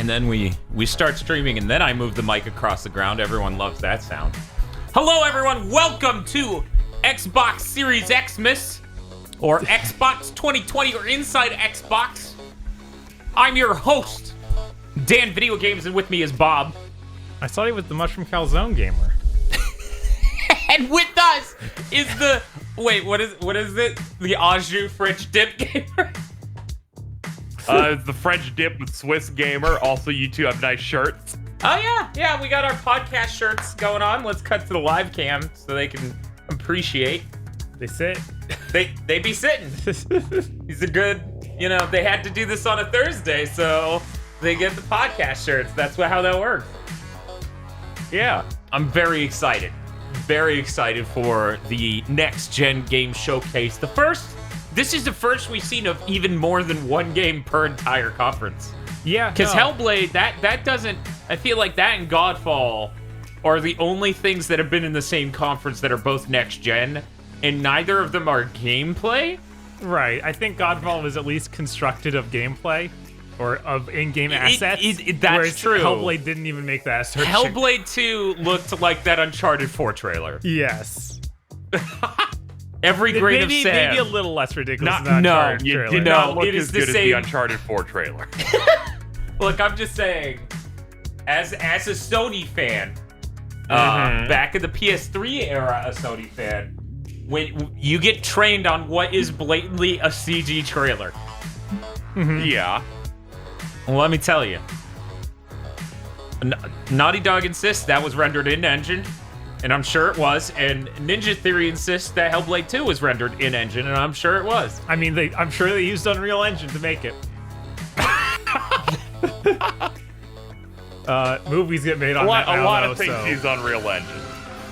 And then we start streaming, and then I move the mic across the ground. Everyone loves that sound. Hello, everyone. Welcome to Xbox Series Xmas, or Xbox 2020, or Inside Xbox. I'm your host, Dan Video Games, and with me is Bob. I thought he was the Mushroom Calzone gamer. And with us is the... Wait, what is it? The au jus French dip gamer? It's the French dip with Swiss gamer. Also, you two have nice shirts. Oh, yeah. We got our podcast shirts going on. Let's cut to the live cam so they can appreciate. They sit. They be sitting. These are good. You know, they had to do this on a Thursday, so they get the podcast shirts. That's how that works. Yeah. I'm very excited. Very excited for the next-gen game showcase. This is the first we've seen of even more than one game per entire conference. Yeah, because Hellblade, that doesn't... I feel like that and Godfall are the only things that have been in the same conference that are both next-gen, and neither of them are gameplay. Right. I think Godfall was at least constructed of gameplay, or of in-game assets. That's true. Hellblade didn't even make that assertion. Hellblade 2 looked like that Uncharted 4 trailer. Yes. Every grain of sand. Maybe a little less ridiculous than the Uncharted trailer. You did not look as good as the same... Uncharted 4 trailer. Look, I'm just saying, as a Sony fan, back in the PS3 era, a Sony fan, when you get trained on what is blatantly a CG trailer. Yeah. Well, let me tell you. Naughty Dog insists that was rendered in-engine, and I'm sure it was. And Ninja Theory insists that Hellblade 2 was rendered in-engine, and I'm sure it was. I mean, I'm sure they used Unreal Engine to make it. Movies get made on that now, a lot of though, things use Unreal Engine.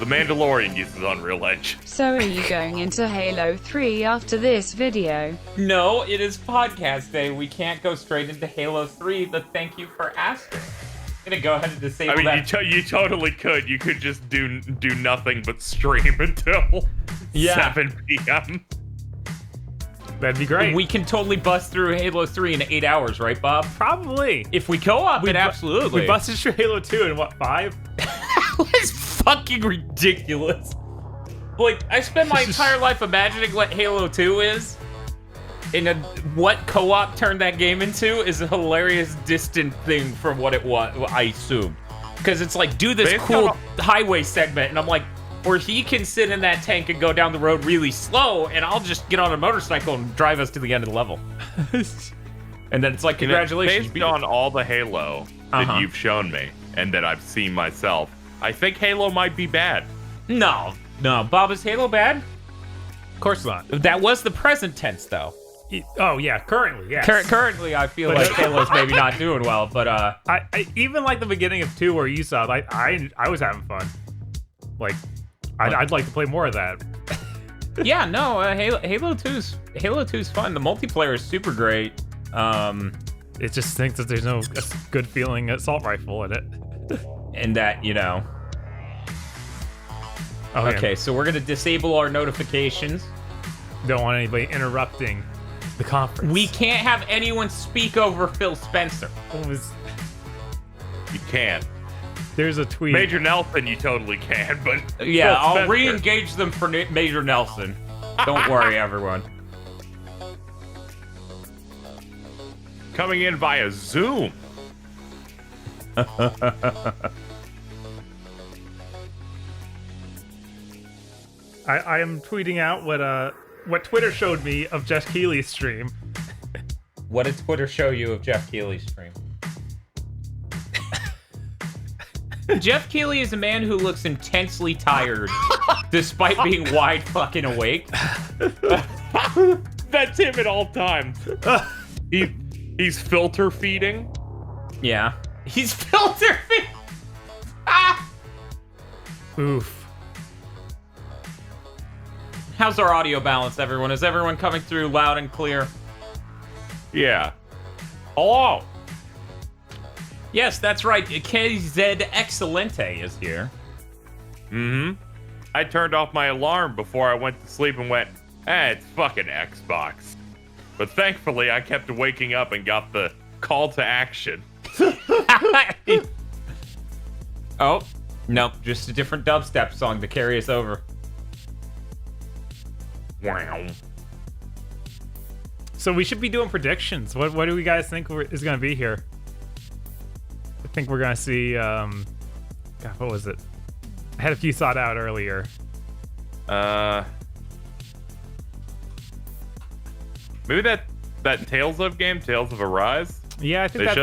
The Mandalorian uses Unreal Engine. So are you going into Halo 3 after this video? No, it is podcast day. We can't go straight into Halo 3, but thank you for asking. I'm gonna go ahead and disable that. You totally could. You could just do nothing but stream until 7 p.m. That'd be great. We can totally bust through Halo 3 in 8 hours, right, Bob? Probably. If we co-op it, absolutely. We busted through Halo 2 in, what, 5? That was fucking ridiculous. Like, I spent my entire life imagining what Halo 2 is, and what co-op turned that game into is a hilarious, distant thing from what it was, I assumed. Because it's like, do this cool highway segment, and I'm like, or he can sit in that tank and go down the road really slow, and I'll just get on a motorcycle and drive us to the end of the level. And then it's like, congratulations. Based on all the Halo that you've shown me, and that I've seen myself, I think Halo might be bad. No. Bob, is Halo bad? Of course not. That was the present tense, though. Oh, yeah, currently, yes. Currently, I feel like Halo's maybe not doing well, but... I even like the beginning of 2 where you saw, like, I was having fun. Like... I'd like to play more of that. Yeah, no, Halo 2's fun. The multiplayer is super great. It just thinks that there's no good feeling assault rifle in it. And that, you know. Oh, okay, yeah. so we're gonna disable our notifications. Don't want anybody interrupting the conference. We can't have anyone speak over Phil Spencer. You can. There's a tweet. Major Nelson, you totally can, but... Yeah, I'll re-engage them for Major Nelson. Don't worry, everyone. Coming in via Zoom. I am tweeting out what Twitter showed me of Jeff Keighley's stream. What did Twitter show you of Jeff Keighley's stream? Jeff Keighley is a man who looks intensely tired, despite being wide fucking awake. That's him at all times. He's filter feeding. Yeah. He's filter feeding. Oof. How's our audio balance, everyone? Is everyone coming through loud and clear? Yeah. Hello. Yes, that's right. KZ Excelente is here. I turned off my alarm before I went to sleep and went, it's fucking Xbox. But thankfully, I kept waking up and got the call to action. Oh, nope, just a different dubstep song to carry us over. Wow. So we should be doing predictions. What do we guys think is going to be here? I think we're going to see, God, what was it? I had a few thought out earlier. Maybe that Tales of game, Tales of Arise. Yeah, I think They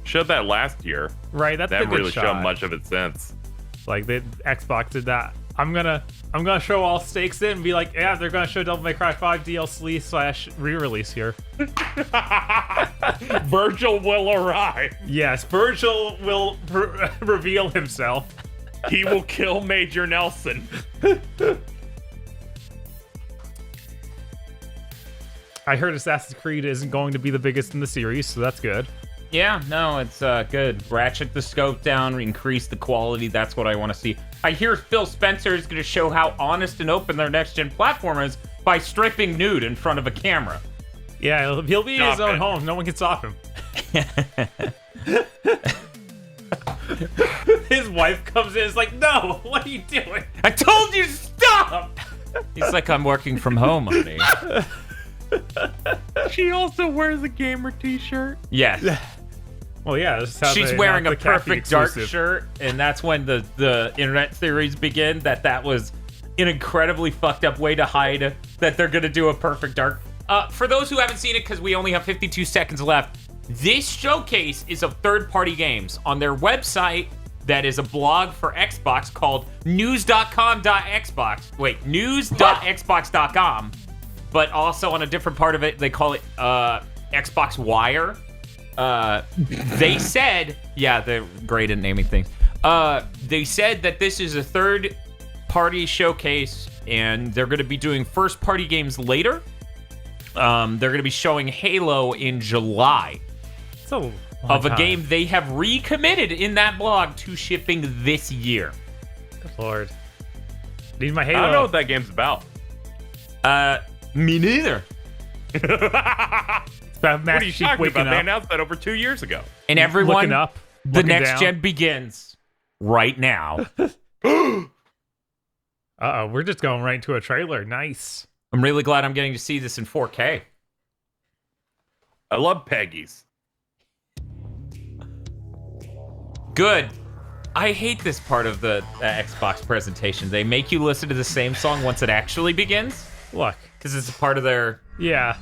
showed that last year. right. That's They a haven't good really shot. shown much of it since. Like the Xbox did that. I'm gonna show all stakes in and be like, yeah, they're gonna show Devil May Cry 5 DLC / re-release here. Virgil will arrive. Yes, Virgil will reveal himself. He will kill Major Nelson. I heard Assassin's Creed isn't going to be the biggest in the series, so that's good. Yeah, no, it's good. Ratchet the scope down, increase the quality. That's what I want to see. I hear Phil Spencer is going to show how honest and open their next-gen platform is by stripping nude in front of a camera. Yeah, he'll be in his Stop own it. home. No one can stop him. His wife comes in and is like, no, what are you doing? I told you to stop! He's like, I'm working from home, honey. She also wears a gamer t-shirt. Yes. Well, yeah, this is how She's they wearing a announced the Caffey perfect dark exclusive. shirt, and that's when the internet theories begin that was an incredibly fucked up way to hide that they're gonna do a perfect dark. For those who haven't seen it, because we only have 52 seconds left, this showcase is of third-party games on their website. That is a blog for Xbox called news.com.xbox. Wait, news.xbox.com. But also on a different part of it, they call it Xbox Wire. They said, yeah, they're great at naming things. They said that this is a third-party showcase, and they're going to be doing first-party games later. They're going to be showing Halo in July So of a game they have recommitted in that blog to shipping this year. Good Lord. Need my Halo. I don't know what that game's about. Me neither. It's about What are Master you Chief talking waking about? They up. announced that over 2 years ago. And everyone, Looking up. the looking next down. gen begins right now. Uh-oh, we're just going right into a trailer. Nice. I'm really glad I'm getting to see this in 4K. I love Peggy's. Good. I hate this part of the Xbox presentation. They make you listen to the same song once it actually begins, Look. because it's a part of their... Yeah.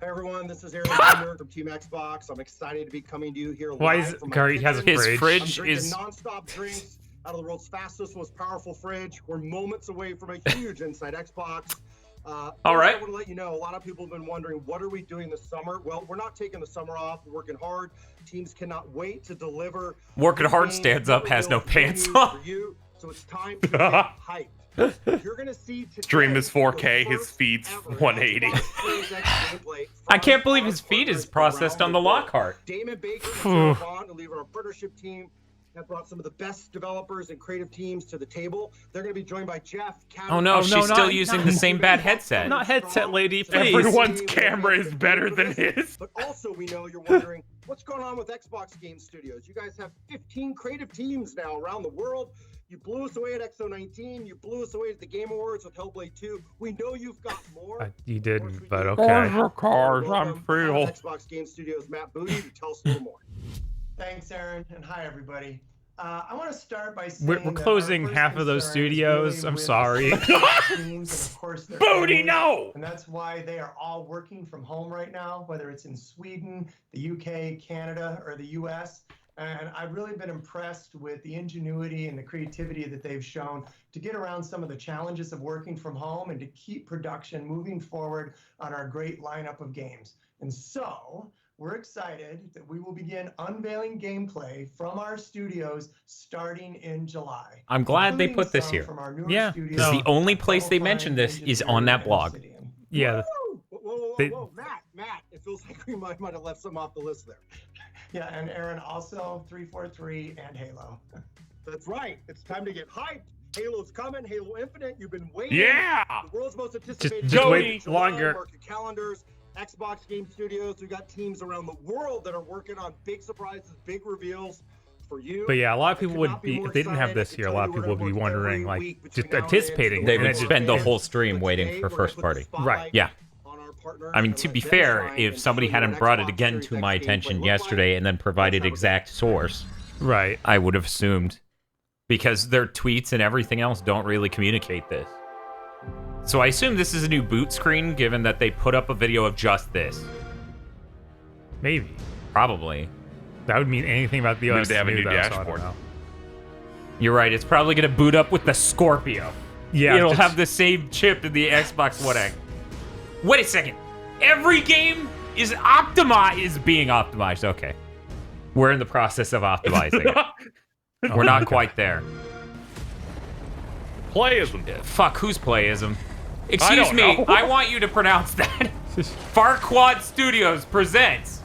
Hey everyone, this is Aaron Kramer from Team Xbox. I'm excited to be coming to you here Why live is from my Gary has a kitchen. His fridge? I'm fridge drinking is... non-stop drinks out of the world's fastest, most powerful fridge. We're moments away from a huge Inside Xbox. All right. I want to let you know, a lot of people have been wondering, what are we doing this summer? Well, we're not taking the summer off. We're working hard. Teams cannot wait to deliver. Working hard games, stands up, has no real pants games on. for you. So it's time to get hyped. You're gonna see today Stream is 4K, the his first feed's ever 180. Xbox Series X gameplay I from can't believe his our feed is partners processed around on the world. Lockhart. Damon Baker and Sarah Vaughn, who lead our partnership team, have brought some of the best developers and creative teams to the table. They're going to be joined by Jeff. Kevin, Oh no, Oh, no, she's still not- using not- the same bad headset. Not headset lady, please. Everyone's camera is better than his. But also, we know you're wondering what's going on with Xbox Game Studios. You guys have 15 creative teams now around the world. You blew us away at XO19. You blew us away at the Game Awards with Hellblade 2. We know you've got more. You didn't, but Cars okay. are cars, Welcome, I'm real. Xbox Game Studios, Matt Booty, to tell us a little more. Thanks, Aaron, and hi, everybody. I want to start by saying We're that closing our first half of those concern is studios. really I'm with sorry. the teams and of course their Booty, families, no! And that's why they are all working from home right now, whether it's in Sweden, the UK, Canada, or the US. And I've really been impressed with the ingenuity and the creativity that they've shown to get around some of the challenges of working from home and to keep production moving forward on our great lineup of games. And so we're excited that we will begin unveiling gameplay from our studios starting in July. I'm glad they including put this some here. from our newer Yeah, studios Because the like only place they Double mentioned Fine, this is on Legendary, that and blog. Obsidian. Yeah. Woo! Whoa, They- Matt, it feels like we might have left some off the list there. Yeah, and Aaron, also 343 and Halo. That's right. It's time to get hyped. Halo's coming. Halo Infinite. You've been waiting. Yeah! The world's most anticipated. just game wait in July. longer. Mark your calendars. Xbox Game Studios. We've got teams around the world that are working on big surprises, big reveals for you. But yeah, a lot of I people could would not be, more if they didn't have excited. this I here, a can lot tell of you people we're would be gonna work wondering, every like, week just between now and anticipating. then. They and would then spend the just- whole stream But waiting today for we're gonna first put the party. spotlight Right. Yeah. on our partners I mean, and to let be them fair, shine if and somebody show you hadn't what brought it Xbox again Series to X my gameplay attention looks yesterday like, and then provided let's have a exact source, Right. I would have assumed, because their tweets and everything else don't really communicate this. So I assume this is a new boot screen, given that they put up a video of just this. Maybe. Probably. That would mean anything about the Maybe OS. they have a new though, so I don't dashboard. know. You're right. It's probably gonna boot up with the Scorpio. Yeah, It'll just- have the same chip in the Xbox One X. Wait a second. Every game is being optimized. Okay. We're in the process of optimizing it. We're not quite there. Playism. Fuck, whose playism? Excuse don't me, know. I want you to pronounce that. Farquad Studios presents.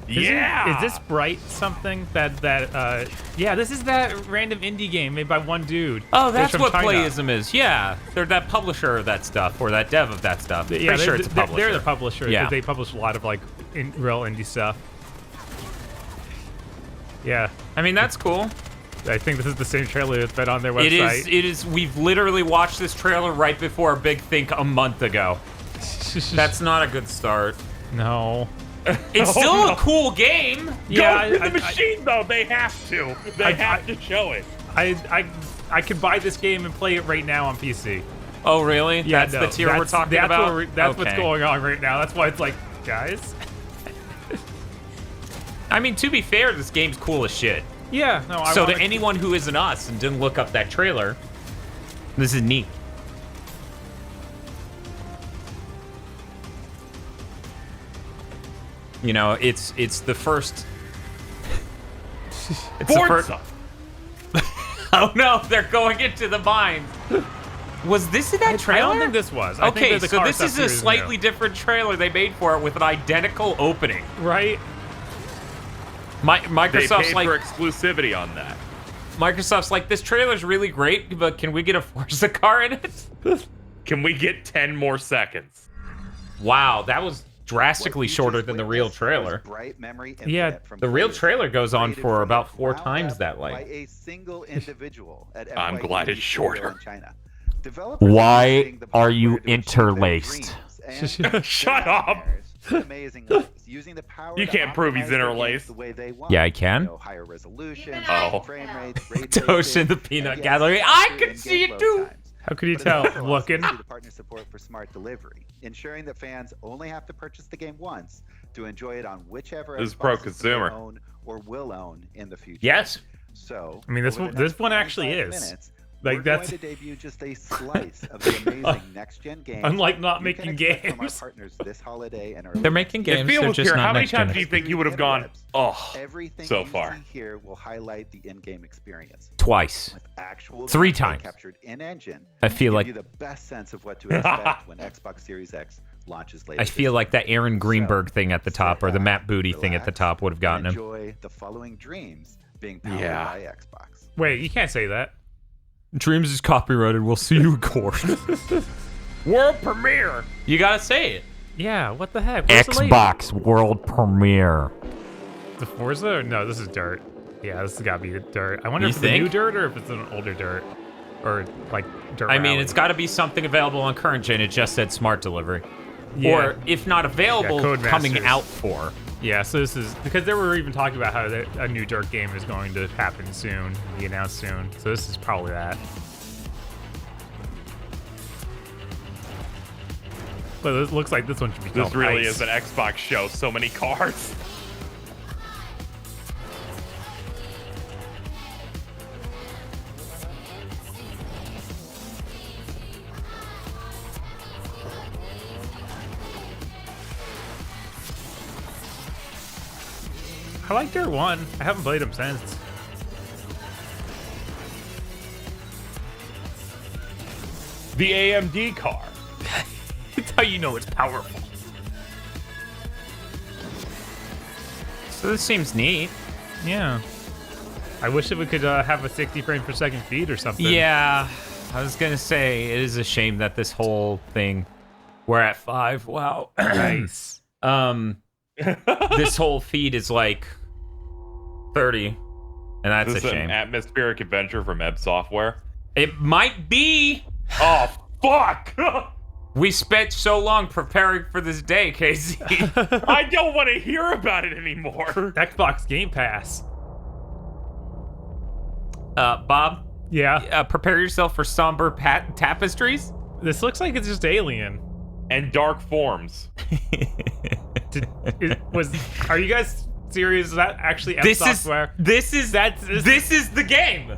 Yeah. Is this Bright something yeah, this is that random indie game made by one dude. Oh, It's that's from what China. playism is. Yeah, they're that publisher of that stuff, or that dev of that stuff. Yeah, Pretty sure it's a publisher. They're the publisher. Yeah. They publish a lot of like real indie stuff. Yeah, I mean, that's cool. I think this is the same trailer that's been on their website. It is. We've literally watched this trailer right before Big Think a month ago. That's not a good start. No. It's Oh, still no. a cool game. Yeah, Go to the machine, though. They have to. They have to show it. I could buy this game and play it right now on PC. Oh, really? Yeah, That's no, the tier we're talking that's about? That's what's Okay. going on right now. That's why it's like, guys. I mean, to be fair, this game's cool as shit. Yeah. No. So to anyone who isn't us and didn't look up that trailer, this is neat. You know, it's the first. It's the first. Forza. Oh no, they're going into the mines. Was this in that I trailer? don't think this was. I think Okay, that the so car this stuff is here a new. slightly different trailer they made for it with an identical opening. right. They Microsoft's paid like, for exclusivity on that. Microsoft's like, this trailer's really great, but can we get a Forza car in it? Can we get 10 more seconds? Wow, that was drastically shorter than the real trailer. Yeah, The real trailer goes on for about 4 times that by length. a single individual at I'm NYC glad it's Studio shorter. in China. Developers Why using the are you hardware to achieve their interlaced? dreams and Shut their up. nightmares in amazing ways, using the power You to can't prove he's optimize their games interlaced. the way they want. Yeah, I can. You know, higher resolution, Oh. frame rates, ray Toast in the tracing, peanut and yes, gallery. I faster can in-game see it load too. times. How could you But tell? it's also Looking. awesome to see the partner support for smart delivery, ensuring that fans only have to purchase the game once to enjoy it on whichever This is Xbox pro-consumer. they own or will own in the future. Yes. So, I mean, this over one- the this next one actually 25 is. minutes, Like, we're that's- going to debut just a slice of the amazing next-gen games. Unlike not you making can expect from our games. partners this holiday and early They're making It games, they're feels just here. not How many next times do gen. you think you would have gone, oh, Everything so you far? see here will highlight the in-game experience. Twice. With actual 3 gameplay times. captured in engine. I feel give like you the best sense of what to expect when Xbox Series X launches later. I feel this like that Aaron Greenberg thing at the sit top, or the back, Matt Booty thing at the relax, top would have gotten and him. Enjoy the following dreams being powered Yeah. by Xbox. Wait, you can't say that. Dreams is copyrighted. We'll see you in court. world premiere. You gotta say it. Yeah. What the heck? Where's the lady? Xbox World Premiere. The Forza? No, this is Dirt. Yeah, this has got to be the Dirt. I wonder You if it's a new think? Dirt or if it's an older Dirt, or like Dirt. I mean, Rally. it's got to be something available on current gen. It just said smart delivery. Yeah. Or if not available, Yeah, coming Codemasters. out for. Yeah, so this is because they were even talking about how a new Dirt game is going to happen soon, be announced soon. So this is probably that. But it looks like this one should be This called really Ice. is an Xbox show. So many cars. I like Dirt 1. I haven't played them since. The AMD car. That's how you know it's powerful. So this seems neat. Yeah. I wish that we could have a 60 frames per second feed or something. Yeah, I was gonna say it is a shame that this whole thing. We're at 5. Wow. Nice. This whole feed is like 30, and that's This a is shame. an atmospheric adventure from Ebb Software. It might be. Oh, fuck! We spent so long preparing for this day, Casey. I don't want to hear about it anymore. Xbox Game Pass. Bob, Yeah. prepare yourself for somber tapestries. This looks like it's just Alien. And Dark Forms. Are you guys serious? Is that actually Ebb This Software? this is the game.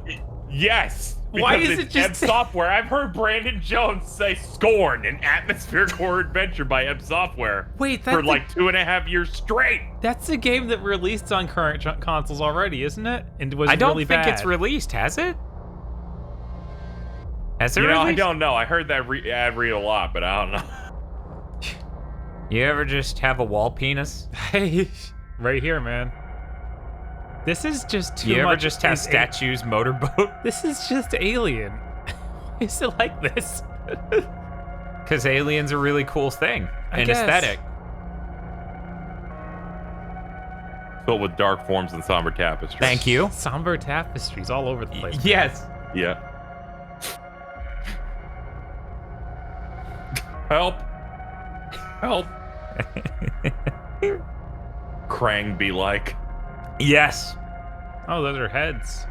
Yes. Why because is it it's just- Ebb Software? I've heard Brandon Jones say "Scorn," an atmospheric horror adventure by Ebb Software. Wait, for like 2.5 years straight. That's a game that released on current consoles already, isn't it? And was I don't really think bad. it's released, has it? Has it You know, I released? don't know. I heard that ad read a lot, but I don't know. You ever just have a wall penis? Hey, right here, man. This is just too You much. ever just have statues motorboat? This is just Alien. Why is it like this? Because Alien's a really cool thing. I And guess. aesthetic. Filled with dark forms and somber tapestries. Thank you. Somber tapestries all over the place. man. Yes. Yeah. Help. Help. Krang be like. Yes. Oh, those are heads.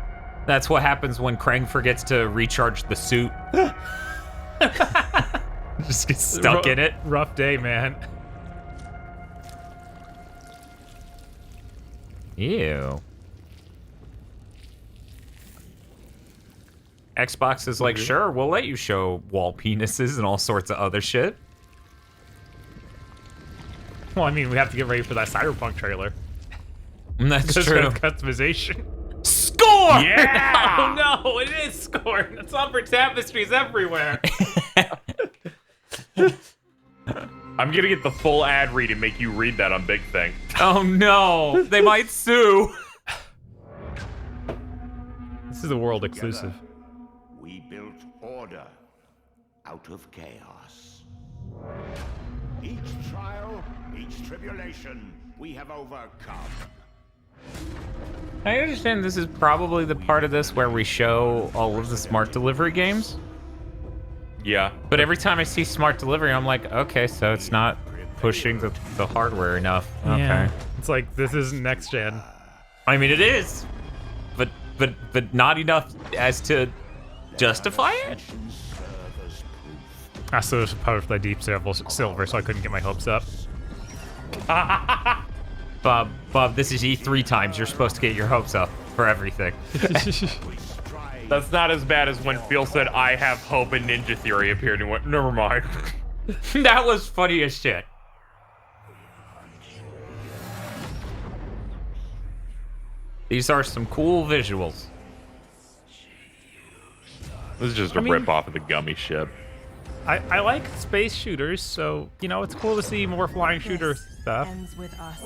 That's what happens when Krang forgets to recharge the suit. Just gets stuck in it. Rough day, man. Ew. Xbox is like, sure, we'll let you show wall penises and all sorts of other shit. Well, I mean, we have to get ready for that Cyberpunk trailer. That's Because true. of customization. Score! Yeah! Oh no, it is scored. It's Somber tapestries everywhere. I'm gonna get the full ad read and make you read that on Big Thing. Oh no, they might sue. This is a world exclusive. We built order out of chaos. Each trial, each tribulation, we have overcome. I understand this is probably the part of this where we show all of the smart delivery games. Yeah. But every time I see smart delivery, I'm like, okay, so it's not pushing the hardware enough. Okay. Yeah. It's like, this isn't next gen. I mean, it is, but not enough as to justify it. I still was powered for that deep silver, so I couldn't get my hopes up. Bob, this is E3 times. You're supposed to get your hopes up for everything. That's not as bad as when Phil said, I have hope and Ninja Theory appeared and went, never mind. That was funny as shit. These are some cool visuals. This is just a I mean- rip-off of the gummy ship. I like space shooters, so, you know, it's cool to see more flying shooter stuff. Ends with us.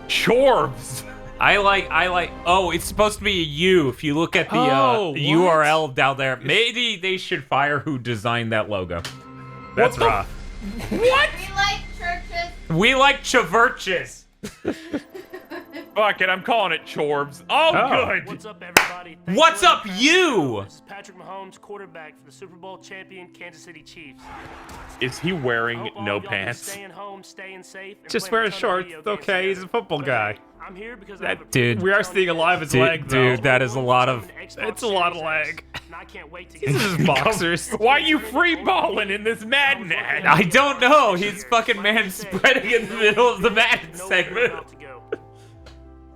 Chorbs! I like. Oh, it's supposed to be a U. If you look at the Oh, what? URL down there, maybe they should fire who designed that logo. That's rough. What? We like churches. We like Chaverches. Fuck it, I'm calling it Chorbs. Oh, Oh. good! What's up, everybody? Thanks What's for up, listening. you? This is Patrick Mahomes, quarterback for the Super Bowl champion Kansas City Chiefs. Is he I wearing hope all no of y'all pants? Been staying home, staying safe, and Just playing wearing a ton of shorts. video games Okay, he's a together. football But guy. hey, I'm here because That I have a dude- We are seeing alive his Dude, leg, though. dude, that is a lot of. It's a lot of leg. And I can't wait to These are just boxers. Why are you free-balling in this Madden ad? I don't know. He's fucking man spreading in the middle of the Madden segment.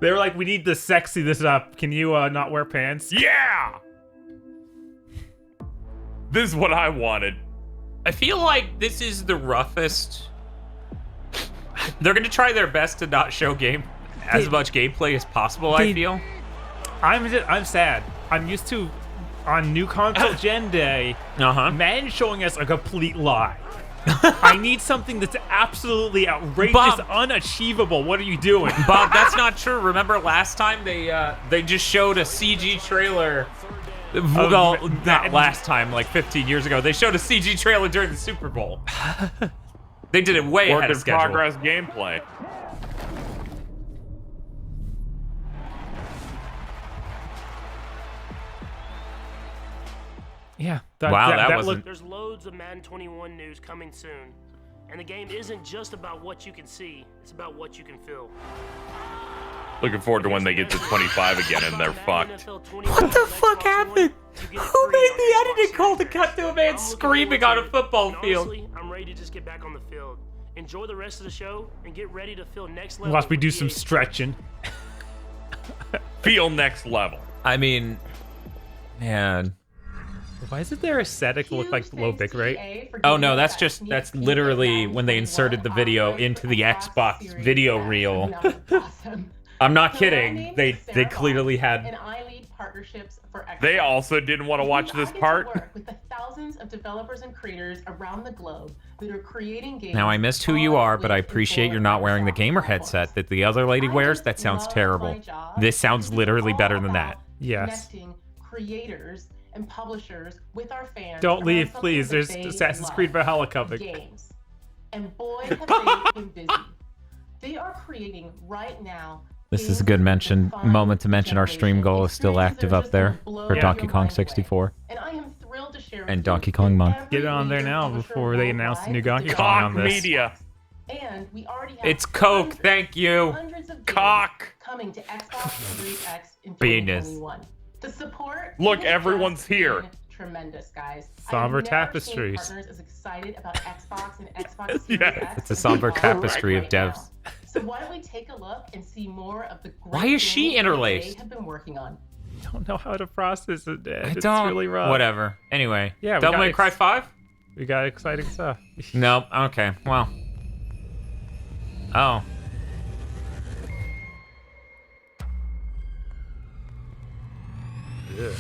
They were like, we need to sexy this up. Can you not wear pants? Yeah! This is what I wanted. I feel like this is the roughest. They're gonna try their best to not show as much gameplay as possible. I they- feel. I'm sad. I'm used to, on new console gen day, Madden showing us a complete lie. I need something that's absolutely outrageous, Bob. unachievable. What are you doing? Bob, that's not true. Remember last time they just showed a CG trailer Well, not last time, like 15 years ago. They showed a CG trailer during the Super Bowl. They did it way ahead of schedule. Work in progress gameplay. Yeah. That was looked. There's loads of Madden 21 news coming soon. And the game isn't just about what you can see, it's about what you can feel. Looking forward to when they get to 25 again and they're fucked. What the fuck happened? Who made the editing call to cut to a man screaming on a football field? Honestly, I'm ready to just get back on the field. Enjoy the rest of the show and get ready to feel next level. Watch me do with some EA. stretching. Feel next level. I mean, man. Why is it their aesthetic look like low bitrate? Oh no, that's literally when they inserted the video into the Xbox video reel. I'm not kidding. They clearly had. They also didn't want to watch this part. With the thousands of developers and creators around the globe that are creating games. Now I missed who you are, but I appreciate you're not wearing the gamer headset that the other lady wears. That sounds terrible. This sounds literally better than that. Yes. Connecting creators and publishers with our fans. Don't leave, please. There's Assassin's Creed Valhalla coming. Games. And boy, have they been busy. They are creating right now. This is a good moment to mention our stream goal is still active up there for Donkey Kong 64 And I am thrilled to share and Donkey Kong Month. Get it on there now before they announce the new Donkey Kong on this. Media. And we already have It's Coke, thank you. hundreds of games Cock. coming to Xbox Series X in Penis. 2021. The support. Look, has everyone's just been here. Tremendous, guys. Somber I have never tapestries. seen partners as excited about Xbox and Xbox Series Yes. X It's a as somber we are tapestry of right devs. now. So why don't we take a look and see more of the great Why is she games that interlaced? they have been working on. Don't know how to process it, Dad. It's Don't. really rough. Whatever. Anyway. Yeah, we Devil got May Cry 5? We got exciting stuff. Nope. Okay. Well. Oh. Yeah.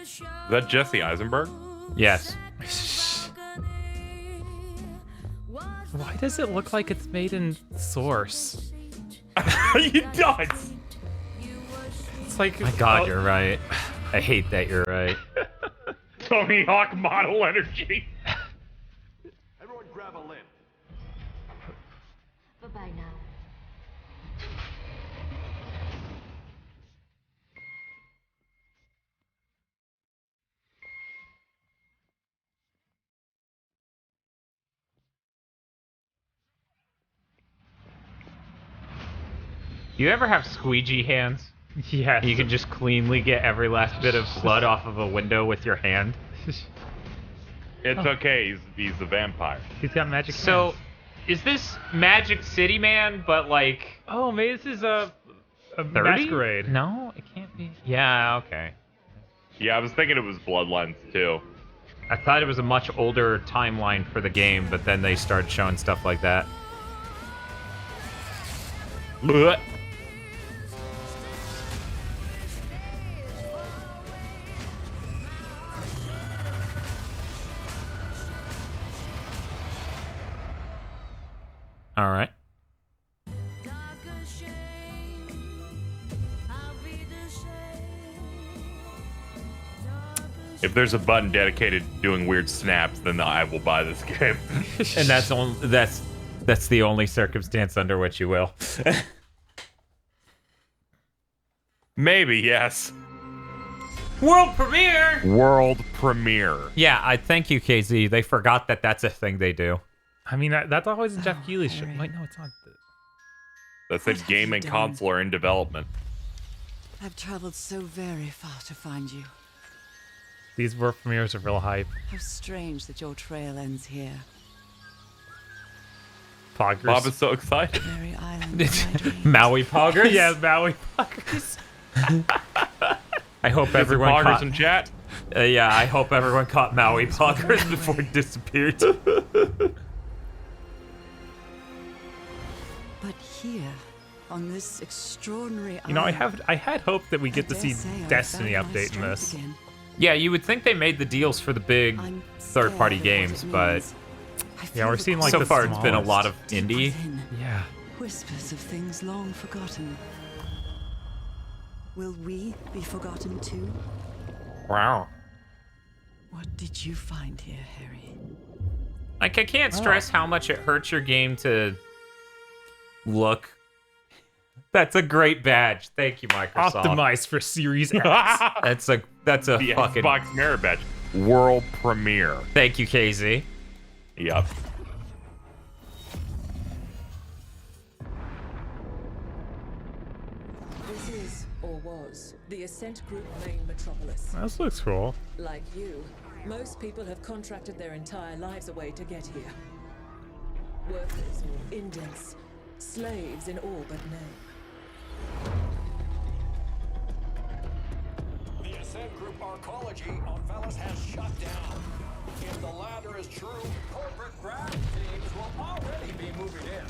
Is that Jesse Eisenberg? Yes. Why does it look like it's made in Source? It does. It's like, My God, you're right. I hate that you're right. Tony Hawk model energy. Everyone grab a limb. Bye-bye now. Do you ever have squeegee hands? Yes. You can just cleanly get every last bit of blood off of a window with your hand. It's okay. He's a vampire. He's got magic So, hands. is this Magic City Man, but like Oh, maybe this is a 30? masquerade. No, it can't be. Yeah, okay. Yeah, I was thinking it was Bloodlines too. I thought it was a much older timeline for the game, but then they started showing stuff like that. Blech. All right. If there's a button dedicated to doing weird snaps, then I will buy this game. And that's the only circumstance under which you will. Maybe, yes. World premiere. World premiere. Yeah, I thank you, KZ. They forgot that that's a thing they do. I mean, that's always a Jeff Keighley show. Wait, no, it's not. That said, game and console are in development. I've traveled so very far to find you. These world premieres are real hype. How strange that your trail ends here. Poggers. Bob is so excited. Very island of my dreams. Maui Poggers? Yeah, Maui Poggers. I hope Get everyone some Poggers caught... in chat. Yeah, I hope everyone caught Maui Poggers before it disappeared. But here, on this extraordinary You know, I island. had hoped that we get to dare see say I Destiny found my update in strength this. again. Yeah, you would think they made the deals for the big I'm third-party scared of what games, it but means. I Yeah, feel we're the seeing like so the far it's been a smallest. lot of deep indie. within, Yeah. whispers of things long forgotten. Will we be forgotten too? Wow. What did you find here, Harry? Like, I can't stress how much it hurts your game to look. That's a great badge. Thank you, Microsoft. Optimized for Series X. That's a The fucking Xbox Mirror Badge. World premiere. Thank you, KZ. Yep. This is, or was, the Ascent Group main metropolis. This looks cool. Like you, most people have contracted their entire lives away to get here. Workers or indents, slaves in all but name. The Ascent Group arcology on Velas has shut down. If the latter is true, corporate grab teams will already be moving in.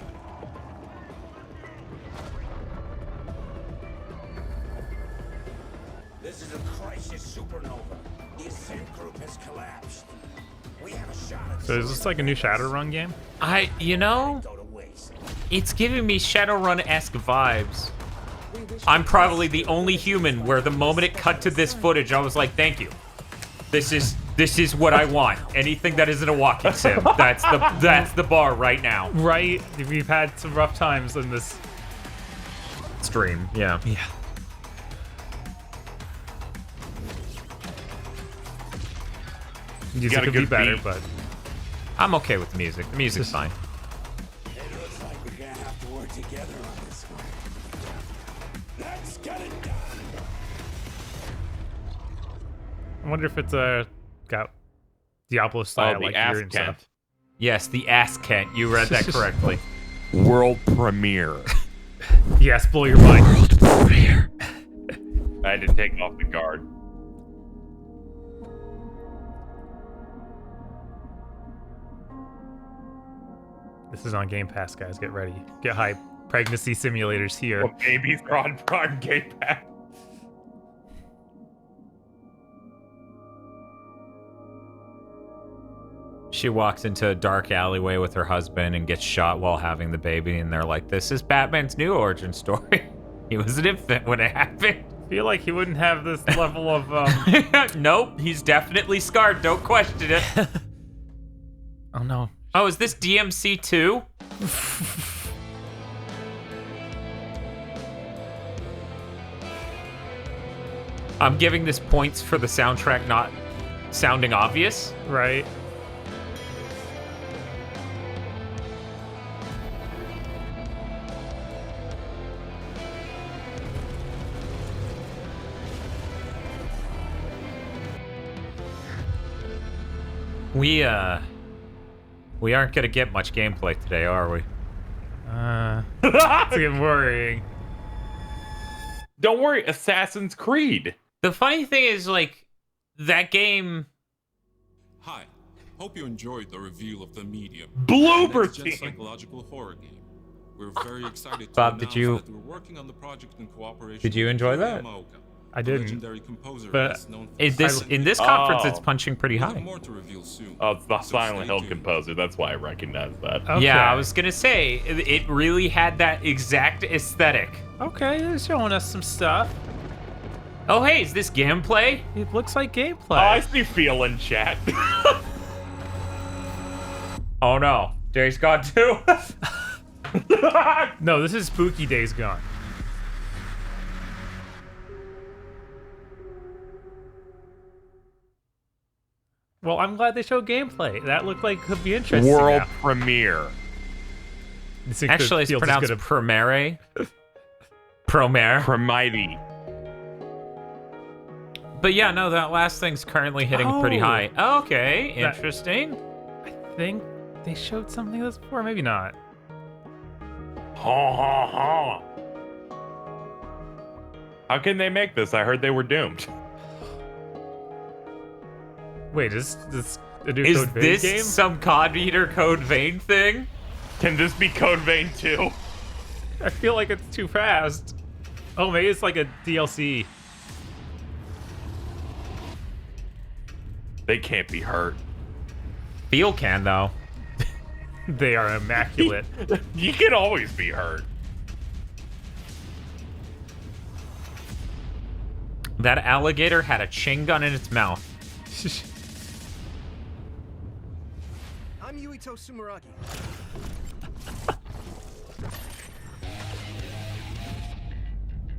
This is a crisis supernova. The Ascent Group has collapsed. We have a shot at So is this like a new Shadowrun game? You know, it's giving me Shadowrun-esque vibes. I'm probably the only human where the moment it cut to this footage, I was like, thank you. This is what I want. Anything that isn't a walking sim. That's the bar right now. Right. We've had some rough times in this stream. Yeah. Yeah. Music could be better, but I'm okay with the music. The music's fine. It looks like we're gonna have to work together on this one. Let's get it done. I wonder if it's got Diablo style like gear and stuff. Yes, the ass Kent. You read that correctly. World premiere. Yes, blow your mind. World premiere. I had to take off the guard. This is on Game Pass, guys. Get ready. Get hype. Pregnancy simulators here. Well, babies are on Game Pass. She walks into a dark alleyway with her husband and gets shot while having the baby, and they're like, this is Batman's new origin story. He was an infant when it happened. I feel like he wouldn't have this level of Nope, he's definitely scarred. Don't question it. Oh no. Oh, is this DMC 2? I'm giving this points for the soundtrack not sounding obvious. Right. We aren't gonna get much gameplay today, are we? It's getting worrying. Don't worry, Assassin's Creed. The funny thing is, like, that game... Hi, hope you enjoyed the reveal of the medium. Bloober Next-gen team. psychological horror game. We're very excited to Bob, announce did you- that we're working on the project in cooperation Did you with enjoy Hideo that? Yamaoka, I a didn't, legendary composer but best known for in this conference, Oh. it's punching pretty We'll have high. more to reveal soon. Oh, it's the So Silent stay Hill tuned. composer. That's why I recognize that. Okay. Yeah, I was gonna say, it really had that exact aesthetic. Okay, they're showing us some stuff. Oh, hey, is this gameplay? It looks like gameplay. Oh, I see feel in chat. Oh no, Days Gone 2? No, this is Spooky Days Gone. Well, I'm glad they showed gameplay. That looked like could be interesting. World now. premiere. This thing Actually, it's feels as pronounced good Promare. Promare. Promighty. But yeah, no, that last thing's currently hitting pretty Oh. high. Okay, interesting. I think they showed something of this before, maybe not. Ha ha ha. How can they make this? I heard they were doomed. Wait, is this a new Is Code Vein this game? some COD Eater Code Vein thing? Can this be Code Vein 2? I feel like it's too fast. Oh, maybe it's like a DLC. They can't be hurt. Feel can, though. They are immaculate. You can always be hurt. That alligator had a chain gun in its mouth. I'm Yuito Sumeragi.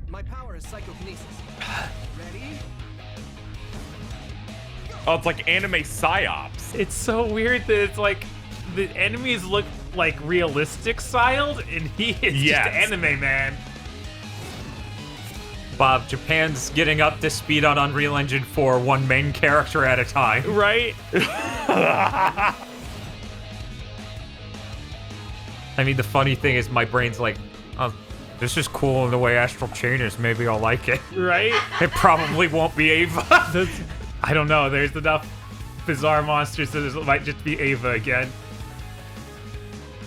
My power is psychokinesis. Ready? Oh, it's like anime psyops. It's so weird that it's like the enemies look like realistic styled, and he is just anime, man. Bob, Japan's getting up to speed on Unreal Engine 4, one main character at a time. Right? I mean, the funny thing is my brain's like, oh, this is cool in the way Astral Chain is. Maybe I'll like it. Right? It probably won't be Ava. I don't know. There's enough bizarre monsters that it might just be Ava again.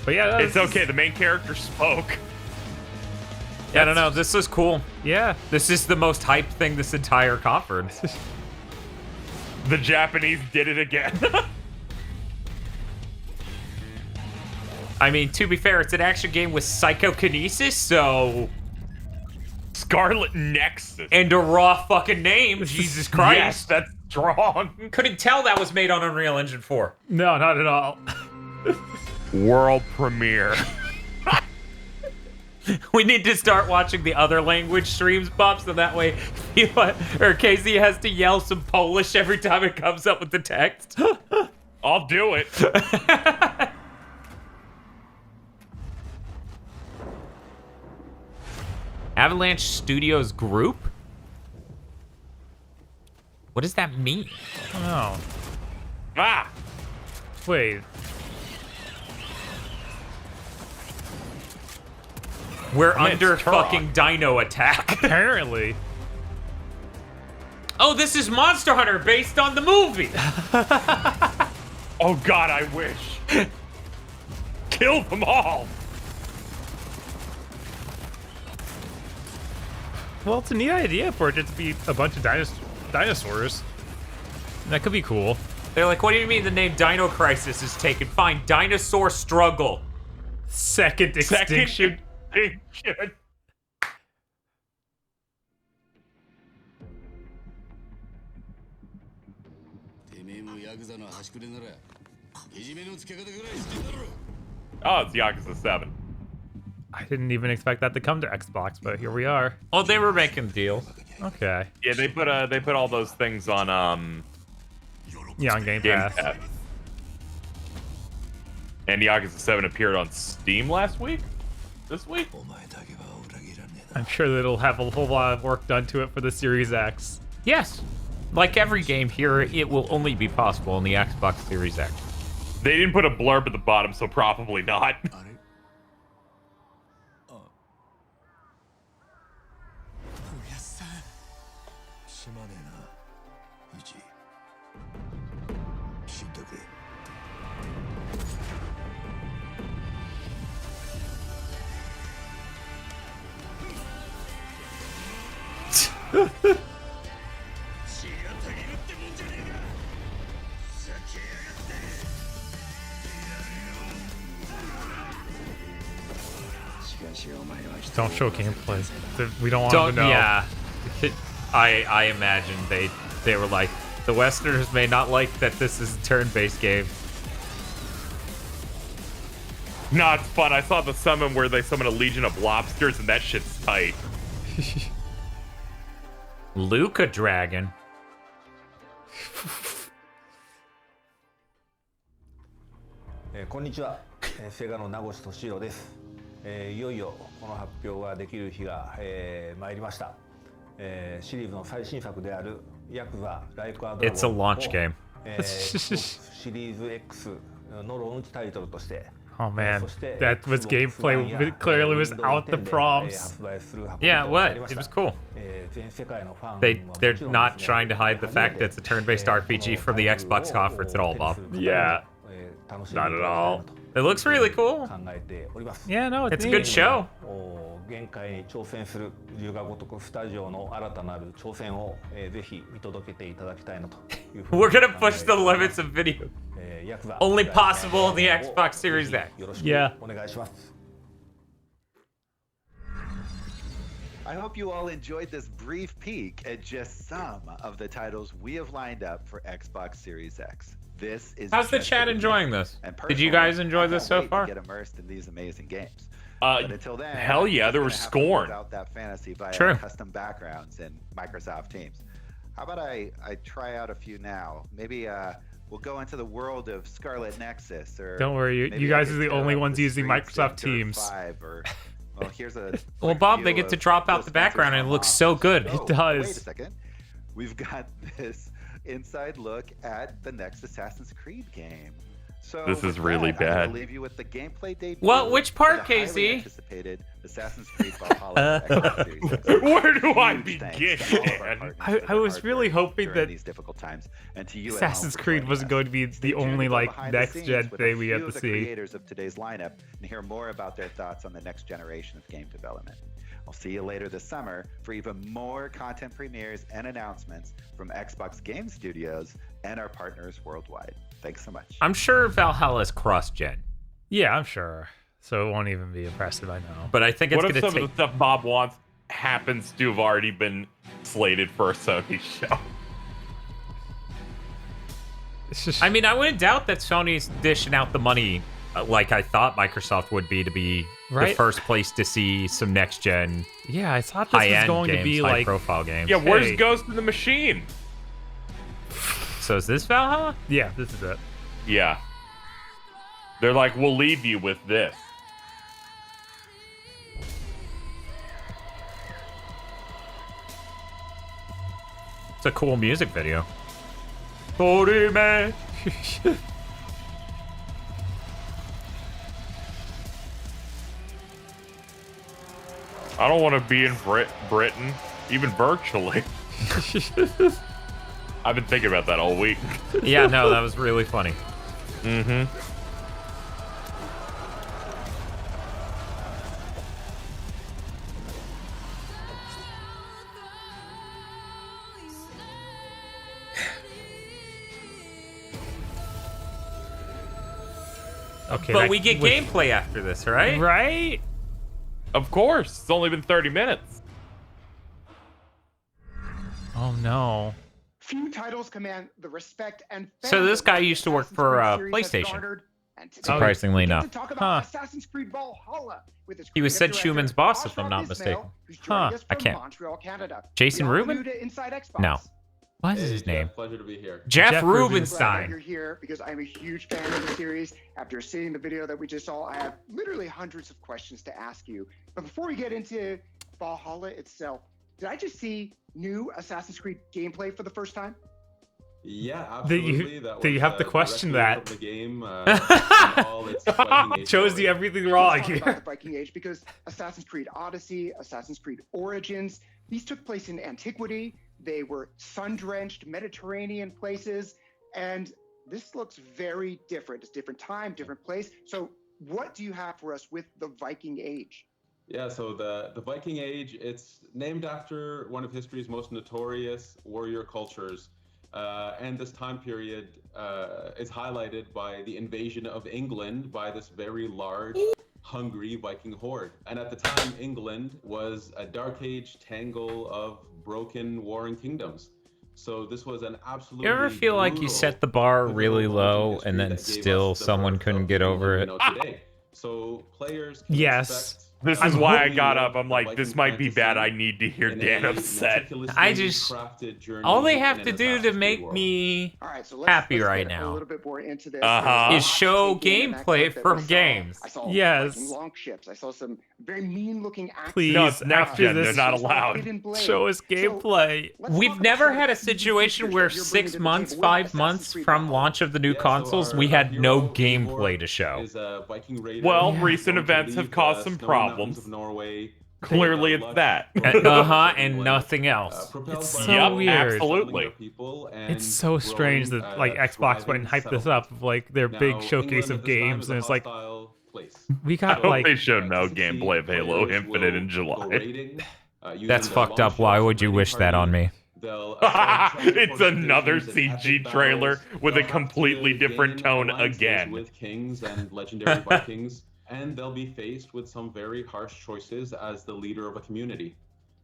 But yeah, it's okay. The main character spoke. Yeah, I don't know. This is cool. Yeah. This is the most hyped thing this entire conference. The Japanese did it again. I mean, to be fair, it's an action game with psychokinesis, so... Scarlet Nexus. And a raw fucking name, Jesus Christ. Yes, that's strong. Couldn't tell that was made on Unreal Engine 4. No, not at all. World premiere. We need to start watching the other language streams, Bob, so that way Casey has to yell some Polish every time it comes up with the text. I'll do it. Avalanche Studios Group? What does that mean? I don't know. Ah! Wait. We're under fucking dino attack. Apparently. Oh, this is Monster Hunter based on the movie. Oh god, I wish. Kill them all. Well, it's a neat idea for it just to be a bunch of dinosaurs. That could be cool. They're like, what do you mean the name Dino Crisis is taken? Fine, Dinosaur Struggle. Second extinction. Extinction. Oh, it's Yakuza 7. I didn't even expect that to come to Xbox, but here we are. Oh, they were making deals. Okay. Yeah, they put all those things on Yeah, on Game Pass. And Yakuza 7 appeared on Steam last week? This week? I'm sure that it'll have a whole lot of work done to it for the Series X. Yes. Like every game here, it will only be possible on the Xbox Series X. They didn't put a blurb at the bottom, so probably not. Don't show gameplay. We don't want to know. Yeah. I imagine they were like, the Westerners may not like that this is a turn-based game. Nah, it's fun. I saw the summon where they summon a legion of lobsters, and that shit's tight. Luca Dragon. こんにちは、セガの名越俊弘です。いよいよこの発表ができる日が、参りました。シリーズの最新作であるヤクザライクアドラゴン It's a launch game. シリーズ X のローンチタイトルとして Oh man, that was gameplay. It clearly was out the prompts. Yeah, what? It was cool. They're not trying to hide the fact that it's a turn-based RPG from the Xbox conference at all, Bob. Yeah, not at all. It looks really cool. 考えております。 Yeah, no, It's a good show. 限界に挑戦する龍が如くスタジオの新たなる挑戦をぜひ見届けていただきたいなというふうに We're gonna push the limits of video. ヤクザ Only possible in the Xbox Series X. よろしく Yeah. お願いします。 I hope you all enjoyed this brief peek at just some of the titles we have lined up for Xbox Series X. This is How's the just chat the enjoying beginning. this? And Did you guys enjoy I this can't so wait far? to get immersed in these amazing games. But until then, hell yeah, I'm there just was gonna have to live Scorn. out that fantasy via True. custom backgrounds in Microsoft Teams. How about I try out a few now? Maybe we'll go into the world of Scarlet Nexus, or Don't worry, maybe you I guys could are the tear only up ones the using streets Microsoft in Dirt Teams. 5, or, well, here's a Well, quick Bob, they view get to of drop out those the background and it looks so good. It Oh, does. Wait a second. We've got this inside look at the next Assassin's Creed game. So This is with really that, I'm gonna bad. leave you with the gameplay debut. Well, which part, of the highly Casey? anticipated Assassin's Creed Valhalla for Xbox Series X. Where do I Huge thanks begin, to all of our man? partners I for their was hard really work hoping during that these difficult times, and to you at Assassin's home for Creed joining wasn't us. going to be Stay the tuned only to go like behind the next scenes gen with a thing we few have to of the see. creators of today's lineup and hear more about their thoughts on the next generation of game development. I'll see you later this summer for even more content premieres and announcements from Xbox Game Studios and our partners worldwide. Thanks so much. I'm sure Valhalla's cross-gen, Yeah, I'm sure. So it won't even be impressive, I know. but I think it's What if gonna some take. of the stuff Bob wants happens to have already been slated for a Sony show? It's just, I mean, I wouldn't doubt that Sony's dishing out the money like I thought Microsoft would be to be the Right. first place to see some next-gen yeah, I thought this was high-end going games, to be like. high-profile games. Yeah, where's Hey. Ghost in the Machine? So is this Valhalla? Yeah, this is it. Yeah. They're like, we'll leave you with this. It's a cool music video. Torime. I don't want to be in Britain, even virtually. I've been thinking about that all week. Yeah, no, that was really funny. Mm-hmm. Okay, But that- we get with- gameplay after this, right? Right? Of course. It's only been 30 minutes. Oh no. Few titles command the respect and So this guy used to work for PlayStation. Surprisingly enough. Huh. Assassin's Creed Valhalla with its He was Sid creative Schumann's director, boss, if I'm Oscar not Ismail, mistaken. who's joining us I from can't. Montreal, Canada. Jason We all Rubin? new to Inside Xbox. No. What is his name? Pleasure to be here. Jeff Glad that Rubenstein. you're here because I'm a huge fan of the series. After seeing the video that we just saw, I have literally hundreds of questions to ask you. But before we get into Valhalla itself, did I just see new Assassin's Creed gameplay for the first time? Yeah, That you- absolutely. that you have to question directly that. from the game, in all its Viking Age Chose glory. you everything wrong Let's talk about here. the Viking Age because Assassin's Creed Odyssey, Assassin's Creed Origins, these took place in antiquity. They were sun-drenched Mediterranean places, and this looks very different. It's different time, different place. So what do you have for us with the Viking Age? Yeah, so the Viking Age, it's named after one of history's most notorious warrior cultures. And this time period is highlighted by the invasion of England by this very large, hungry Viking horde. And at the time, England was a dark age tangle of broken warring kingdoms. So this was an absolutely You ever feel like you set the bar really low and then still someone couldn't get over it? today. So players can Yes. expect This is why I got up. I'm like, this might be bad. I need to hear Dan upset. I just... All they have to do to make me All right, so happy let's right get a now little bit more into this. is show gameplay from games. I saw Yes. Viking longships. I saw some very mean-looking axes. Please, No, it's next after gen. They're this, not allowed. Hidden blade. show us gameplay. We've never had a situation where 6 months, 5 months from launch of the new consoles, we had no gameplay to show. is a Viking raider. Well, Yeah. recent Going to events have leave caused the some snowy mountains problems. of Norway Clearly, it's that. And nothing else. It's so weird. Absolutely. It's so strange that like Xbox went and hyped this up, like their big showcase of games, and it's like we got I hope like they showed no gameplay of Halo Infinite in July. That's fucked up. Why would you wish that on me? It's another CG trailer with a completely different tone again. With kings and legendary Vikings, and they'll be faced with some very harsh choices as the leader of a community.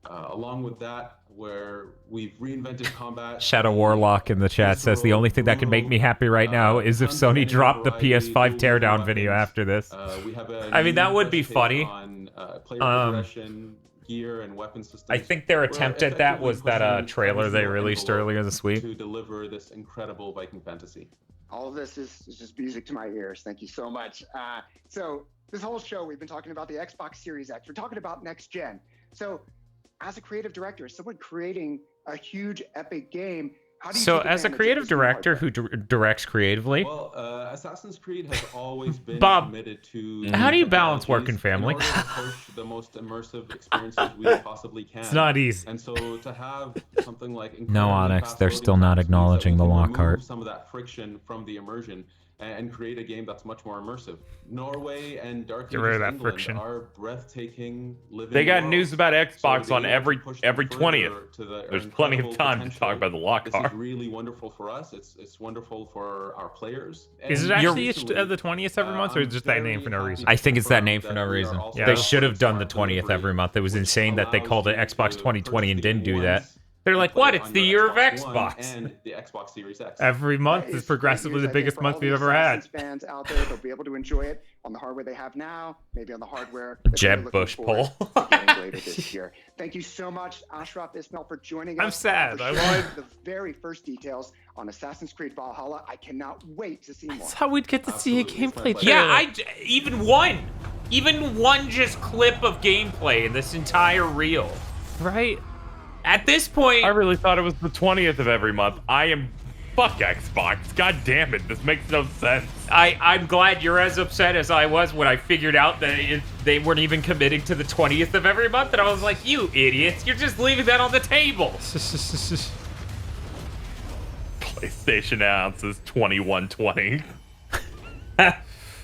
Along with that, where we've reinvented combat. Shadow Warlock in the chat says the only thing that can make me happy right now is if Sony dropped the PS5 teardown video after this. I mean, that would be funny. Player progression, gear, and weapon systems. I think their attempt at that was that trailer they released earlier this week. To deliver this incredible Viking fantasy. All of this is just music to my ears. Thank you so much. So this whole show, we've been talking about the Xbox Series X. We're talking about next gen. So as a creative director, someone creating a huge epic game, how do you So take as a advantage of creative this new director who directs creatively, Well, Assassin's Creed has always been Bob, committed to. how do you balance work and technologies family? in order to push the most immersive experiences we possibly can. It's not easy. And so to have something like No, incredibly Onyx, they're fast-loading still not tasks means that acknowledging we the can Lockhart. remove some of that friction from the immersion and create a game that's much more immersive. Norway and Dark Get rid of Ages that England friction. are breathtaking living They got worlds. news about Xbox So on being able every to push them further 20th. to the There's plenty of incredible time to potential. talk about the This Lockhart. is really wonderful for us. It's wonderful for our players. Is it And actually recently, the 20th every month, or is it just that name for no reason? I think it's that name for no reason. Yeah. They should have done the 20th every month. It was insane that they called it Xbox 2020 and didn't do that. They're like, what? It's the year of Xbox. and the Xbox Series X. Every month is progressively the biggest month we've ever had. fans out there, they'll be able to enjoy it on the hardware they have now, maybe on the hardware that they're Jeb looking Bush forward poll. to getting later this year. Thank you so much, Ashraf Ismail, for joining us. I'm sad. For I sharing wanted- the very first details on Assassin's Creed Valhalla. I cannot wait to see more. That's how we'd get to see a gameplay trailer. Yeah, even one just clip of gameplay in this entire reel. Right. At this point, I really thought it was the 20th of every month. Fuck Xbox. God damn it. This makes no sense. I'm glad you're as upset as I was when I figured out that they weren't even committing to the 20th of every month, and I was like, you idiots, you're just leaving that on the table. PlayStation announces 2120.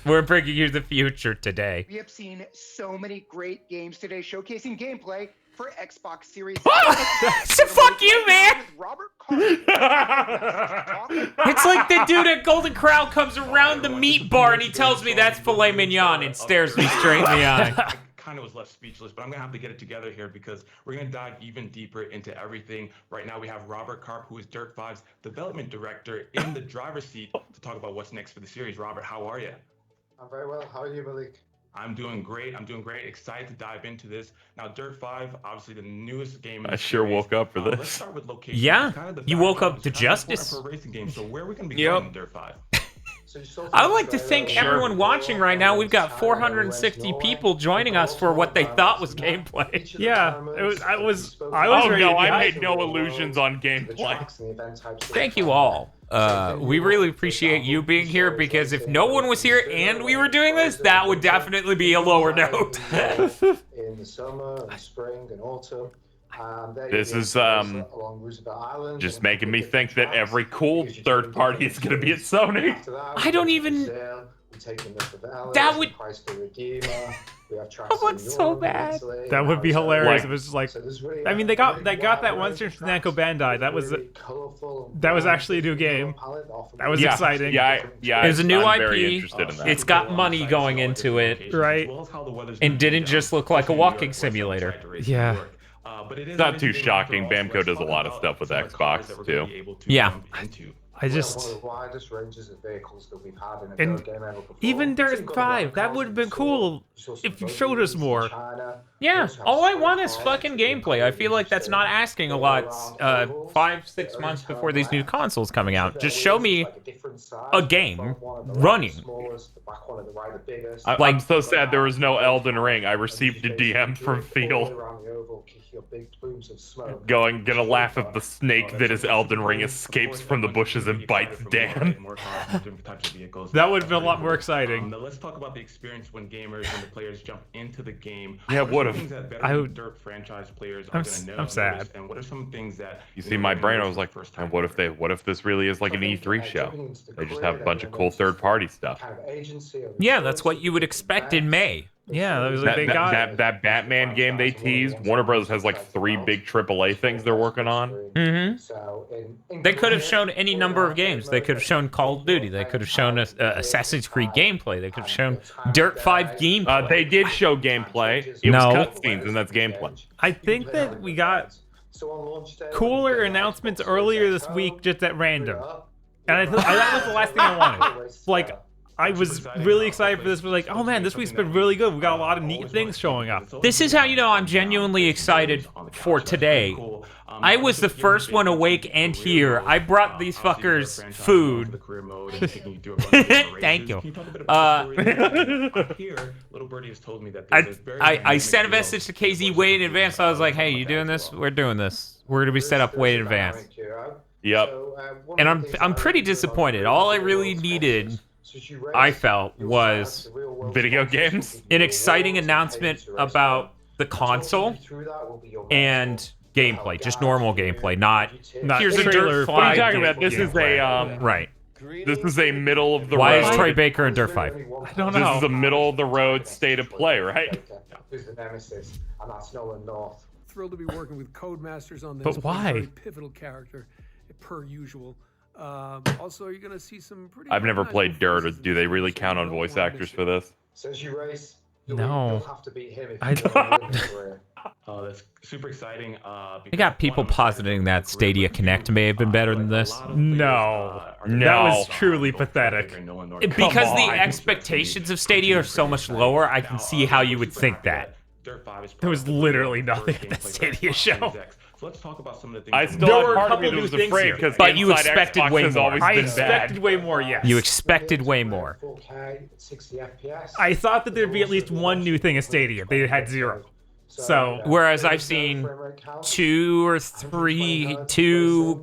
We're bringing you the future today. We have seen so many great games today showcasing gameplay for Xbox Series. So fuck you, man! It's like the dude at Golden Corral comes around the meat bar and he tells me that's filet mignon and stares me straight in the eye. I kind of was left speechless, but I'm gonna have to get it together here because we're gonna dive even deeper into everything. Right now we have Robert Karp, who is Dirt 5's development director, in the driver's seat to talk about what's next for the series. Robert, how are you? I'm very well. How are you, Malik? I'm doing great. Excited to dive into this. Now, Dirt 5, obviously the newest game. I sure woke up for this. Let's start with location. Yeah, It's kind of the you woke backdrop. up to It's kind of justice. important for a racing game. So where are we going to be Yep. going in Dirt 5? I would like to thank everyone watching right now. We've got 460 people joining us for what they thought was gameplay. Yeah, I was Oh ready no, to be I hyped. made no illusions on gameplay. Thank you all. We really appreciate you being here because if no one was here and we were doing this, that would definitely be a lower note. In the summer and spring and autumn. This is just making me think that every cool third party is going to be at Sony. I don't even. That would. Oh, it's so bad. That would be hilarious if it was just like. I mean, they got that one stream from Namco Bandai. That was actually a new game. That was exciting. Yeah. It's a new I'm IP. very interested in that. It's got money going into it, right? And didn't just look like a walking simulator. Yeah. It's not too shocking. Bamco does a lot of stuff with Xbox too. Yeah. I just. One of the widest ranges of vehicles that we've had in a And Dirt game ever before. even Dirt 5, that would have been cool if you showed us more. Yeah, all I want is fucking gameplay. I feel like that's not asking a lot. 5-6 months before these new consoles coming out, just show me a game running. I'm so sad there was no Elden Ring. I received a DM from Phil gonna laugh at the snake that is Elden Ring escapes from the bushes punches and bites Dan. More cars, different types of vehicles. That would have been a lot more exciting. Now let's talk about the experience when gamers and the players jump into the game. Yeah, what if? Things that veteran Dirt franchise players are going to know. I'm sad. And what are some things that You see, my brain, I was like, and what if this really is like an E3 show? They just have a bunch of cool third-party stuff. Yeah, that's what you would expect in May. Yeah, that was like that Batman game they teased. Warner Brothers has like 3 big AAA things they're working on. Mm-hmm. They could have shown any number of games. They could have shown Call of Duty. They could have shown Assassin's Creed gameplay. They could have shown Dirt 5 gameplay. They did show gameplay. It was cutscenes, and that's gameplay. I think that we got cooler announcements earlier this week just at random. And that was the last thing I wanted. Like, I was really excited for this. We're like, oh man, this week's been really good. We got a lot of neat things showing up. This is how you know I'm genuinely excited for today. I was the first one awake and here. I brought these fuckers food. Thank you. I sent a message to KZ way in advance. I was like, hey, you doing this? We're doing this. We're gonna be set up way in advance. Yep. And I'm pretty disappointed. All I really needed, I felt, was video games, an exciting announcement about the console, and gameplay, just normal gameplay, not here's a Dirt 5. What are you talking about? This is a right. This is a middle of the road. Why is Troy Baker in Dirt 5? I don't know. This is a middle of the road state of play, right? Who's the nemesis? And that's Nolan North. Thrilled to be working with Codemasters on this. But why? Very pivotal character, per usual. Also, you're gonna see some pretty. I've never played Dirt. Do they really count on voice actors for this? Says you race. No. You'll have to beat him if I you don't. want to win the career. That's super exciting. I got people positing that Stadia Connect may have been better than this. No. That was truly pathetic. Because the expectations of Stadia are so much lower, I can see how you would think that. There was literally nothing at that Stadia show. So let's talk about some of the things. I still had part of me that was afraid because but you expected way more. I expected way more, yes. You expected way more. 4K, 60 FPS. I thought that there'd be at least one new thing at Stadia. They had 0. So whereas I've seen 2 or 3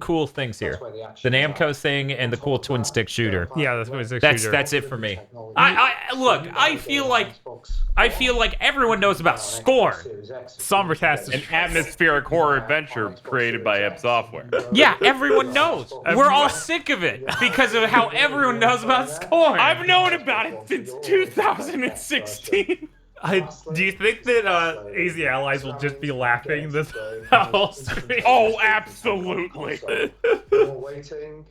cool things here, the Namco thing and the cool twin stick shooter. Yeah, that's it for me. Look, I feel like everyone knows about Scorn. Sombercast, an atmospheric horror adventure created by Ebb Software. Yeah, everyone knows. We're all sick of it because of how everyone knows about Scorn. I've known about it since 2016. Do you think that AZ Allies will just be laughing this whole stream? Oh, absolutely. You're waiting.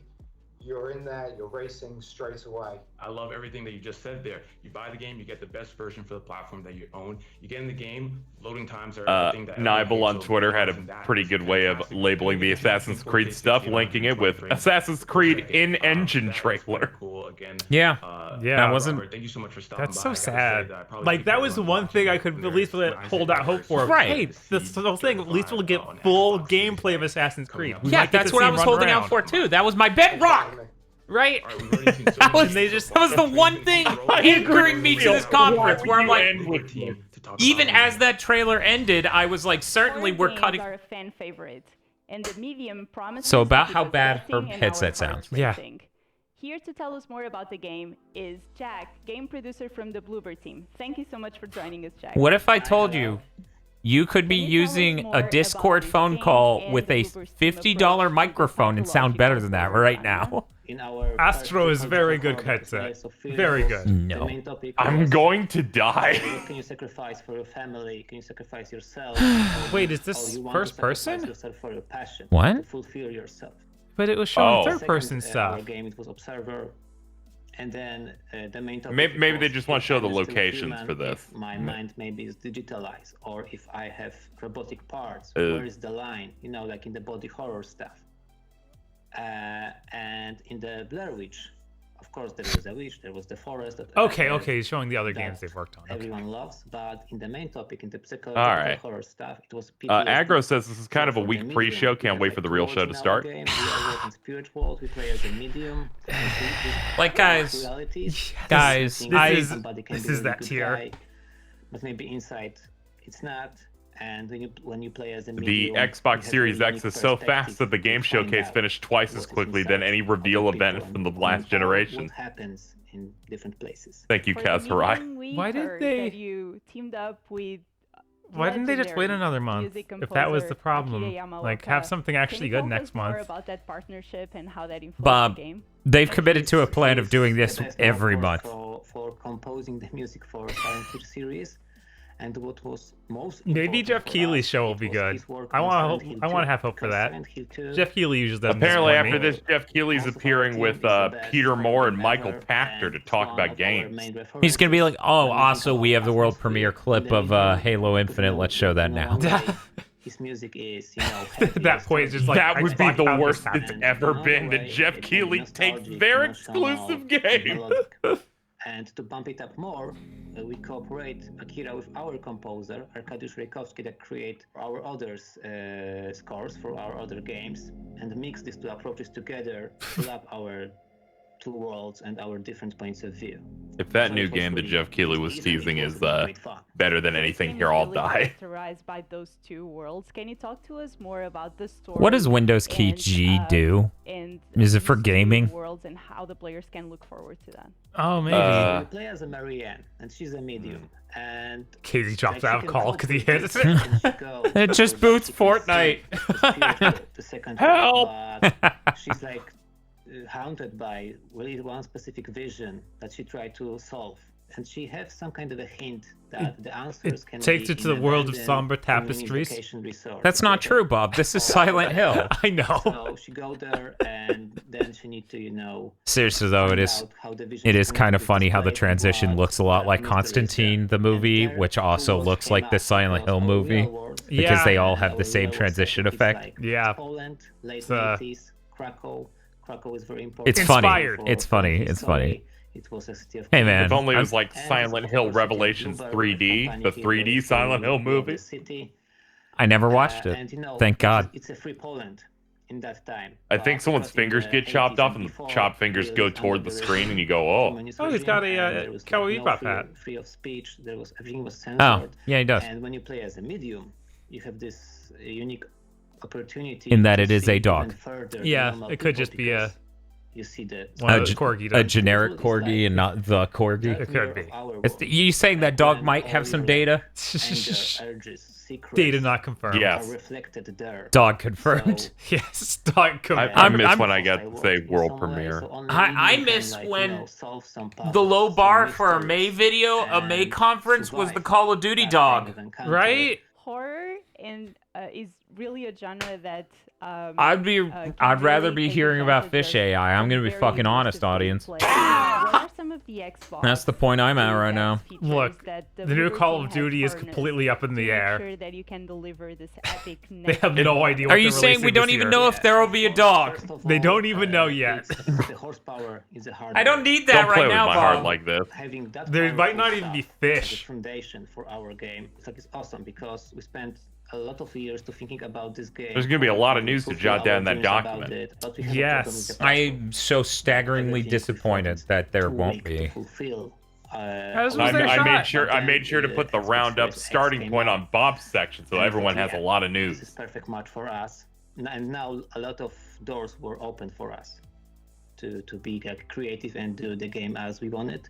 You're in there. You're racing straight away. I love everything that you just said there. You buy the game, you get the best version for the platform that you own. You get in the game, loading times are everything that Nibel on Twitter had a pretty good way of labeling the Assassin's Creed stuff, linking it with Assassin's Creed in-engine trailer. Yeah. That wasn't. Thank you so much for stopping by. That's so sad. Like, that was the one thing I could at least hold out hope for. Right. Hey, this whole thing, at least we'll get full gameplay of Assassin's Creed. Yeah, that's what I was holding out for too. That was my bedrock. Right? That was the one thing anchoring me to this conference where I'm like, even as that trailer ended, I was like, certainly we're cutting. Are a fan favorite, and the medium promises. So about how bad her headset sounds. Yeah. Here to tell us more about the game is Jack, game producer from the Bluebird team. Thank you so much for joining us, Jack. What if I told you you could be using a Discord phone call with a $50 microphone and sound better than that right now? Astro is very good headset. Very good. No. I'm going to die. Can you sacrifice for your family? Can you sacrifice yourself? Wait, is this first person? For your passion, what? To fulfill yourself. But it was showing third-person stuff. Our game, it was Observer, and then the main topic. Maybe they just want to show the locations for this. If my mind maybe is digitalized, or if I have robotic parts, where is the line? You know, like in the body horror stuff. And in the Blair Witch, of course, there was a witch, there was the forest. Okay, showing the other games they've worked on. Everyone loves, but in the main topic, in the psychological horror stuff, it was Aggro says this is kind of a weak pre-show. Can't wait for the real show to start. We are working spirit world. We play as a medium. Like guys, this is that tier. But maybe inside, it's not. And when you play as a The medium, Xbox you have Series a X unique is so fast perspective that the game to find showcase out finished twice as what is quickly than inside any reveal other event people from the and last how- generation. What happens in different places. Thank you, For Kaz the Harai. medium, we Why did heard they- that you teamed up with Why didn't they just wait legendary another month? music If that was the composer problem, Akira like Yamaoka. have something actually Can you good tell next us more month. about that partnership and how that informs Bob, the game? they've committed to a plan of doing this The best every one month. for composing the music for Silent Hill series. And what was most Maybe important Jeff for Keighley's us, show will it be was good. his work I on want Silent to. Hill I want to 2, have hope for because that. Silent Hill 2 Jeff Keighley usually doesn't Apparently, disappoint after me. this, Jeff Keighley's appearing with Peter Moore and Michael Pachter to talk about games. He's gonna be like, oh, also we have the world premiere clip of Halo Infinite. Let's show that now. His music is, you know, At that point, it's just like That would be Xbox the found worst this it's out. ever another been that way, Jeff it's Keighley nostalgic, takes their emotional, exclusive and game. melodic. And to bump it up more, we cooperate, Akira, with our composer, Arkadiusz Rejkowski, that create our other scores for our other games, and mix these two approaches together, fill up our two worlds and our different points of view. If that So new it was game that really Jeff Keighley was easy, it teasing was is great fun. better than This anything game here, is I'll really die. characterized by those two worlds. Can you talk to us more about the story? What does Windows Key and, G do? And Is it for these two gaming? worlds and how the players can look forward to that? Oh, maybe. You play as a Marianne, and she's a medium. And Casey drops like, out she of can call cope because he with hits it, it. and she goes It just for that boots she can Fortnite. see the second Help! but she's like haunted by really one specific vision that she tried to solve, and she has some kind of a hint that the answers can Takes be her to the in world of abandoned somber tapestries. communication resource. That's not true, Bob. This is Silent Hill. I know. So she go there, and then she need to, you know. Seriously though, it find is. out how the vision It is kind of connected funny with how the place, transition what looks a lot like mystery is there. Constantine, the movie, And there, which two also worlds looks came like the out Silent because Hill our movie, real world, because they Yeah. all have our the same real world transition setting is effect. like Yeah. Poland, late It's, 80s, Krakow. Krakow is very important. It's funny. for- It's for funny. his It's funny. story. It was a city of Hey, man. If only it was I'm- like And Silent of Hill course, Revelations Jeff 3D, Goldberg, the company 3D here, Silent Hill built movie. the city. I never watched it. And, you know, Thank God. It's a free Poland in that time. I think someone's fingers get chopped off and the chopped fingers go toward the screen and you go, oh. Oh, he's got a Cowboy Bebop hat. Free of speech. There was everything was censored. Oh, yeah, he does. And when you play as a medium, you have this unique opportunity. In that to it is see a dog. even further Yeah, normal it could people just be a because you see the one of A the corgi. a does. generic corgi and not the corgi. It could be. You saying that dog might have some data? Data not confirmed. Yes. are reflected there. Dog confirmed. Yes, dog confirmed. I miss I'm- when I got to say world premiere. I miss when the low bar for a May video, a May conference, was the Call of Duty dog. Right? Horror and is really a genre that I'd rather be hearing about fish AI. I'm gonna be fucking honest, audience. What are some of the Xbox? That's the point I'm at right now. Look, the new Call of Duty is completely up in the air. Sure that you can deliver this epic They have no idea what Are you they're saying we releasing don't this even year. know if there will be a dog? They don't even know yet. The horsepower is a hard. I don't need that Don't play right with now, my heart Bob. like this. Having that There might powerful not even be stuff as a fish. foundation for our game. It's awesome because we spent a lot of years to thinking about this game. There's gonna be a lot of news to jot down in that document. Yes. I'm so staggeringly disappointed that there won't be. Fulfill. As was I their shot. made sure to put the roundup starting point on Bob's section so everyone has a lot of This is news. perfect match for us, and now a lot of doors were open for us to be creative and do the game as we want it.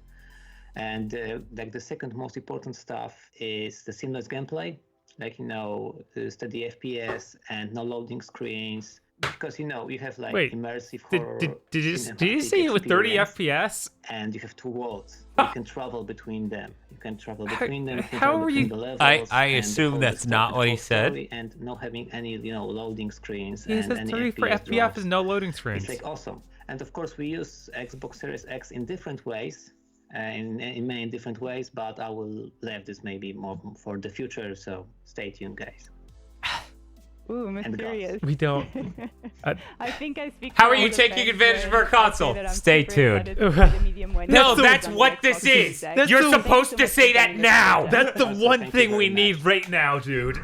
And like the second most important stuff is the seamless gameplay, like steady FPS and no loading screens. Because you have like Wait, immersive Did horror. you cinematic say it with 30 experience, FPS? And you have two worlds. You can travel between them. You can travel between them. You can how travel are between you- the levels, I and the assume whole that's story- not the what he whole said. story, and not having any loading screens. He and says any 30 for FPS FPS drops. is no loading screens. It's like awesome. And of course, we use Xbox Series X in different ways, in many different ways. But I will leave this maybe more for the future. So stay tuned, guys. Ooh, mysterious. We don't. I think I speak. How for are you all the taking fans advantage of when our I say console? that I'm Stay super tuned. excited for the medium when No, it's that's on the what Xbox this Series is. X. You're the- supposed to say that now. That's the one Thank you thing we very need much. right now, dude.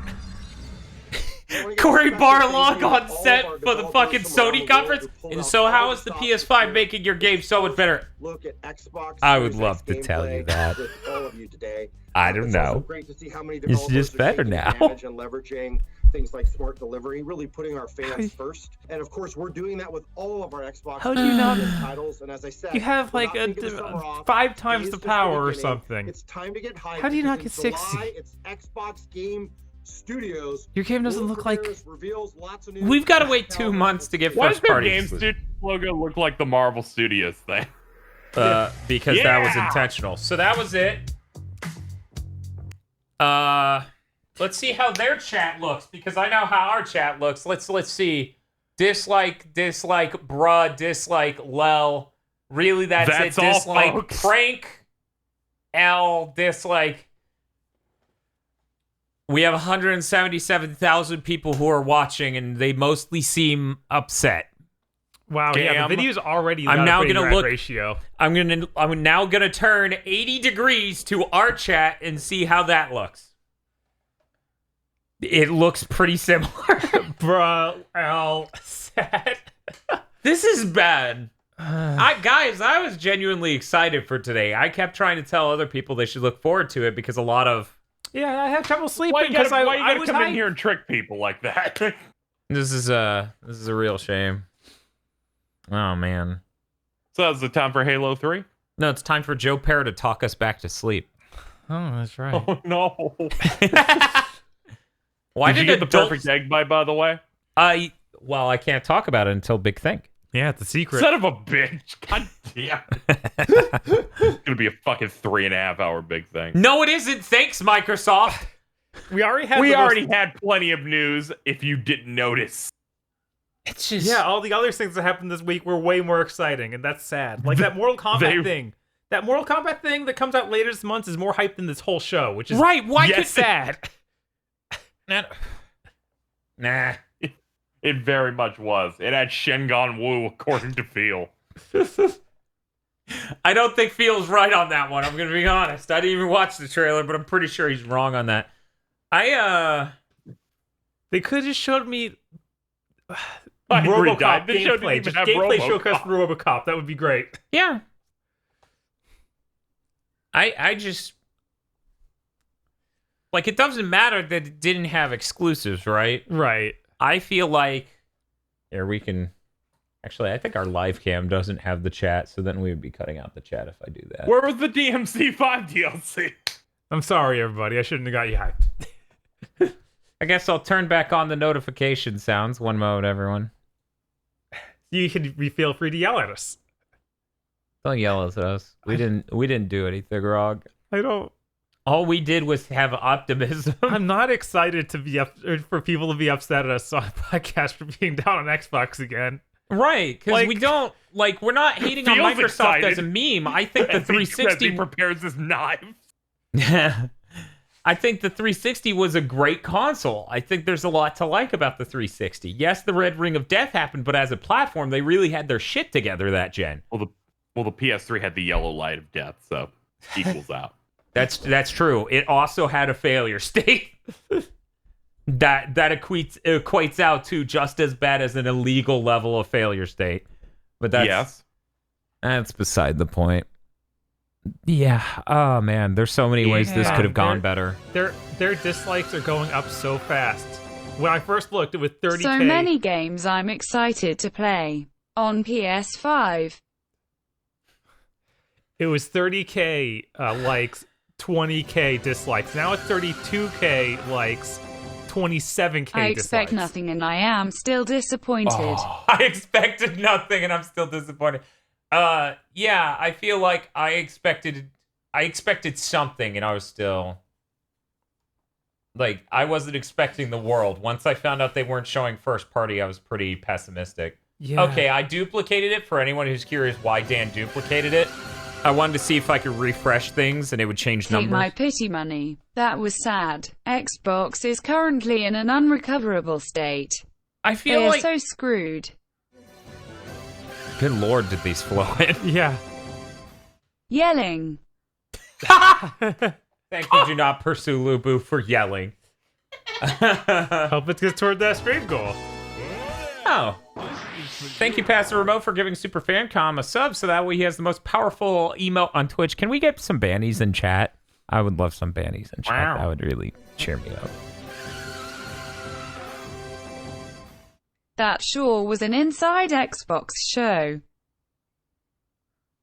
Corey Barlog on set for the fucking Sony conference. And so how is the PS5 making your game so much better? Look at Xbox. I would love to tell you that. With all of you today. I don't know. Great to see how many It's just better now. And leveraging things like smart delivery, really putting our fans first. And of course, we're doing that with all of our Xbox How do you not titles. And as I said, you have like 5 times the power or something. It's time to get hyped. How do you not get 60? It's Xbox Game Studios. Your game doesn't look like. We've got to wait 2 months to get Why first does their party. Game Studios logo look like the Marvel Studios thing? Because that was intentional. So that was it. Let's see how their chat looks, because I know how our chat looks. Let's see. Dislike, bruh, dislike, lel. Really, that's it. all, Dislike, folks. prank, L, dislike. We have 177,000 people who are watching, and they mostly seem upset. Wow, yeah, Damn. the video's already I'm got now a pretty gonna bad look. ratio. I'm now gonna turn 80 degrees to our chat and see how that looks. It looks pretty similar. Bruh, L, sad. This is bad. Guys, I was genuinely excited for today. I kept trying to tell other people they should look forward to it because a lot of... Yeah, I had trouble sleeping Why you because gotta, I was come in hyped. here and trick people like that? This is a real shame. Oh, man. So is it time for Halo 3? No, it's time for Joe Pear to talk us back to sleep. Oh, that's right. Oh, no. Why did you get the adults- perfect egg bite, by the way? Well, I can't talk about it until Big Think. Yeah, it's a secret. Son of a bitch. God damn. It's gonna be a fucking 3.5 hour big thing. No, it isn't. Thanks, Microsoft. We already had. Had plenty of news. If you didn't notice, it's just all the other things that happened this week were way more exciting, and that's sad. Like that Mortal Kombat thing. That Mortal Kombat thing that comes out later this month is more hype than this whole show, which is right. Why yes, sad. Nah. It very much was. It had Shengon Wu, according to Feel. I don't think Feel's right on that one. I'm gonna be honest. I didn't even watch the trailer, but I'm pretty sure he's wrong on that. They could have just showed me RoboCop RoboCop This show didn't gameplay. even Just have gameplay RoboCop. showcase for RoboCop. That would be great. Yeah. I just like it doesn't matter that it didn't have exclusives, right? Right. I feel like here we can actually I think our live cam doesn't have the chat, so then we would be cutting out the chat if I do that. Where was the DMC5 DLC? I'm sorry, everybody. I shouldn't have got you hyped. I guess I'll turn back on the notification sounds. One moment, everyone. You can feel free to yell at us. Don't yell at us. We didn't do anything wrong. I don't. All we did was have optimism. I'm not excited to be for people to be upset at us on a podcast for being down on Xbox again. Right, because we don't we're not hating on Feels Microsoft excited. as a meme. I think the As he 360 prepares his knife. I think the 360 was a great console. I think there's a lot to like about the 360. Yes, the Red Ring of Death happened, but as a platform, they really had their shit together that gen. Well, the PS3 had the yellow light of death, so equals out. That's true. It also had a failure state. that equates out to just as bad as an illegal level of failure state. But that's beside the point. Yeah. Oh man, there's so many ways this could have gone better. Their dislikes are going up so fast. When I first looked, it was 30K. So many games I'm excited to play on PS5. It was 30K likes, 20K dislikes. Now it's 32K likes, 27K I expect dislikes. nothing and I am still disappointed. Oh, I expected nothing and I'm still disappointed. Yeah, I feel like I expected something and I was still I wasn't expecting the world. Once I found out they weren't showing first party, I was pretty pessimistic. Yeah. Okay, I duplicated it for anyone who's curious why Dan duplicated it. I wanted to see if I could refresh things and it would change Take numbers. my pity money. That was sad. Xbox is currently in an unrecoverable state. I feel They are like so screwed. good lord, did these flow in? Yeah. Yelling. Thank you, do not pursue Lubu for yelling. Hope it gets toward that stream goal. Oh. Thank you, Pastor Remote, for giving Super Fancom a sub so that way he has the most powerful emote on Twitch. Can we get some bannies in chat? I would love some bannies in chat. Wow. That would really cheer me up. That sure was an inside Xbox show.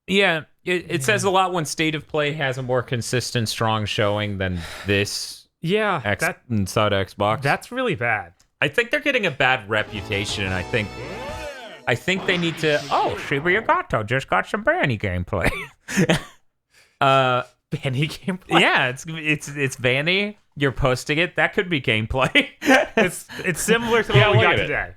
Yeah, it says a lot when State of Play has a more consistent, strong showing than this. Yeah, inside Xbox. That's really bad. I think they're getting a bad reputation, and I think they need to. Oh, Shibuya Gato just got some Banny gameplay. Banny gameplay. Yeah, it's Banny. You're posting it. That could be gameplay. it's similar to what we got today.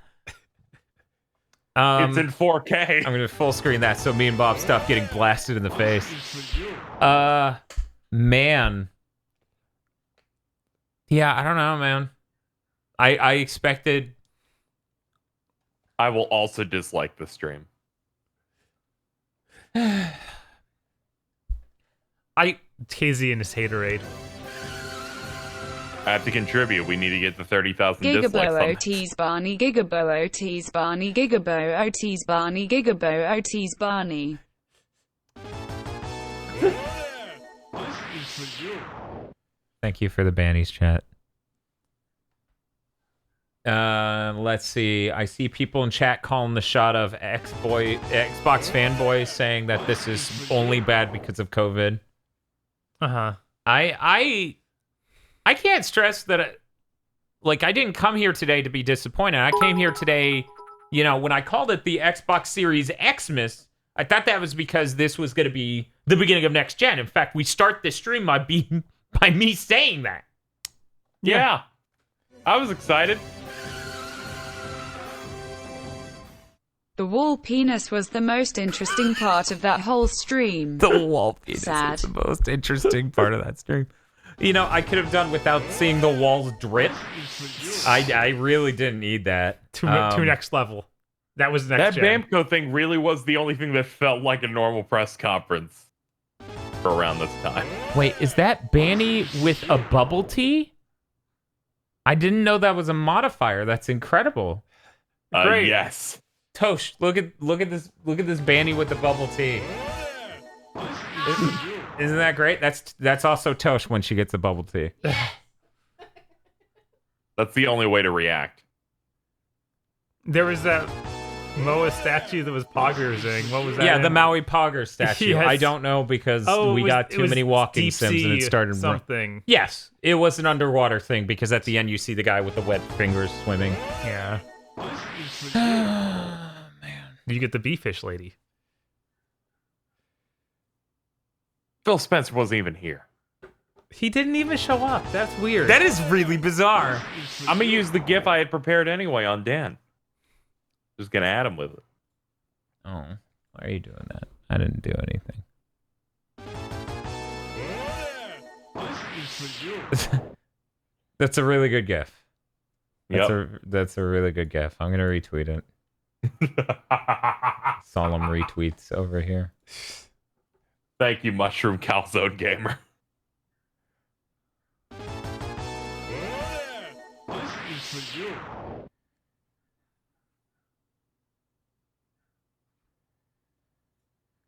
It's in 4K. I'm gonna full screen that so me and Bob stop getting blasted in the face. Man. Yeah, I don't know, man. I expected. I will also dislike the stream. Tizzy and his haterade. I have to contribute. We need to get the 30,000 dislikes. Gigabo Otis Barney, Gigabo Otis Barney, Gigabo Otis Barney, Gigabo Otis Barney. Thank you for the bannies, chat. Let's see. I see people in chat calling the shot of Xbox fanboys saying that this is only bad because of COVID. Uh-huh. I can't stress that, I didn't come here today to be disappointed. I came here today, when I called it the Xbox Series Xmas, I thought that was because this was going to be the beginning of next gen. In fact, we start this stream by me saying that. Yeah. I was excited. The wall penis was the most interesting part of that whole stream. The wall penis Sad. was the most interesting part of that stream. I could have done without seeing the walls drip. I really didn't need that. To next level. That was next That gen. Bamco thing really was the only thing that felt like a normal press conference for around this time. Wait, is that Banny with a bubble tea? I didn't know that was a modifier. That's incredible. Great. Yes. Tosh, look at this Banny with the bubble tea. Isn't that great? That's also Tosh when she gets a bubble tea. That's the only way to react. There was that Moa statue that was Poggers-ing. What was that? Yeah, the in? Maui Pogger statue. Yes. I don't know because we got too many walking sims and it started something. Yes, it was an underwater thing because at the end you see the guy with the wet fingers swimming. Yeah. Man. You get the bee fish lady. Phil Spencer wasn't even here. He didn't even show up. That's weird. That is really bizarre. I'm gonna use the GIF I had prepared anyway on Dan. Just gonna add him with it. Oh, why are you doing that? I didn't do anything. That's a really good GIF. That's a really good GIF. I'm gonna retweet it. Solemn retweets over here. Thank you, Mushroom Calzone Gamer.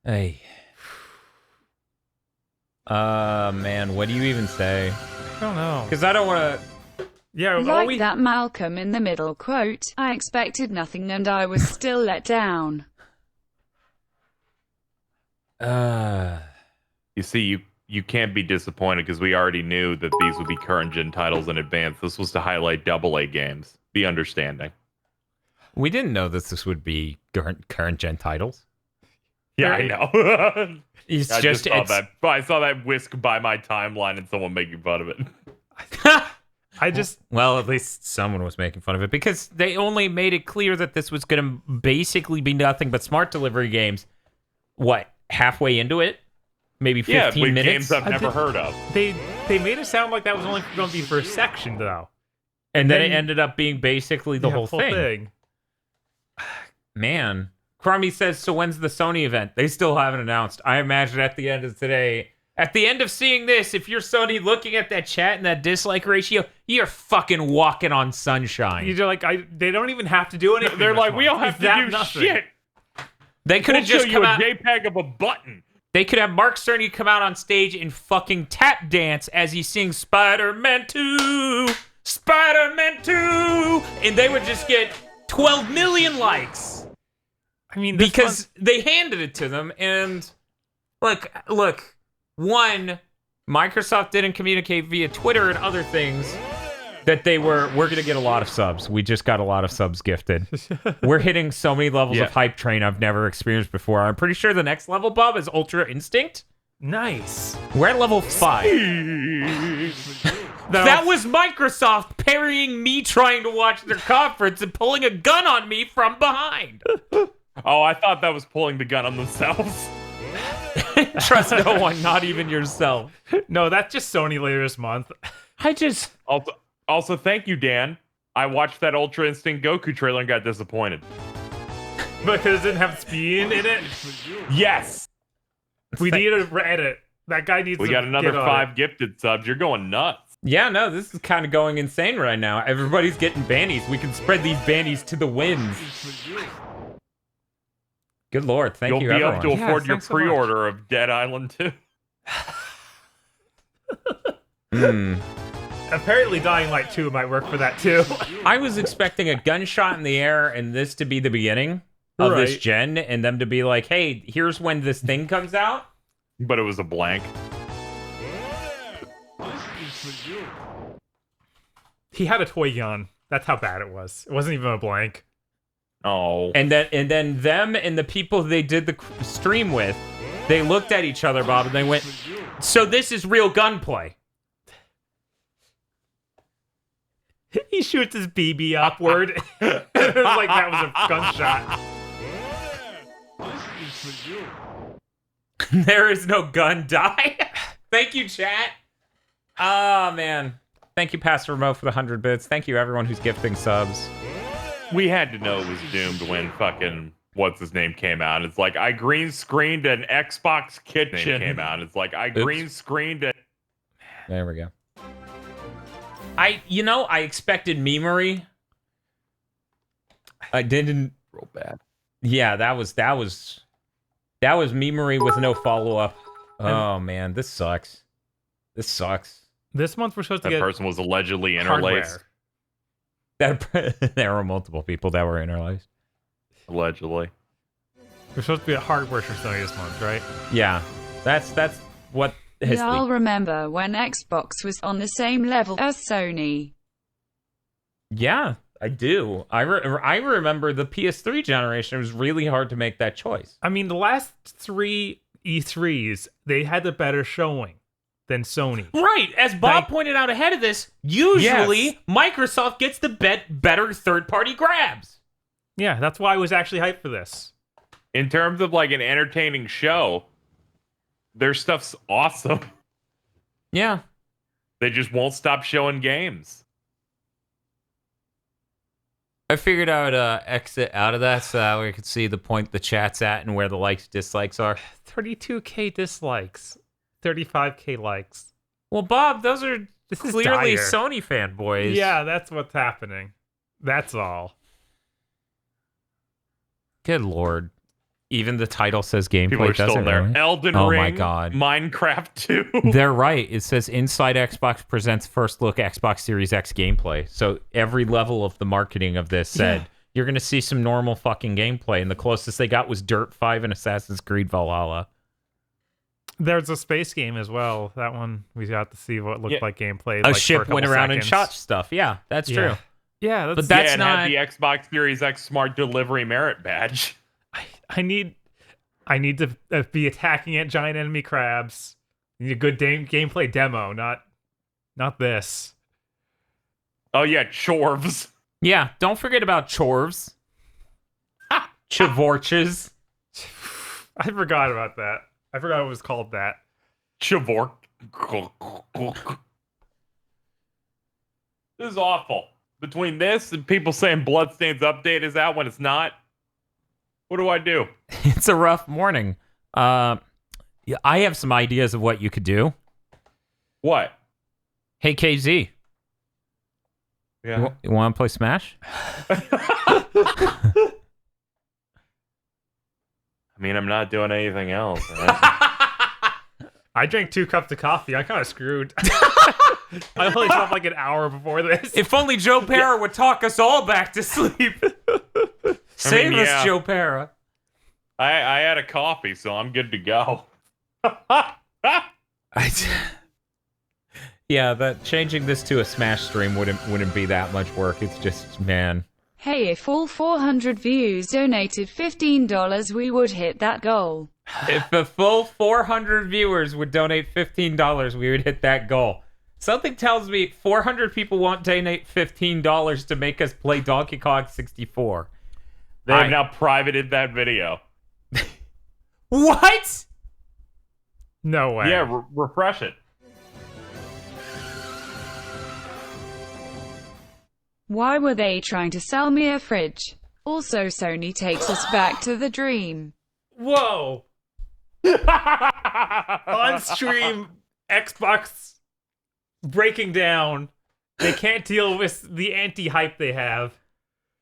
Hey. Man, what do you even say? I don't know. Because I don't want to... Yeah, like that Malcolm in the middle quote, I expected nothing and I was still let down. You see, you can't be disappointed because we already knew that these would be current gen titles in advance. This was to highlight AA games. Be understanding. We didn't know that this would be current gen titles. Yeah, I know. It's I just saw that. I saw that whisk by my timeline and someone making fun of it. Well, at least someone was making fun of it because they only made it clear that this was going to basically be nothing but smart delivery games. What, halfway into it? Maybe 15 minutes? Games I've never heard of. They made it sound like that was only going to be for a section, though. And then it ended up being basically the whole full thing. Man. Crummy says, so when's the Sony event? They still haven't announced. I imagine at the end of today, At the end of seeing this, if you're Sony looking at that chat and that dislike ratio, you're fucking walking on sunshine. You're like, they don't even have to do anything. They're like, this we don't month. have to do nothing. shit. They could have We'll just show come you a out. JPEG of a button. They could have Mark Cerny come out on stage and fucking tap dance as he sings Spider-Man 2, Spider-Man 2, and they would just get 12 million likes. I mean, because they handed it to them, and look, one, Microsoft didn't communicate via Twitter and other things that we're going to get a lot of subs. We just got a lot of subs gifted. We're hitting so many levels of hype train I've never experienced before. I'm pretty sure the next level, Bob, is Ultra Instinct. Nice. We're at level 5. That was Microsoft parrying me trying to watch their conference and pulling a gun on me from behind. Oh, I thought that was pulling the gun on themselves. Trust no one, not even yourself. No, that's just Sony later this month. Also, thank you, Dan. I watched that Ultra Instinct Goku trailer and got disappointed. Because it didn't have speed in it? Yes. We need to edit. That guy needs We to got another get on 5 it. gifted subs. You're going nuts. Yeah, no, this is kind of going insane right now. Everybody's getting bannies. We can spread these bannies to the winds. Good lord, thank you, You'll be everyone. able to afford your thanks so much. pre-order of Dead Island 2. Apparently Dying Light 2 might work for that too. I was expecting a gunshot in the air and this to be the beginning of this Right. gen, and them to be like, hey, here's when this thing comes out. But it was a blank. He had a toy gun. That's how bad it was. It wasn't even a blank. Oh. And then them and the people they did the stream with, they looked at each other, Bob, and they went, so this is real gunplay. He shoots his BB upward. It was like that was a gunshot. There is no gun die. Thank you, chat. Oh, man. Thank you, Pastor Remote, for the 100 bits. Thank you, everyone who's gifting subs. We had to know it was doomed when fucking what's his name came out. It's like I green screened an Xbox Kitchen came out. It's like I green screened it. There we go. I expected memery. I didn't. Real bad. Yeah, that was memery with no follow up. Oh man, this sucks. This sucks. This month we're supposed to That get person was allegedly interlaced. hardware. There were multiple people that were interlaced. Allegedly. We're supposed to be a hardware for Sony this month, right? Yeah, that's what. Y'all remember when Xbox was on the same level as Sony? Yeah, I do. I remember the PS3 generation. It was really hard to make that choice. I mean, the last 3 E3s, they had the better showing than Sony. Right, as Bob pointed out ahead of this, usually Microsoft gets the better third-party grabs. Yeah, that's why I was actually hyped for this. In terms of like an entertaining show, their stuff's awesome. Yeah. They just won't stop showing games. I figured I would exit out of that so that we could see the point the chat's at and where the likes, dislikes are. 32K dislikes. 35K likes. Well, Bob, those are This is clearly dire. Sony fanboys. Yeah, that's what's happening. That's all. Good lord. Even the title says gameplay. People are still doesn't there. really. Elden Oh Ring, my god. Minecraft 2. They're right. It says Inside Xbox presents first look Xbox Series X gameplay. So every level of the marketing of this said, you're going to see some normal fucking gameplay. And the closest they got was Dirt 5 and Assassin's Creed Valhalla. There's a space game as well. That one, we got to see what looked like gameplay. A like, ship for a went couple around and seconds. shot stuff. Yeah, that's true. Yeah, But that's and not... had the Xbox Series X Smart Delivery Merit Badge. I need to be attacking at giant enemy crabs. I need a good gameplay demo, not this. Oh yeah, Chorvs. Yeah, don't forget about Chorvs. Chavorches. I forgot about that. I forgot it was called that. Chavork. This is awful. Between this and people saying Bloodstain's update is out when it's not, what do I do? It's a rough morning. Yeah, I have some ideas of what you could do. What? Hey, KZ. Yeah. You want to play Smash? I mean, I'm not doing anything else. Right? I drank 2 cups of coffee. I'm kind of screwed. I only slept like an hour before this. If only Joe Para would talk us all back to sleep. Save us, Joe Para. I had a coffee, so I'm good to go. Yeah, that changing this to a Smash stream wouldn't be that much work. It's just, man. Hey, if all 400 views donated $15, we would hit that goal. If a full 400 viewers would donate $15, we would hit that goal. Something tells me 400 people won't donate $15 to make us play Donkey Kong 64. They have now privated that video. What? No way. Yeah, refresh it. Why were they trying to sell me a fridge? Also, Sony takes us back to the dream. Whoa. On stream, Xbox breaking down. They can't deal with the anti-hype they have.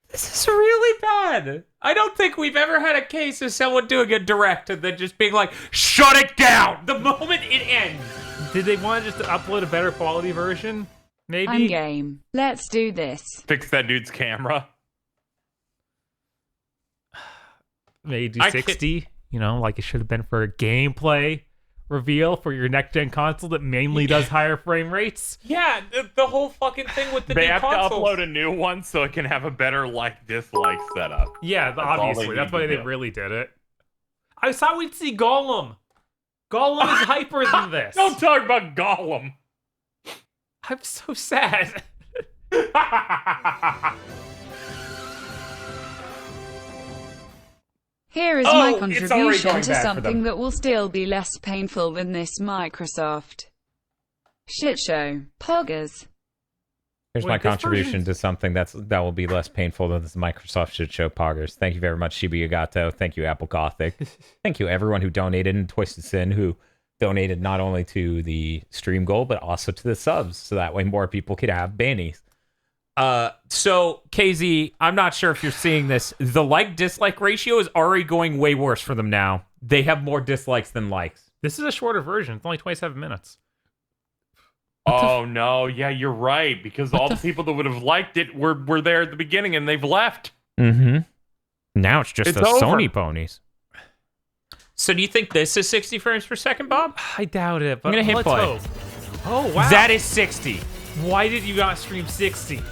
This is really bad. I don't think we've ever had a case of someone doing a direct and then just being like, shut it down the moment it ends. Did they want to just upload a better quality version? Maybe? I'm game. Let's do this. Fix that dude's camera. Maybe do 60, you know, like it should have been for a gameplay reveal for your next-gen console that mainly does higher frame rates. Yeah, the whole fucking thing with the they new have consoles. to upload a new one so it can have a better like-dislike setup. Yeah, obviously. That's why they really did it. I thought we'd see Gollum. Gollum is hyper than this. Don't talk about Gollum. I'm so sad. Here is my it's already contribution going to bad for something them. that will still be less painful than this Microsoft shit show. Poggers. Here's Wait, my this contribution version's- to something that will be less painful than this Microsoft shit show, Poggers. Thank you very much, Shiba Yagato. Thank you, Apple Gothic. Thank you, everyone who donated, and Twisted Sin, who donated not only to the stream goal, but also to the subs, so that way more people could have bannies. So, KZ, I'm not sure if you're seeing this. The like-dislike ratio is already going way worse for them now. They have more dislikes than likes. This is a shorter version. It's only 27 minutes. Oh, no. Yeah, you're right. Because all the people that would have liked it were there at the beginning and they've left. Mm-hmm. Now it's just It's the over. Sony ponies. So do you think this is 60 frames per second, Bob? I doubt it, but I'm gonna hit let's play. hope. Oh, wow. That is 60. Why did you not stream 60?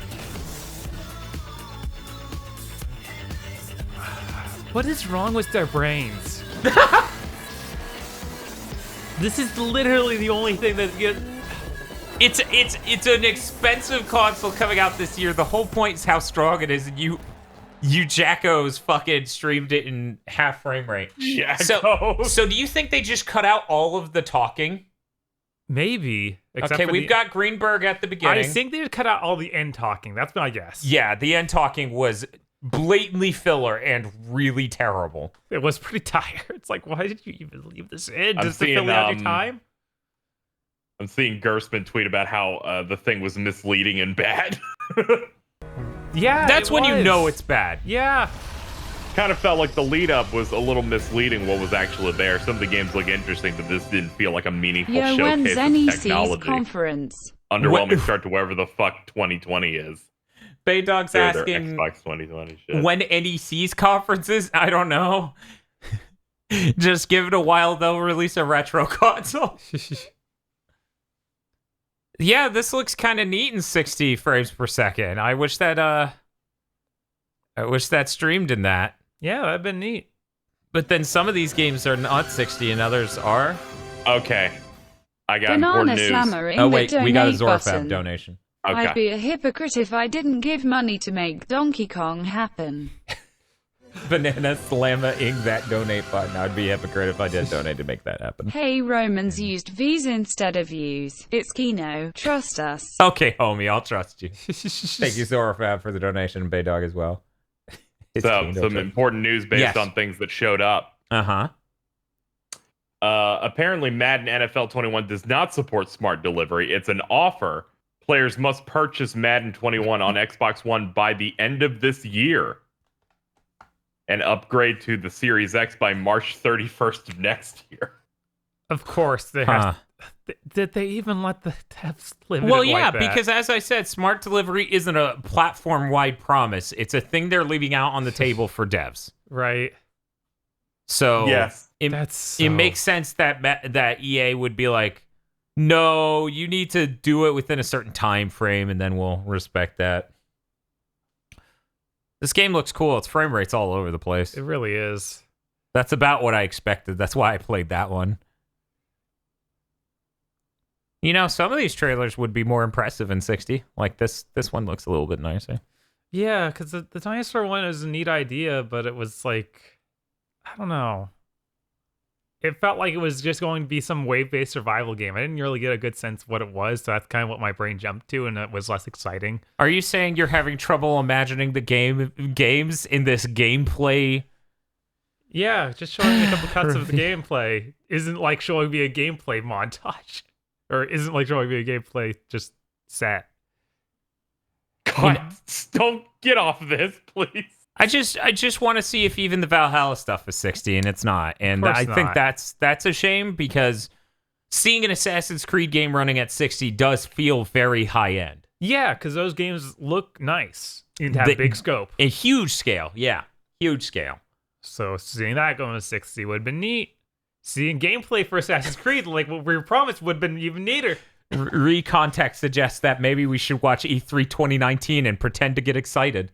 What is wrong with their brains? This is literally the only thing that gets... It's an expensive console coming out this year. The whole point is how strong it is, and you jackos fucking streamed it in half frame rate. So do you think they just cut out all of the talking? Maybe. Okay, we've got Greenberg at the beginning. I think they just cut out all the end talking. That's my guess. Yeah, the end talking was blatantly filler and really terrible. It was pretty tired. It's like, why did you even leave this in? I'm Just to seeing, fill out your time? I'm seeing Gersman tweet about how the thing was misleading and bad. Yeah, That's when you was. know it's bad. Yeah. Kind of felt like the lead up was a little misleading what was actually there. Some of the games look interesting, but this didn't feel like a meaningful Yo, when's showcase of NEC's technology. conference? Underwhelming start to wherever the fuck 2020 is. Baydog's Their asking Xbox 2020 shit. when NEC's conferences. I don't know. Just give it a while. They'll release a retro console. Yeah, this looks kind of neat in 60 frames per second. I wish that streamed in that. Yeah, that'd been neat. But then some of these games are not 60 and others are. Okay. I got Banana important news. slammering Oh wait, the we got a donate Zorfab button. donation. Okay. I'd be a hypocrite if I didn't give money to make Donkey Kong happen. Banana slamma-ing that donate button. I'd be a hypocrite if I did donate to make that happen. Hey, Romans used V's instead of U's. It's Kino. Trust us. Okay, homie, I'll trust you. Thank you, Zorfab, for the donation, and Baydog as well. So, some important news based Yes. on things that showed up. Uh-huh. Apparently, Madden NFL 21 does not support smart delivery. It's an offer. Players must purchase Madden 21 on Xbox One by the end of this year and upgrade to the Series X by March 31st of next year. Of course, they have. Did they even let the devs live? Well, it yeah, like that? because as I said, smart delivery isn't a platform-wide promise. It's a thing they're leaving out on the table for devs. Right. So yes, it makes sense that EA would be like, no, you need to do it within a certain time frame, and then we'll respect that. This game looks cool. Its frame rate's all over the place. It really is. That's about what I expected. That's why I played that one. You know, some of these trailers would be more impressive in 60. Like this one looks a little bit nicer. Yeah, because the dinosaur one is a neat idea, but it was like, I don't know. It felt like it was just going to be some wave-based survival game. I didn't really get a good sense of what it was, so that's kind of what my brain jumped to, and it was less exciting. Are you saying you're having trouble imagining the games in this gameplay? Yeah, just showing a couple cuts of the gameplay isn't like showing me a gameplay montage. Or isn't like showing me a gameplay just set. God, don't get off this, please. I just want to see if even the Valhalla stuff is 60, and it's not. And I think that's a shame, because seeing an Assassin's Creed game running at 60 does feel very high end. Yeah, because those games look nice and have big scope. A huge scale, yeah. Huge scale. So seeing that going to 60 would have been neat. Seeing gameplay for Assassin's Creed, like what we were promised, would have been even neater. Recontext suggests that maybe we should watch E3 2019 and pretend to get excited.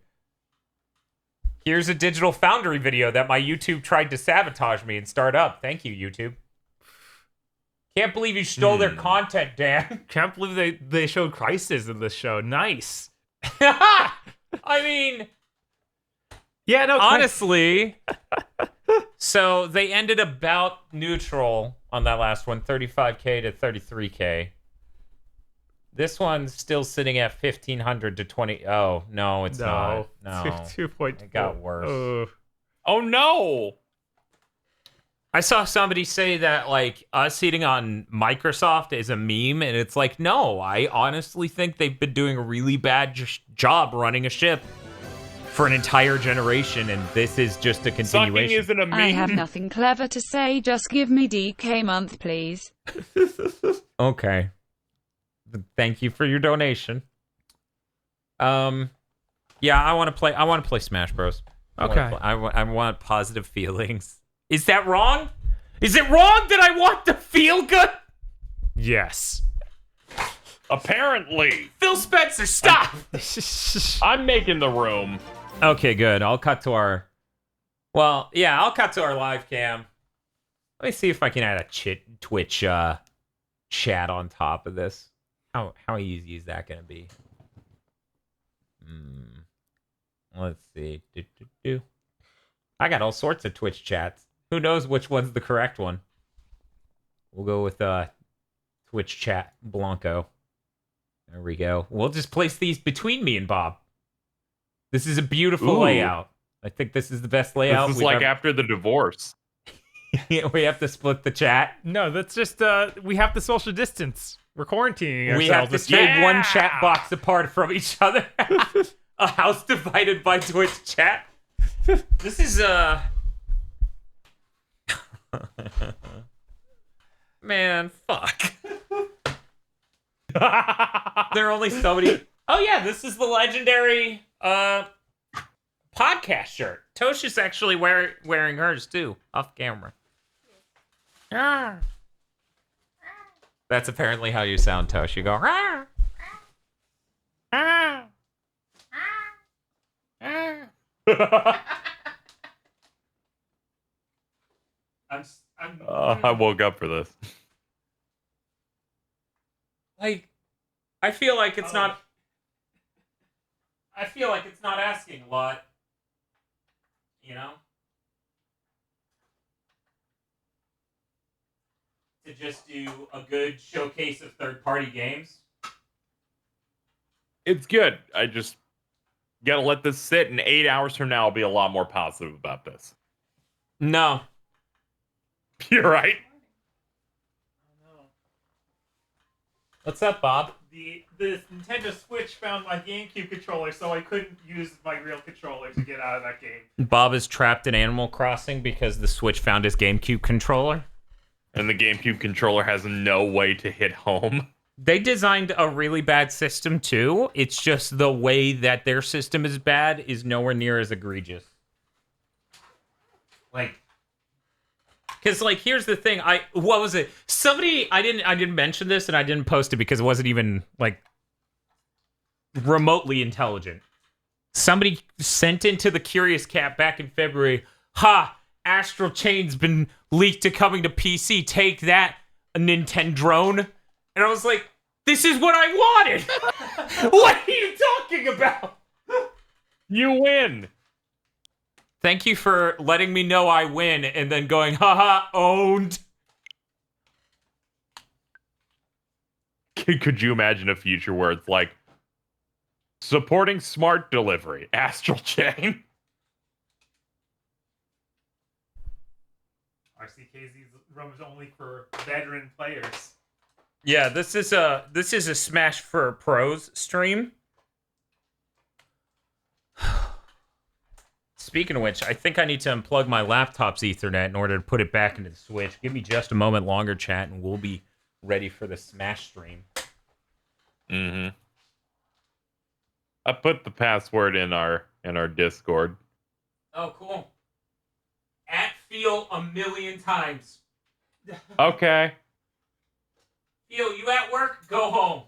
Here's a Digital Foundry video that my YouTube tried to sabotage me and start up. Thank you, YouTube. Can't believe you stole their content, Dan. Can't believe they showed Crisis in this show. Nice. I mean... Yeah, no, honestly... So they ended about neutral on that last one, 35K to 33K. This one's still sitting at 1,500 to 20. Oh, no, it's not. No. 2.4. It got worse. Oh, no. I saw somebody say that, like, us hitting on Microsoft is a meme, and it's like, no, I honestly think they've been doing a really bad job running a ship for an entire generation, and this is just a continuation. Sucking isn't a meme. I have nothing clever to say, just give me DK month, please. Okay. Thank you for your donation. Yeah, I want to play Smash Bros. Okay. I want positive feelings. Is that wrong? Is it wrong that I want to feel good? Yes. Apparently. Phil Spencer, stop! I'm making the room. Okay, good. I'll cut to our... Well, yeah, I'll cut to our live cam. Let me see if I can add a Twitch chat on top of this. How easy is that going to be? Let's see. I got all sorts of Twitch chats. Who knows which one's the correct one? We'll go with Twitch chat Blanco. There we go. We'll just place these between me and Bob. This is a beautiful layout. I think this is the best layout. This is like after the divorce. We have to split the chat. No, that's just we have to social distance. We're quarantining ourselves. We have to stay one chat box apart from each other. A house divided by Twitch chat. This is man, fuck. There are only so many. Oh yeah, this is the legendary podcast shirt. Tosh is actually wearing hers too, off camera. That's apparently how you sound, Tosh. You go. I woke up for this. Like, I feel like it's not. I feel like it's not asking a lot. You know? To just do a good showcase of third-party games. It's good. I just gotta let this sit, and 8 hours from now I'll be a lot more positive about this. No. You're right. What's up, Bob? The Nintendo Switch found my GameCube controller, so I couldn't use my real controller to get out of that game. Bob is trapped in Animal Crossing because the Switch found his GameCube controller. And the GameCube controller has no way to hit home. They designed a really bad system, too. It's just the way that their system is bad is nowhere near as egregious. Like... Because, like, here's the thing. What was it? Somebody... I didn't mention this, and I didn't post it because it wasn't even, like, remotely intelligent. Somebody sent into the Curious Cat back in February, ha! Astral Chain's been leaked to coming to PC. Take that, a Nintendo drone. And I was like, this is what I wanted! What are you talking about? You win! Thank you for letting me know I win and then going, haha, owned. Could you imagine a future where it's like, supporting smart delivery, Astral Chain? RCKZ's room is only for veteran players. Yeah, this is a Smash for Pros stream. Speaking of which, I think I need to unplug my laptop's Ethernet in order to put it back into the Switch. Give me just a moment longer, chat, and we'll be ready for the Smash stream. Mm-hmm. I put the password in our Discord. Oh, cool. Feel a million times. Okay. Feel, you at work? Go home.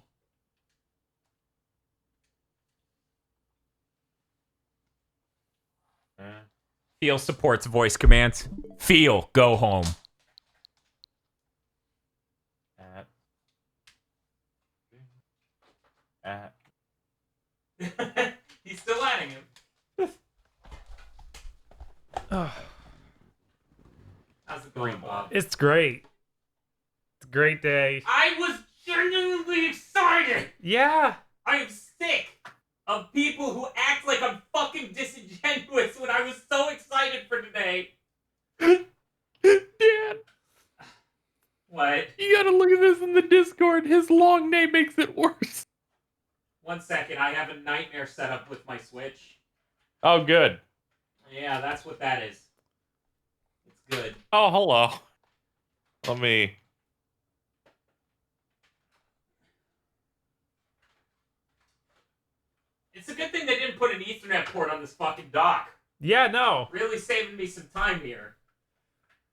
Feel supports voice commands. Feel, go home. He's still adding him. How's it going, Bob? It's great. It's a great day. I was genuinely excited. Yeah. I am sick of people who act like I'm fucking disingenuous when I was so excited for today. Dan. What? You gotta look at this in the Discord. His long name makes it worse. 1 second, I have a nightmare set up with my Switch. Oh, good. Yeah, that's what that is. It's good. Oh, hello. Let me... It's a good thing they didn't put an Ethernet port on this fucking dock. Yeah, no. Really saving me some time here.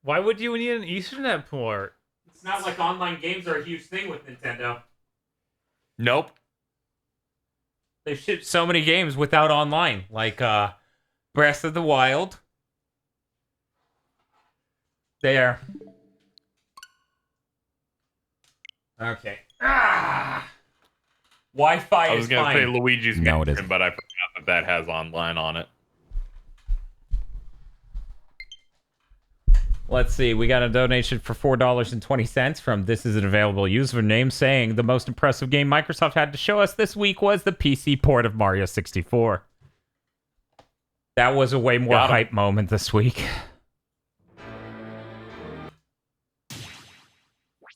Why would you need an Ethernet port? It's not like online games are a huge thing with Nintendo. Nope. They've shipped so many games without online, like Breath of the Wild. There. Okay. Wi-Fi is I was gonna fine. say Luigi's No, it Mansion, isn't. but I forgot that has online on it. Let's see. We got a donation for $4.20 from This Is an Available Username saying the most impressive game Microsoft had to show us this week was the PC port of Mario 64. That was a way more hype moment this week.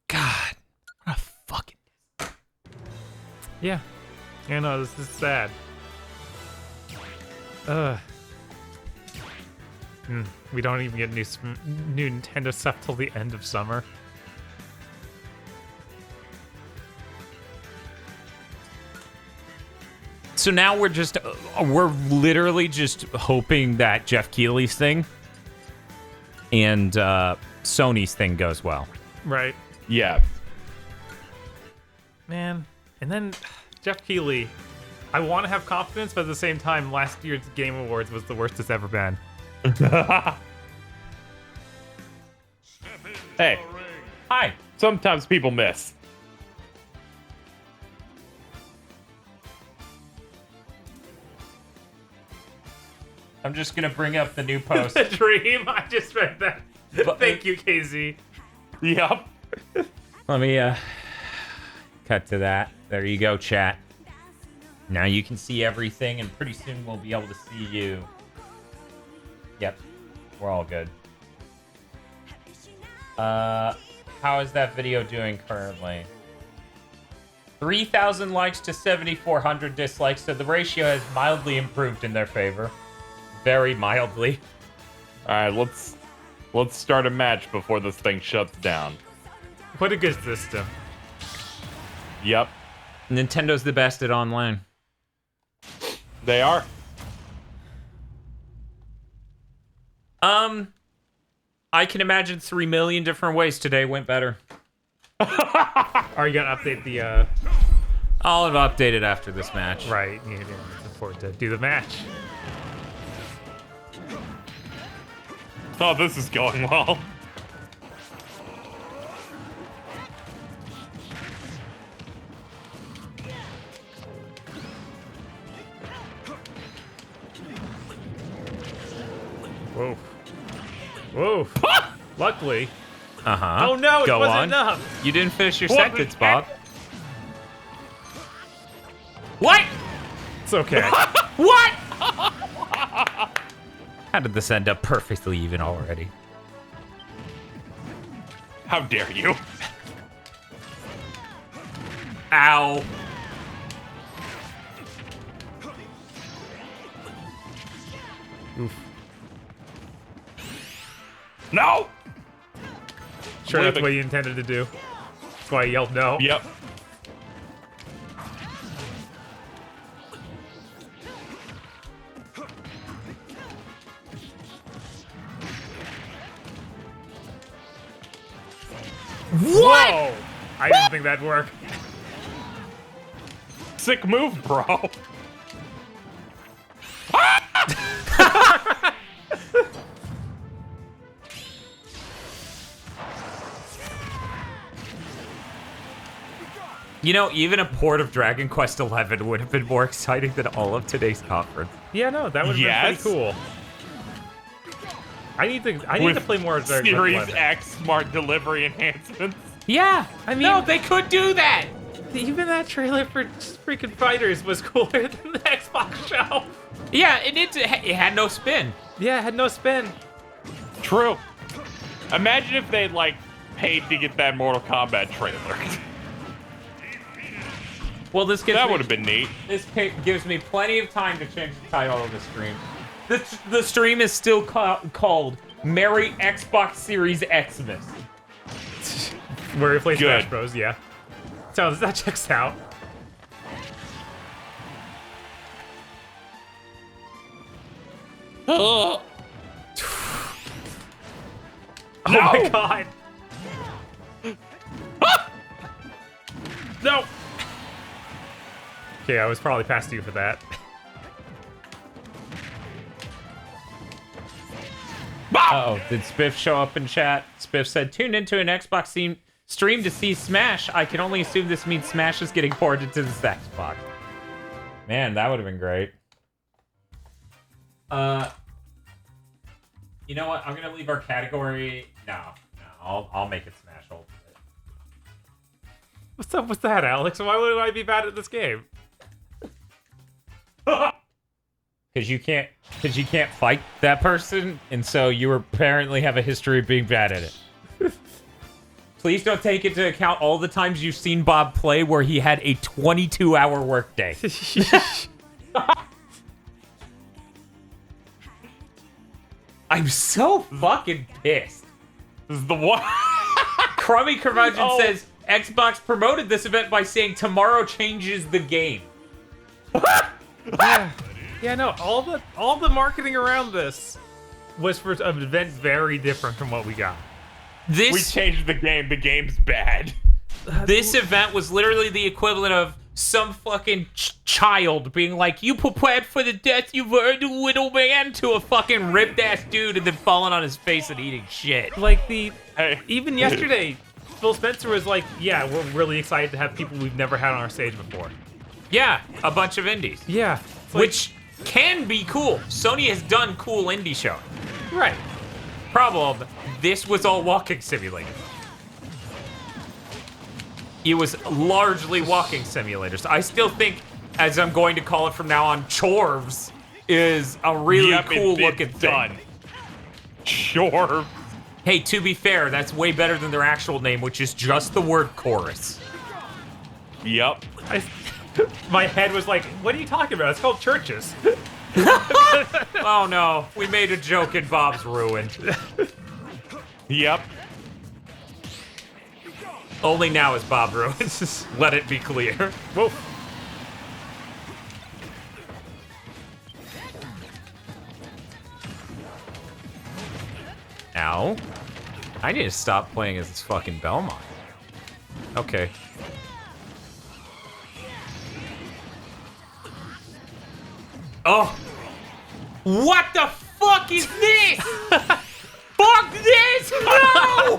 God. What a fucking... Yeah. I know, this is sad. We don't even get new Nintendo stuff till the end of summer. So now we're literally just hoping that Jeff Keighley's thing and Sony's thing goes well. Right. Yeah. Man. And then Jeff Keighley. I want to have confidence, but at the same time, last year's Game Awards was the worst it's ever been. Hey. Hi. Sometimes people miss. I'm just going to bring up the new post. The dream. I just read that. Thank you, KZ. Yep. Let me cut to that. There you go, chat. Now you can see everything, and pretty soon we'll be able to see you. Yep. We're all good. How is that video doing currently? 3,000 likes to 7,400 dislikes, so the ratio has mildly improved in their favor. Very mildly. All right, let's start a match before this thing shuts down. What a good system. Yep. Nintendo's the best at online. They are. I can imagine 3 million different ways today went better. Are you gonna update the? I'll have updated after this match. Right. You can afford to do the match. Oh, this is going well. Whoa. Whoa. Luckily. Uh-huh. Oh no, it Go wasn't on. enough. You didn't finish your What? sentence, Bob. What? It's okay. What? How did this end up perfectly even already? How dare you? Ow. Oof. No! Sure, that's what you intended to do. That's why you yelled no. Yep. What? Whoa! I didn't think that'd work. Sick move, bro. You know, even a port of Dragon Quest XI would have been more exciting than all of today's conference. Yeah, no, that would have been pretty cool. I need to play more of Dragon Series Quest XI. X smart delivery enhancements. Yeah, I mean, no, they could do that. Even that trailer for freaking Fighters was cooler than the Xbox show. Yeah, it had no spin. Yeah, it had no spin. True. Imagine if they'd like paid to get that Mortal Kombat trailer. Well, this gives that me- would have been neat. This gives me plenty of time to change the title of the stream. The stream is still called Merry Xbox Series Xmas. Where we play Smash Bros. Yeah, that checks out. Oh my god! No. Okay, I was probably past you for that. Uh-oh, did Spiff show up in chat? Spiff said, tuned into an Xbox stream to see Smash. I can only assume this means Smash is getting ported to this Xbox. Man, that would have been great. You know what? I'm gonna leave our category. No, I'll make it Smash Ultimate. What's up with that, Alex? Why would I be bad at this game? Because you can't fight that person, and so you apparently have a history of being bad at it. Please don't take into account all the times you've seen Bob play where he had a 22-hour workday. I'm so fucking pissed. This is the one. Crummy Curmudgeon says Xbox promoted this event by saying tomorrow changes the game. Yeah, no, all the marketing around this was for an event very different from what we got. We changed the game. The game's bad. This event was literally the equivalent of some fucking child being like, "You prepared for the death you've earned, little man," to a fucking ripped ass dude and then falling on his face and eating shit. Like even yesterday, Phil Spencer was like, "Yeah, we're really excited to have people we've never had on our stage before." Yeah, a bunch of indies. Yeah, which can be cool. Sony has done cool indie shows. Right. Problem, this was all walking simulator. It was largely walking simulators. I still think, as I'm going to call it from now on, Chorves is a really cool looking thing. Chorves. Hey, to be fair, that's way better than their actual name, which is just the word chorus. Yep. My head was like, what are you talking about? It's called churches. Oh no, we made a joke and Bob's ruined. Yep. Only now is Bob ruined. Let it be clear. Whoa. Ow. I need to stop playing as this fucking Belmont. Okay. Oh! What the fuck is this? Fuck this! No!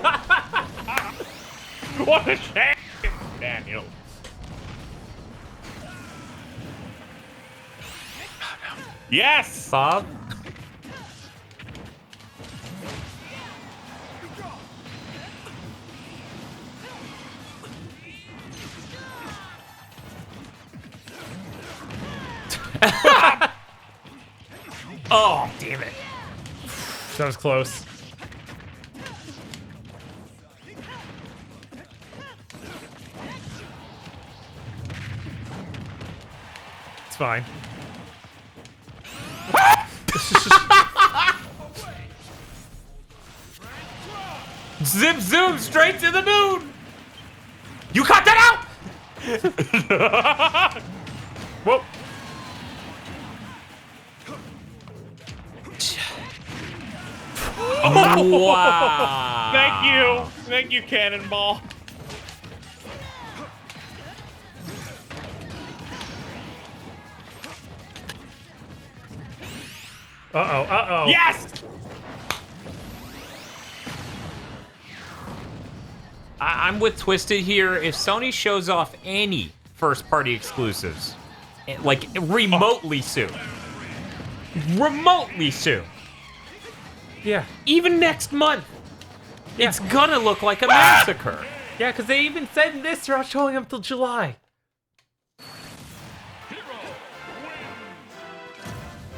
What a shame, Daniel. Yes! Bob? Oh, damn it. That was close. It's fine. Zip zoom straight to the moon! You cut that out! Whoa. Wow. Thank you. Thank you, Cannonball. Uh-oh, uh-oh. Yes! I'm with Twisted here. If Sony shows off any first-party exclusives, like remotely soon, Yeah. even next month, it's gonna look like a massacre. Yeah, because they even said in this they're not showing them till July.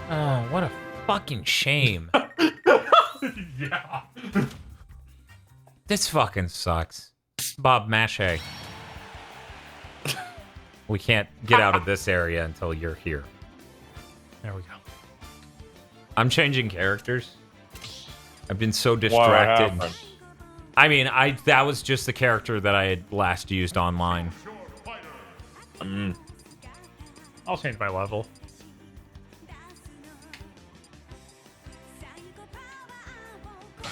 Oh, what a fucking shame. Yeah. This fucking sucks. Bob Mache. We can't get out of this area until you're here. There we go. I'm changing characters. I've been so What distracted. happened? I mean, that was just the character that I had last used online. I'll change my level.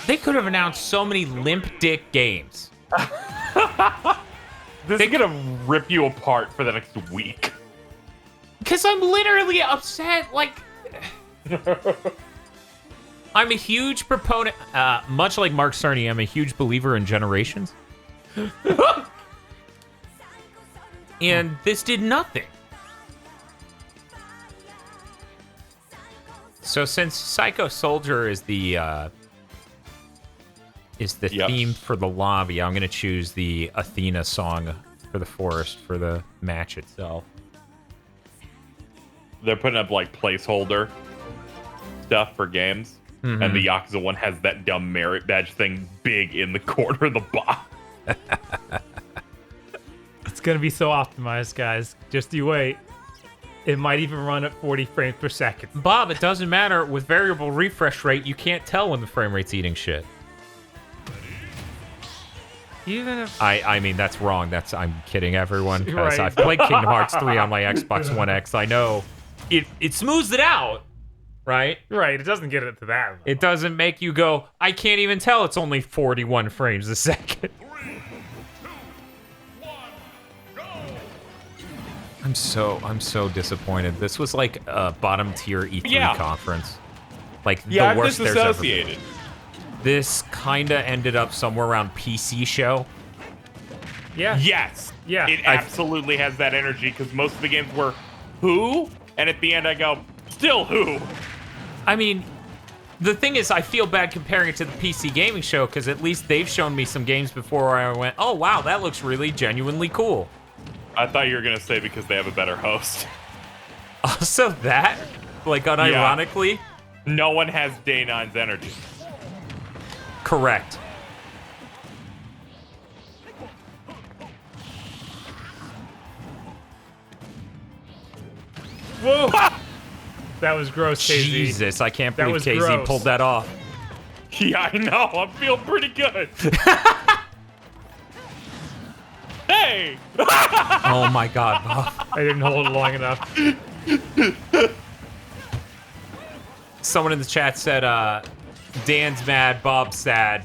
They could have announced so many limp dick games. This is gonna rip you apart for the next week. Because I'm literally upset, like... I'm a huge proponent, much like Mark Cerny, I'm a huge believer in generations. And this did nothing. So since Psycho Soldier is the theme for the lobby, I'm gonna choose the Athena song for the forest for the match itself. They're putting up like placeholder stuff for games. Mhm. And the Yakuza one has that dumb merit badge thing big in the corner of the box. It's gonna be so optimized, guys. Just you wait. It might even run at 40 frames per second. Bob, it doesn't matter. With variable refresh rate, you can't tell when the frame rate's eating shit. Even if... I mean, that's wrong. I'm kidding everyone, because Right. I've played Kingdom Hearts 3 on my Xbox One X. I know it smooths it out, right? Right, it doesn't get it to that level. It doesn't make you go, I can't even tell it's only 41 frames a second. I'm so disappointed. This was like a bottom tier E3 conference. Like the worst there's ever been. This kinda ended up somewhere around PC show. Yeah. Yes. Yeah. It absolutely has that energy because most of the games were who? And at the end I go, still who? I mean, the thing is, I feel bad comparing it to the PC gaming show because at least they've shown me some games before where I went, oh wow, that looks really genuinely cool. I thought you were gonna say because they have a better host. Also that, like unironically, no one has Day 9's energy. Whoa! That was gross, KZ. Jesus, I can't believe KZ gross. pulled that off. Yeah, I know. I feel pretty good. Hey! Oh my god, Bob. I didn't hold it long enough. Someone in the chat said, Dan's mad, Bob's sad.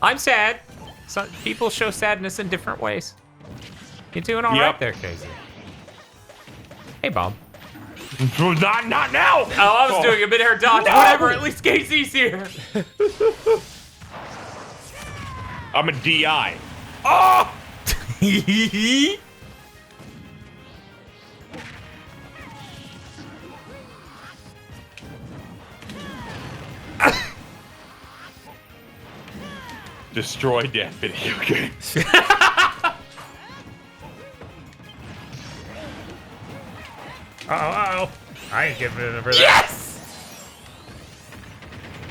I'm sad. Some people show sadness in different ways. You're doing all right there, Casey. Hey, Bob. Not now! Oh, I was doing a mid-air dodge. No! Whatever, at least Casey's here. I'm a DI. Oh! Destroy that video game. Uh-oh. I ain't giving it for that. Yes!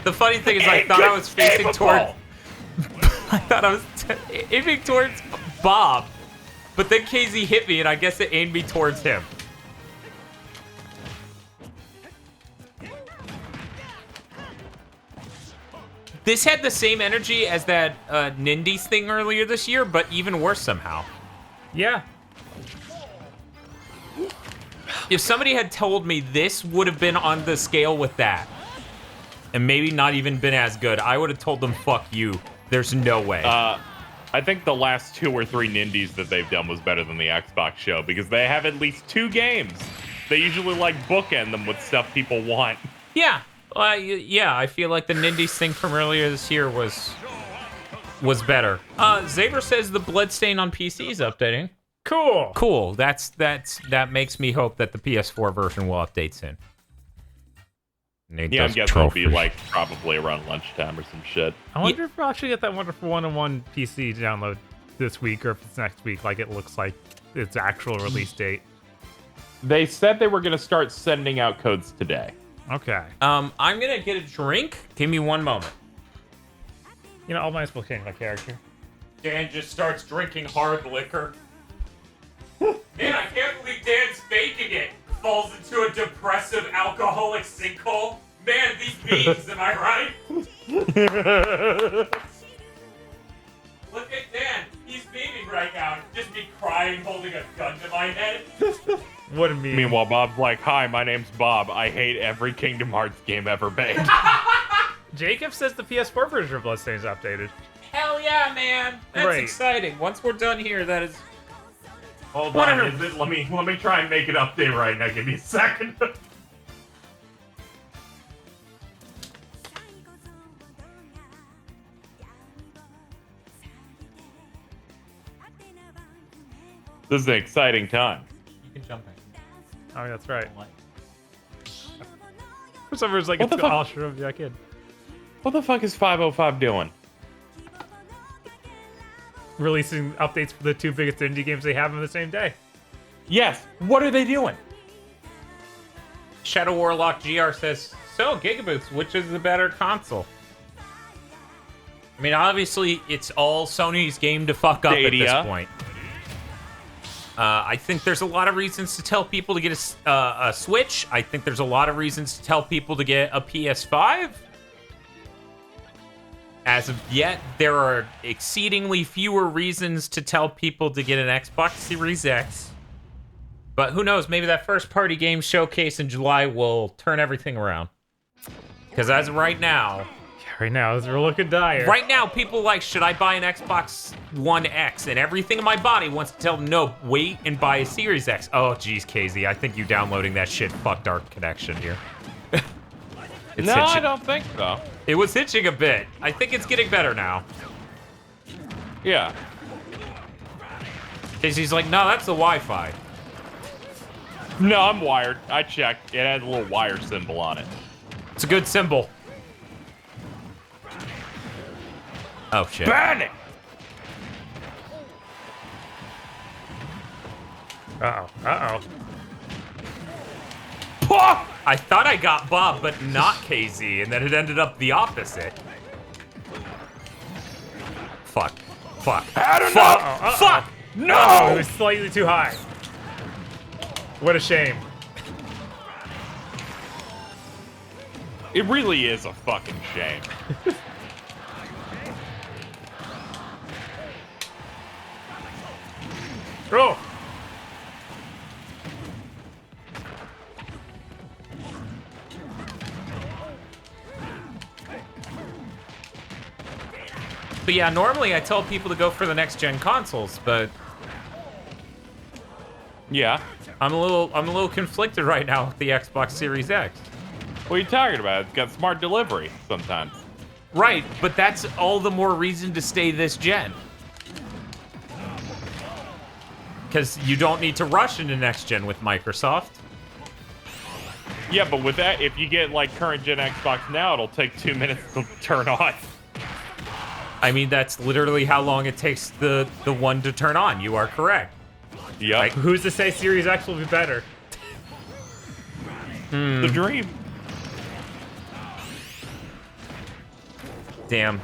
The funny thing is, I thought I was facing toward... I thought I was aiming towards Bob, but then KZ hit me, and I guess it aimed me towards him. This had the same energy as that Nindies thing earlier this year, but even worse somehow. Yeah. If somebody had told me this would have been on the scale with that, and maybe not even been as good, I would have told them, fuck you. There's no way. I think the last 2 or 3 Nindies that they've done was better than the Xbox show, because they have at least 2 games. They usually like bookend them with stuff people want. Yeah. Yeah, I feel like the Nindies thing from earlier this year was better. Zaber says the Bloodstain on PC is updating. Cool. Cool. That makes me hope that the PS4 version will update soon. Yeah, I'm guessing it'll be like probably around lunchtime or some shit. I wonder if we'll actually get that wonderful 101 PC download this week, or if it's next week, like it looks like its actual release date. They said they were going to start sending out codes today. Okay. I'm gonna get a drink. Give me one moment. You know, I might as well change my character. Dan just starts drinking hard liquor. Man, I can't believe Dan's faking it. Falls into a depressive alcoholic sinkhole. Man, these beans, am I right? Look at Dan. He's beaming right now. Just me crying, holding a gun to my head. What a meme. Meanwhile, Bob's like, hi, my name's Bob. I hate every Kingdom Hearts game ever made. Jacob says the PS4 version of Bloodstained is updated. Hell yeah, man. That's exciting. Once we're done here, that is... Hold on, is it? Let me try and make it update right now. Give me a second. This is an exciting time. You can jump in. Oh, that's right. For some reason, like, What it's the all fuck? sure of yeah, kid. What the fuck is 505 doing? Releasing updates for the 2 biggest indie games they have on the same day. Yes. What are they doing? Shadow Warlock GR says, so, GigaBoots, which is the better console? I mean, obviously, it's all Sony's game to fuck up Stadia. at this point. I think there's a lot of reasons to tell people to get a Switch. I think there's a lot of reasons to tell people to get a PS5. As of yet, there are exceedingly fewer reasons to tell people to get an Xbox Series X. But who knows, maybe that first-party game showcase in July will turn everything around. Because as of right now... Right now, we're looking dire. Right now, people are like, should I buy an Xbox One X? And everything in my body wants to tell them, no, wait and buy a Series X. Oh, geez, KZ, I think you downloading that shit fucked our connection here. No, I don't think so. It was hitching a bit. I think it's getting better now. Yeah. KZ's like, no, that's the Wi-Fi. No, I'm wired. I checked. It had a little wire symbol on it. It's a good symbol. Oh, shit. Ban it! Uh-oh. Uh-oh. I thought I got Bob, but not KZ, and then it ended up the opposite. Fuck. Fuck. Had enough! Fuck! Fuck! No! It was slightly too high. What a shame. It really is a fucking shame. Oh! But yeah, normally I tell people to go for the next gen consoles, but yeah, I'm a little conflicted right now with the Xbox Series X. What are you talking about? It's got smart delivery sometimes. Right, but that's all the more reason to stay this gen. Because you don't need to rush into next gen with Microsoft. Yeah, but with that, if you get like current gen Xbox now, it'll take 2 minutes to turn on. I mean, that's literally how long it takes the one to turn on. You are correct. Yeah. Like, who's to say Series X will be better? The dream. Damn.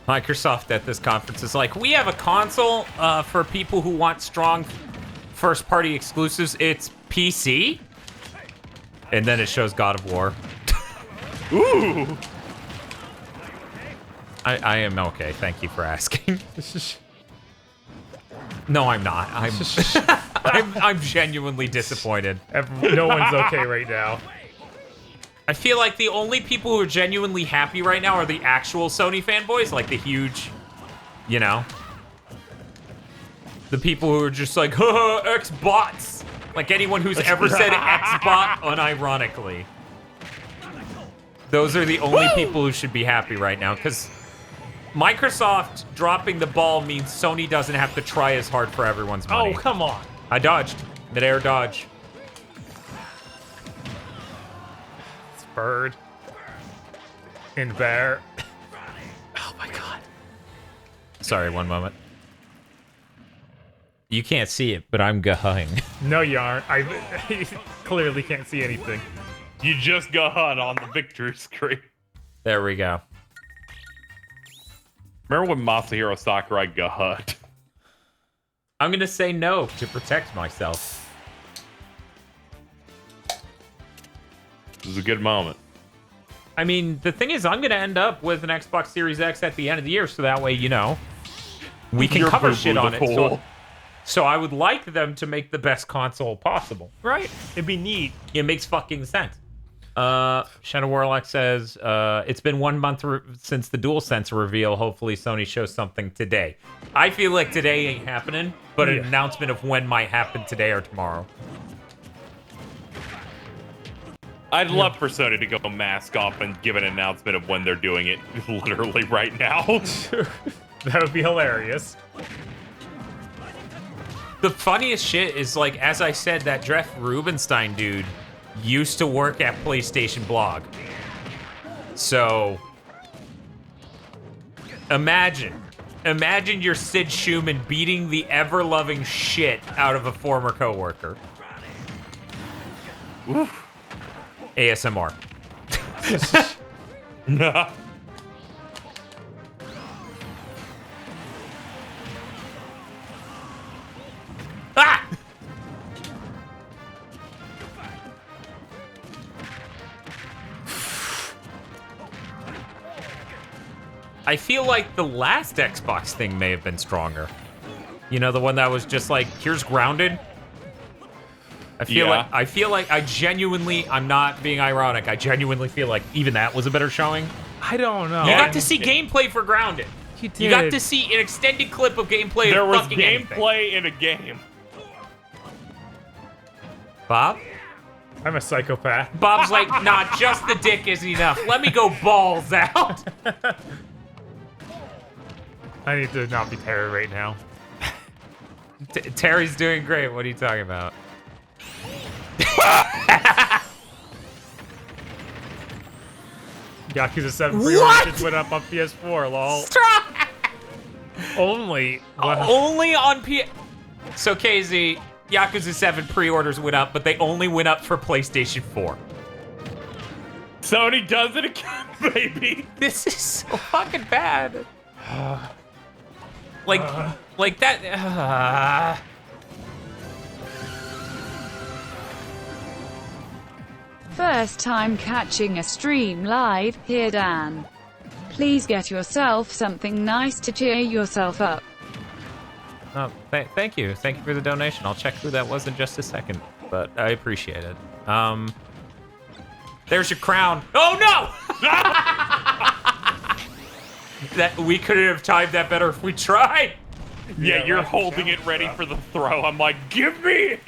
Microsoft at this conference is like, we have a console for people who want strong first-party exclusives. It's PC. And then it shows God of War. Ooh. I am okay. Thank you for asking. No, I'm not. I'm genuinely disappointed. No one's okay right now. I feel like the only people who are genuinely happy right now are the actual Sony fanboys, like the huge, you know, the people who are just like, haha, Xbots. Like anyone who's ever said Xbot unironically. Those are the only people who should be happy right now, because Microsoft dropping the ball means Sony doesn't have to try as hard for everyone's money. Oh, come on. I dodged. Mid-air dodge. It's bird. In bear. Oh my god. Sorry, one moment. You can't see it, but I'm going. No, you aren't. I clearly can't see anything. You just got on the victory screen. There we go. Remember when Masahiro Sakurai got? I'm gonna say no to protect myself. This is a good moment. I mean, the thing is, I'm gonna end up with an Xbox Series X at the end of the year, so that way, you know, we can cover shit on it. So I would like them to make the best console possible. Right. It'd be neat. It makes fucking sense. Shadow Warlock says, it's been 1 month since the DualSense reveal. Hopefully Sony shows something today. I feel like today ain't happening, but an announcement of when might happen today or tomorrow. I'd love for Sony to go mask off and give an announcement of when they're doing it literally right now. That would be hilarious. The funniest shit is, like, as I said, that Jeff Rubenstein dude used to work at PlayStation Blog. So, imagine you're Sid Schumann beating the ever-loving shit out of a former coworker. Oof. ASMR. Nah. Ah! I feel like the last Xbox thing may have been stronger. You know, the one that was just like, here's Grounded. I feel like I genuinely, I'm not being ironic, I genuinely feel like even that was a better showing. I don't know. You got to see gameplay for Grounded. You got to see an extended clip of gameplay. There was fucking gameplay in a game. Bob? I'm a psychopath. Bob's like, nah, just the dick isn't enough. Let me go balls out. I need to not be Terry right now. Terry's doing great. What are you talking about? Yakuza 7 pre-orders went up on PS4, lol. Only. Only on So, KZ, Yakuza 7 pre-orders went up, but they only went up for PlayStation 4. Sony does it again, baby. This is so fucking bad. Like that. First time catching a stream live, here Dan. Please get yourself something nice to cheer yourself up. Oh, thank you. Thank you for the donation. I'll check who that was in just a second, but I appreciate it. There's your crown. Oh no! That we couldn't have timed that better if we tried. Yeah, you're holding it ready for the throw. I'm like, give me it.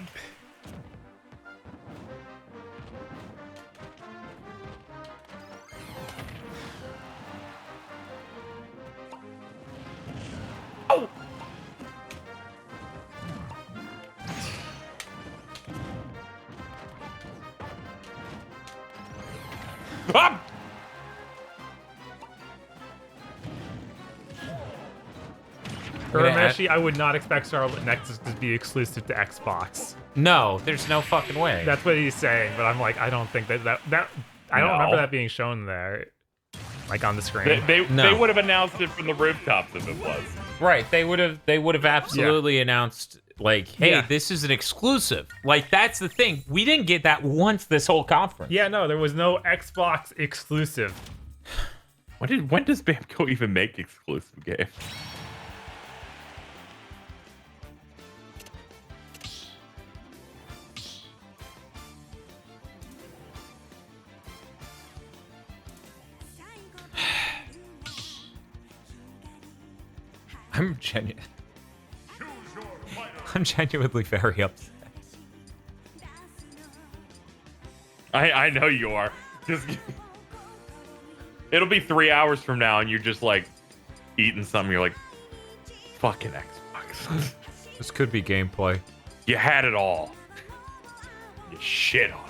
Oh. Ah! Urameshi, I would not expect Scarlet Nexus to be exclusive to Xbox. No, there's no fucking way. That's what he's saying, but I'm like, I don't think that I don't remember that being shown there, like on the screen. They would have announced it from the rooftops if it was. Right, they would have absolutely announced, like, hey, this is an exclusive. Like, that's the thing. We didn't get that once this whole conference. Yeah, no, there was no Xbox exclusive. When does Bamco even make exclusive games? I'm genuinely very upset. I know you are. Just it'll be 3 hours from now, and you're just like eating something. You're like, fucking Xbox. This could be gameplay. You had it all. You shit on it.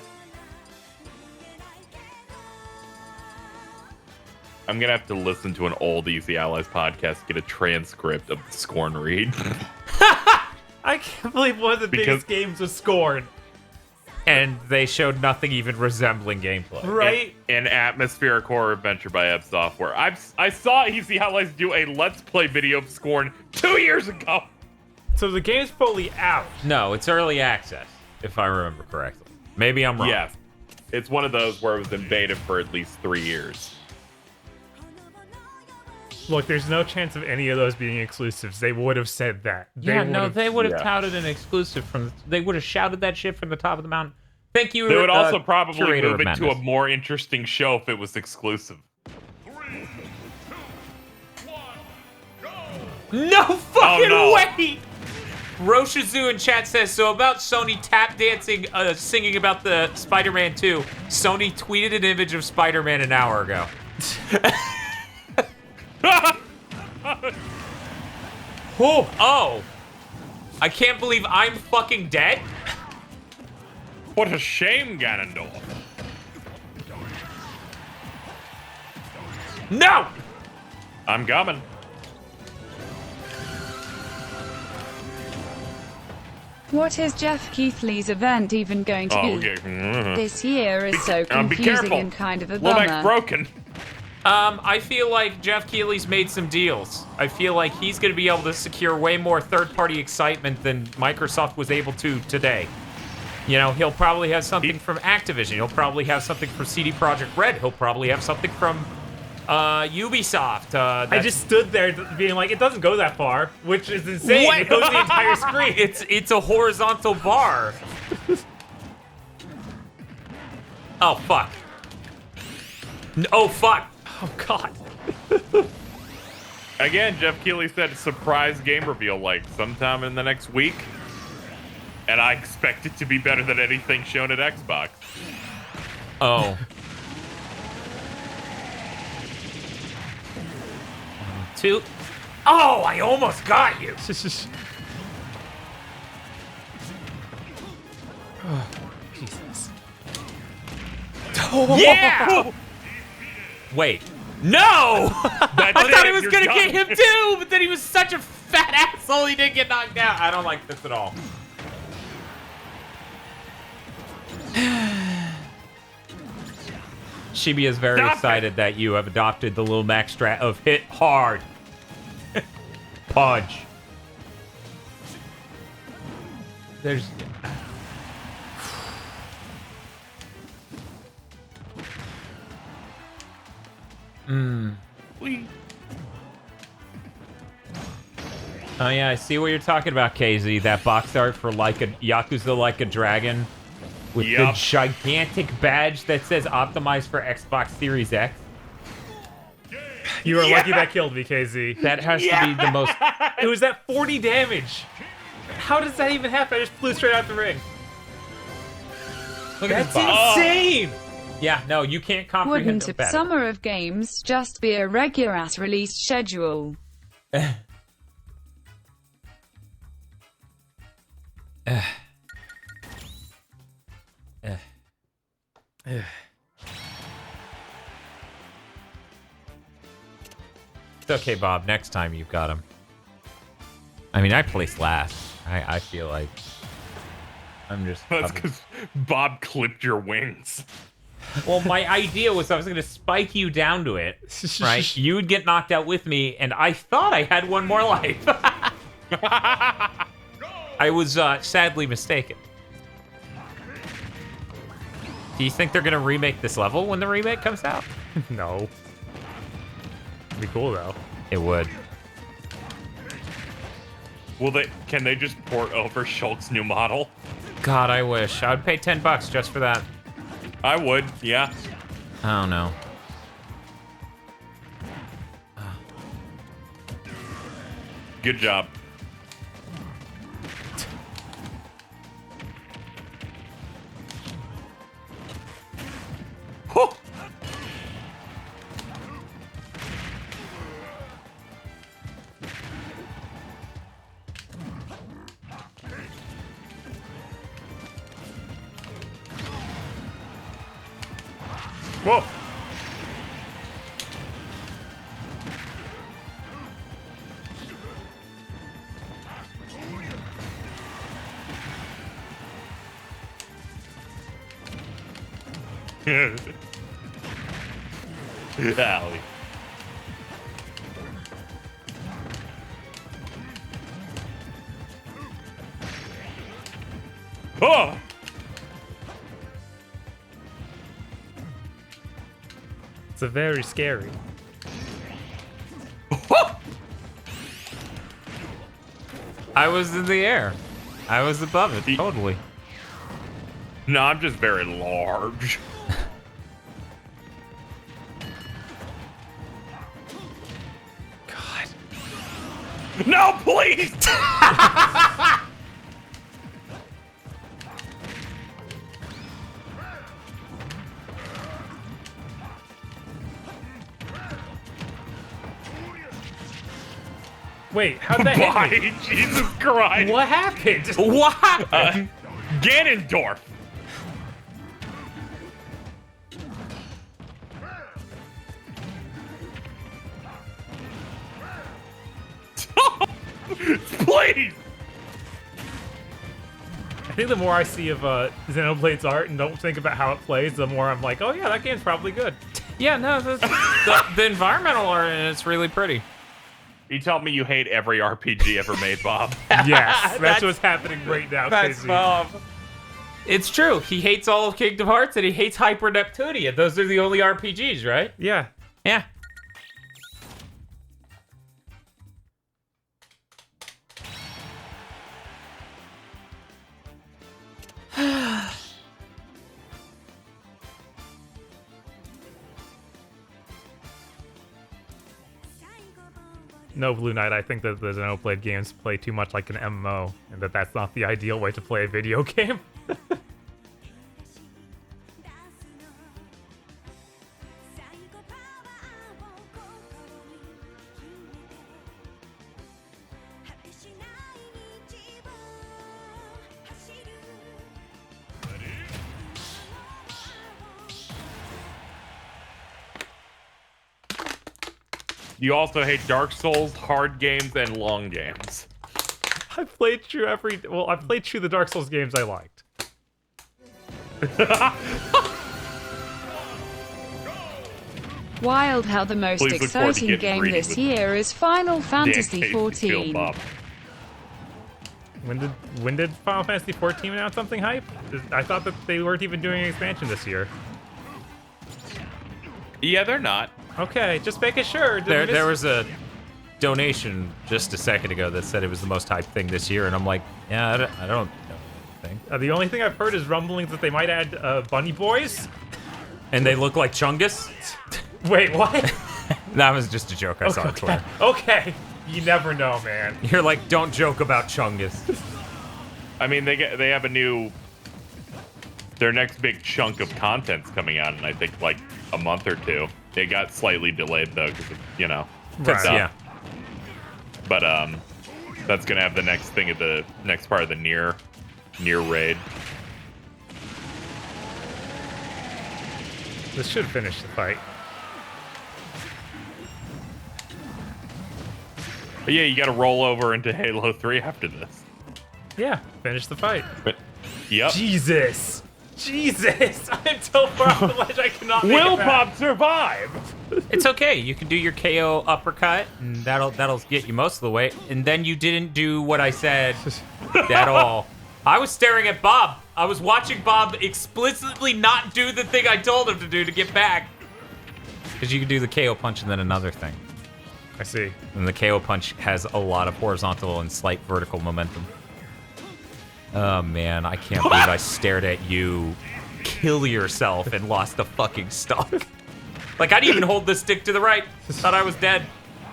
I'm gonna have to listen to an old Easy Allies podcast, get a transcript of the Scorn read. I can't believe one of the biggest games was Scorn. And they showed nothing even resembling gameplay. Right? An atmospheric horror adventure by Ebb Software. I saw Easy Allies do a Let's Play video of Scorn 2 years ago. So the game's fully out. No, it's early access, if I remember correctly. Maybe I'm wrong. Yes. It's one of those where it was in beta for at least 3 years. Look, there's no chance of any of those being exclusives. They would have said that. They would have touted an exclusive from. They would have shouted that shit from the top of the mountain. Thank you. They would also probably Curator move it to a Madness. more interesting show if it was exclusive. No fucking no. way! Roshizu in chat says, so about Sony tap dancing, singing about the Spider-Man 2, Sony tweeted an image of Spider-Man an hour ago. Oh! I can't believe I'm fucking dead? What a shame, Ganondorf. No! I'm coming. What is Jeff Keighley's event even going to be? Okay. This year is so Be confusing careful. and kind of a Lobac's bummer. broken. I feel like Jeff Keighley's made some deals. I feel like he's going to be able to secure way more third-party excitement than Microsoft was able to today. You know, he'll probably have something from Activision. He'll probably have something from CD Projekt Red. He'll probably have something from Ubisoft. I just stood there being like, it doesn't go that far, which is insane. What? It goes the entire screen. It's a horizontal bar. Oh, fuck. Oh, fuck. Oh, God. Again, Jeff Keighley said surprise game reveal like sometime in the next week. And I expect it to be better than anything shown at Xbox. Oh. 2. Oh, I almost got you. Oh, Jesus. Yeah! Wait. No! I thought he was You're gonna done. get him too, but then he was such a fat asshole he didn't get knocked out. I don't like this at all. Shibi is very excited that you have adopted the little max strat of hit hard. Punch. There's... Oh yeah, I see what you're talking about, KZ. That box art for like a Yakuza Like a Dragon with the gigantic badge that says optimized for Xbox Series X. You were lucky that killed me, KZ. That has to be the most... It was at 40 damage. How does that even happen? I just flew straight out the ring. Look at That's this box. insane! Yeah, no, you can't comprehend Wouldn't it a better. Summer of Games just be a regular ass release schedule? It's okay, Bob. Next time you've got him. I mean, I placed last. I feel like I'm just... That's because Bob clipped your wings. Well, my idea was I was going to spike you down to it, right? You would get knocked out with me, and I thought I had one more life. I was sadly mistaken. Do you think they're going to remake this level when the remake comes out? No. It'd be cool, though. It would. Can they just port over Shulk's new model? God, I wish. I would pay $10 just for that. I would, yeah. I don't know. Good job. Whoa! Owie. Oh! It's a very scary. I was in the air. I was above it, totally. No, I'm just very large. God. No, please! Wait, how'd that hit Why? me? Jesus Christ! What happened? What happened? Ganondorf! Please! I think the more I see of Xenoblade's art and don't think about how it plays, the more I'm like, oh yeah, that game's probably good. Yeah, no, the environmental art in it's really pretty. You tell me you hate every RPG ever made, Bob. Yes, that's what's happening right now, That's Casey. Bob. It's true. He hates all of Kingdom Hearts and he hates Hyper Neptunia. Those are the only RPGs, right? Yeah. Yeah. No, Blue Knight, I think that the Xenoblade games play too much like an MMO, and that's not the ideal way to play a video game. You also hate Dark Souls, hard games, and long games. I've played through I've played through the Dark Souls games I liked. Wild how the most Please look forward to exciting getting game greedy this with year is Final Fantasy Dan Casey field XIV. Bob. When did Final Fantasy XIV announce something hype? I thought that they weren't even doing an expansion this year. Yeah, they're not. Okay, just making sure. There was a donation just a second ago that said it was the most hyped thing this year, and I'm like, yeah, I don't think. The only thing I've heard is rumblings that they might add Bunny Boys. And they look like Chungus? Wait, what? That was just a joke I saw on Twitter. Okay, you never know, man. You're like, don't joke about Chungus. I mean, they have their next big chunk of content's coming out in, I think, like a month or two. It got slightly delayed though, because Right. Yeah. But that's gonna have the next thing of the next part of the near raid. This should finish the fight. But yeah, you got to roll over into Halo 3 after this. Yeah, finish the fight. But yep. Jesus. I'm so far off the ledge I cannot make Will it back. Bob survive? It's okay. You can do your KO uppercut, and that'll get you most of the way. And then you didn't do what I said at all. I was staring at Bob. I was watching Bob explicitly not do the thing I told him to do to get back. Because you can do the KO punch and then another thing. I see. And the KO punch has a lot of horizontal and slight vertical momentum. Oh man, I can't believe I stared at you kill yourself and lost the fucking stock. Like, I didn't even hold the stick to the right. Thought I was dead.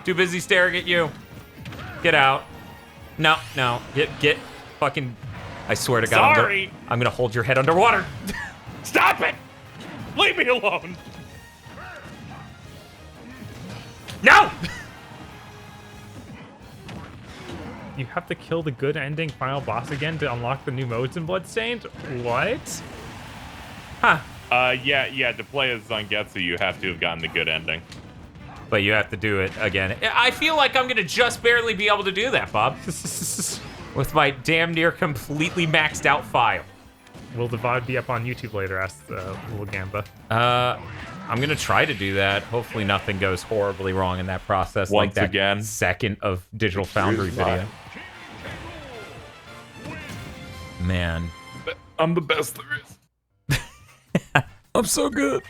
Too busy staring at you. Get out. No. Get fucking... I swear to God, Sorry. I'm gonna hold your head underwater. Stop it! Leave me alone. No! You have to kill the good ending final boss again to unlock the new modes in Bloodstained? What? Huh. Yeah, to play as Zangetsu, you have to have gotten the good ending. But you have to do it again. I feel like I'm gonna just barely be able to do that, Bob. With my damn near completely maxed out file. Will the VOD be up on YouTube later, asked Little Gamba. I'm gonna try to do that. Hopefully nothing goes horribly wrong in that process. Once like that again. second of Digital Foundry video. Man. I'm the best there is. I'm so good.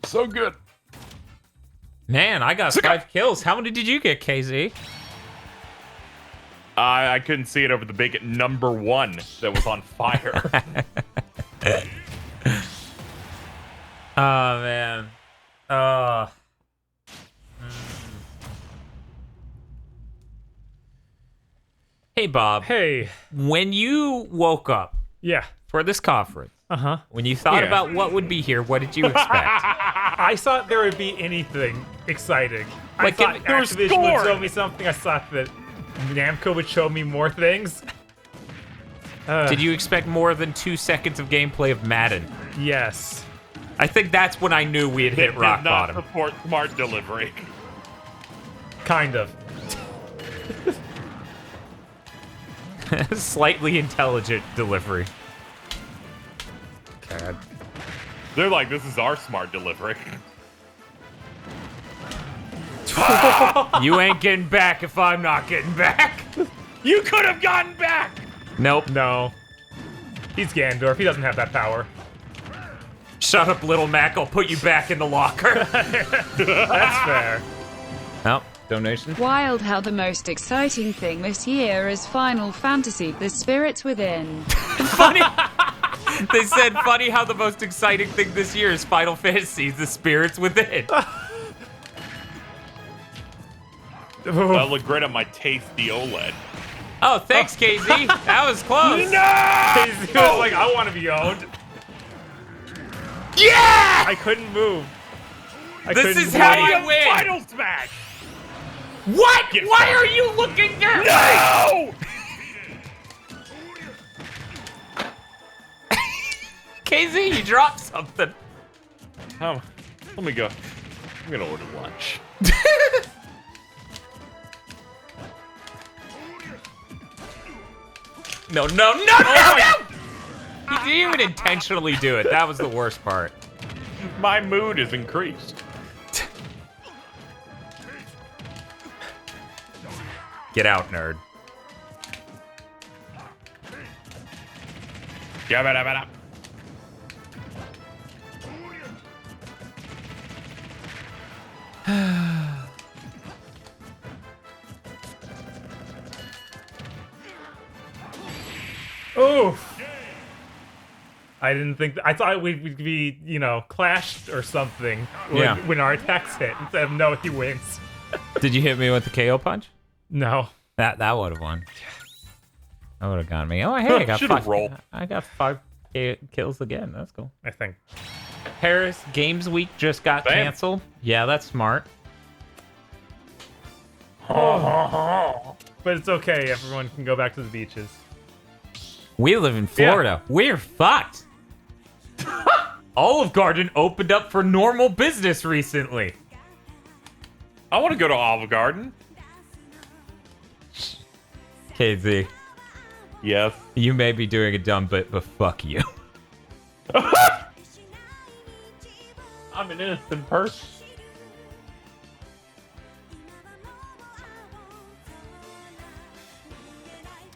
So good. Man, I got 5 kills. How many did you get, KZ? I couldn't see it over the big number 1 that was on fire. Oh, man. Hey, Bob. Hey. When you woke up for this conference, when you thought about what would be here, what did you expect? I thought there would be anything exciting. Like, I thought there was Activision would Scorn. show me something. I thought that Namco would show me more things. Did you expect more than 2 seconds of gameplay of Madden? Yes. I think that's when I knew we had hit rock bottom. Support smart delivery. Kind of. Slightly intelligent delivery. God. They're like, this is our smart delivery. You ain't getting back if I'm not getting back. You could have gotten back. Nope. No. He's Gandorf. He doesn't have that power. Shut up, little Mac. I'll put you back in the locker. That's fair. Oh, donation. Wild how the most exciting thing this year is Final Fantasy, The Spirits Within. Funny. They said, funny how the most exciting thing this year is Final Fantasy, The Spirits Within. That looked great on my tasty OLED. Oh, thanks, KZ. That was close. No! KZ was like, I want to be owned. Yeah! I couldn't move. This is how I win. Final smash. What? Why are you looking there? No! KZ, you dropped something. Oh, let me go. I'm gonna order lunch. No. He didn't even intentionally do it. That was the worst part. My mood is increased. Get out, nerd. Yabba-dabba-da. Oh! I didn't think... I thought we'd be, you know, clashed or something when our attacks hit. Instead of, no, he wins. Did you hit me with the KO punch? No. That would have won. That would have got me. Oh, hey, I got 5 kills again. That's cool. I think. Paris Games Week just got canceled. Yeah, that's smart. But it's okay. Everyone can go back to the beaches. We live in Florida. Yeah. We're fucked. Olive Garden opened up for normal business recently. I want to go to Olive Garden. KZ. Yes. You may be doing a dumb bit, but fuck you. I'm an innocent person.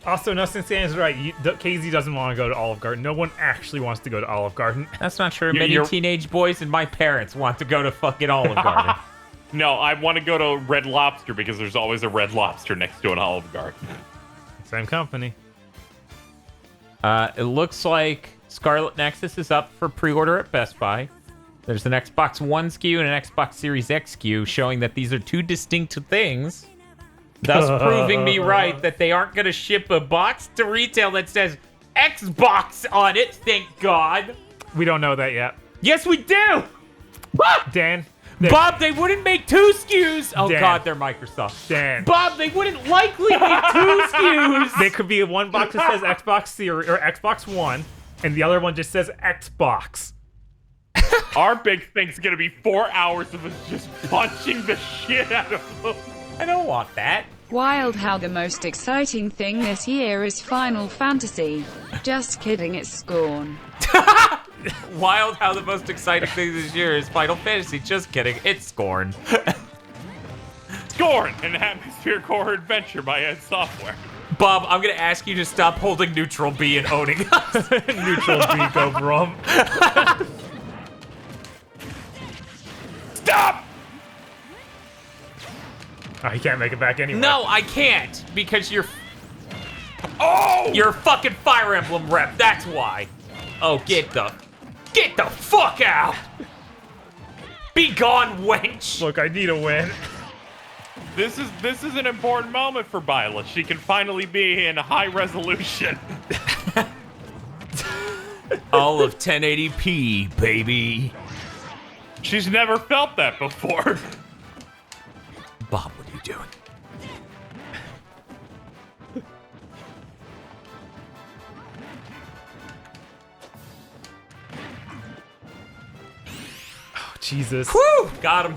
Also, Nothing Stands right. KZ doesn't want to go to Olive Garden. No one actually wants to go to Olive Garden. That's not true. Many teenage boys and my parents want to go to fucking Olive Garden. No, I want to go to Red Lobster because there's always a Red Lobster next to an Olive Garden. Same company. It looks like Scarlet Nexus is up for pre-order at Best Buy. There's an Xbox One SKU and an Xbox Series X SKU showing that these are two distinct things, thus proving me right that they aren't going to ship a box to retail that says Xbox on it, thank God. We don't know that yet. Yes, we do! Dan. Bob, they wouldn't make 2 SKUs! Oh, Dan. God, they're Microsoft. Dan. Bob, they wouldn't likely make 2 SKUs! There could be one box that says Xbox Series or Xbox One, and the other one just says Xbox. Our big thing's gonna be 4 hours of us just punching the shit out of them. I don't want that. Wild how the most exciting thing this year is Final Fantasy. Just kidding, it's Scorn. Wild how the most exciting thing this year is Final Fantasy. Just kidding, it's Scorn. Scorn, an atmospheric horror adventure by Ed Software. Bob, I'm gonna ask you to stop holding Neutral B and owning us. Neutral B, go brum. Stop! Oh, he can't make it back anyway. No, I can't, because you're Oh! You're a fucking Fire Emblem rep, that's why. Oh, get the fuck out! Be gone, wench! Look, I need a win. This is an important moment for Bila. She can finally be in high resolution. All of 1080p, baby. She's never felt that before. Bob, what are you doing? Oh, Jesus. Whew! Got him.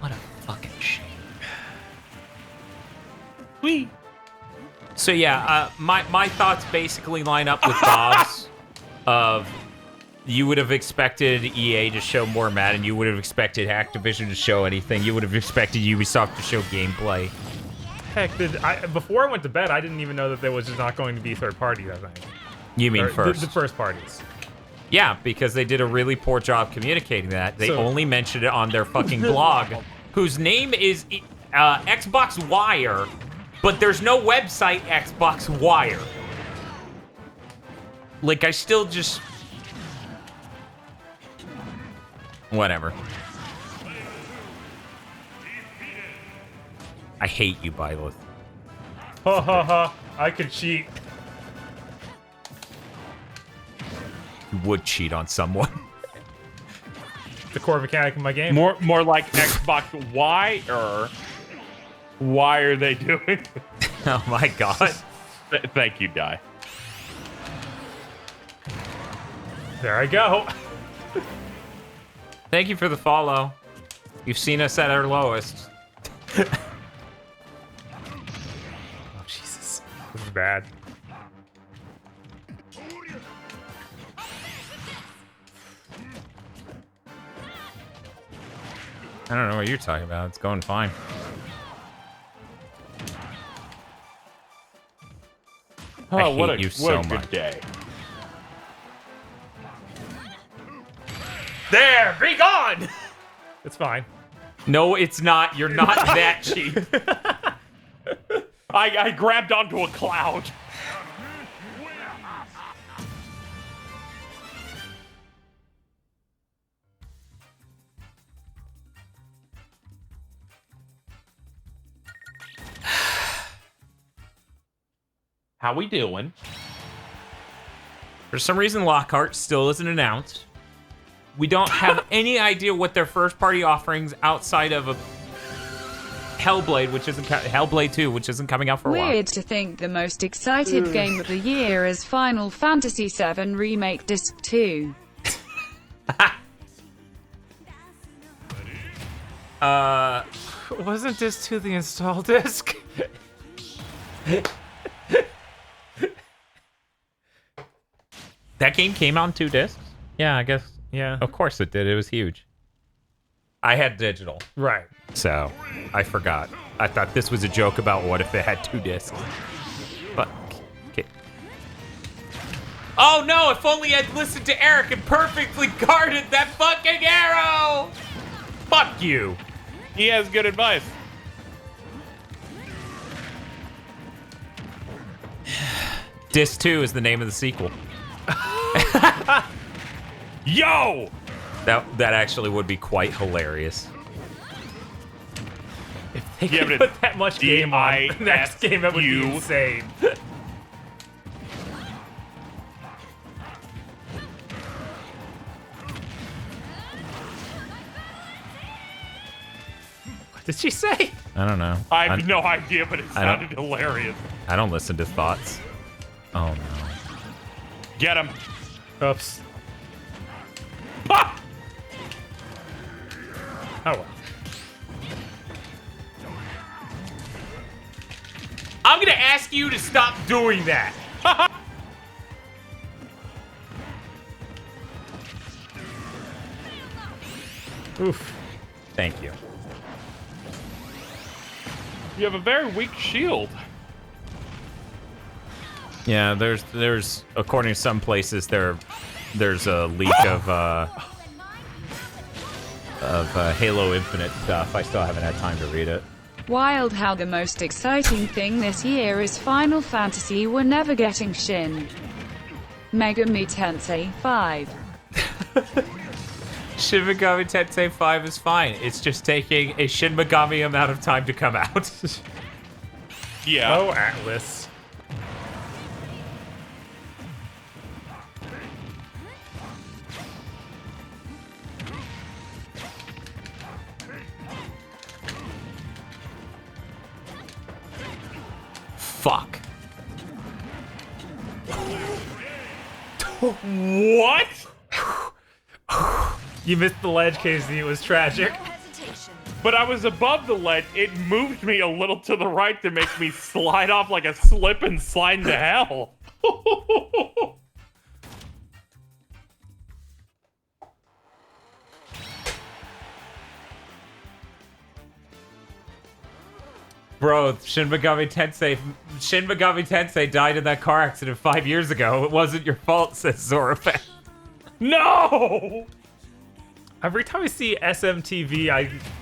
What a fucking shame. Whee! So yeah, my thoughts basically line up with Bob's. Of you would have expected EA to show more Madden. You would have expected Activision to show anything. You would have expected Ubisoft to show gameplay. Heck, before I went to bed, I didn't even know that there was just not going to be third parties, I think. You mean first? The first parties. Yeah, because they did a really poor job communicating that. They only mentioned it on their fucking blog, whose name is Xbox Wire, but there's no website Xbox Wire. Like, I still just... Whatever. I hate you, Byleth. Ha ha ha, I could cheat. You would cheat on someone. The core mechanic of my game. More like Xbox Wire. Why are they doing? Oh my god. Thank you, Guy. There I go. Thank you for the follow. You've seen us at our lowest. Oh, Jesus. This is bad. I don't know what you're talking about. It's going fine. Oh, I what hate a, you what so a good much. day. There, be gone! It's fine. No, it's not. You're not that cheap. I grabbed onto a cloud. How we doing? For some reason, Lockhart still isn't announced. We don't have any idea what their first-party offerings outside of a Hellblade, which isn't Hellblade 2, which isn't coming out for a while. Weird to think the most excited game of the year is Final Fantasy VII Remake Disc 2. Wasn't Disc 2 the install disc? That game came on 2 discs? Yeah, I guess. Yeah. Of course it did. It was huge. I had digital. Right. So, I forgot. I thought this was a joke about what if it had 2 discs. But, okay. Oh no, if only I'd listened to Eric and perfectly guarded that fucking arrow! Fuck you. He has good advice. Disc 2 is the name of the sequel. Yo! That actually would be quite hilarious. If they could put that much game on the next game, it would be insane. What did she say? I don't know. I have no idea, but it I don't- sounded hilarious. I don't listen to thoughts. Oh no. Get him. Oops. Ah! Oh well. I'm gonna ask you to stop doing that. Oof. Thank you. You have a very weak shield. Yeah, there's according to some places there's a leak of Halo Infinite stuff. I still haven't had time to read it. Wild how the most exciting thing this year is Final Fantasy. We're never getting Shin Megami Tensei 5. Shin Megami Tensei 5 is fine. It's just taking a Shin Megami amount of time to come out. Yeah. Oh, Atlas. Fuck. What? You missed the ledge, Casey. It was tragic. But I was above the ledge. It moved me a little to the right to make me slide off like a slip and slide into hell. Bro, Shin Megami Tensei died in that car accident 5 years ago. It wasn't your fault, says Zorafan. No! Every time I see SMTV,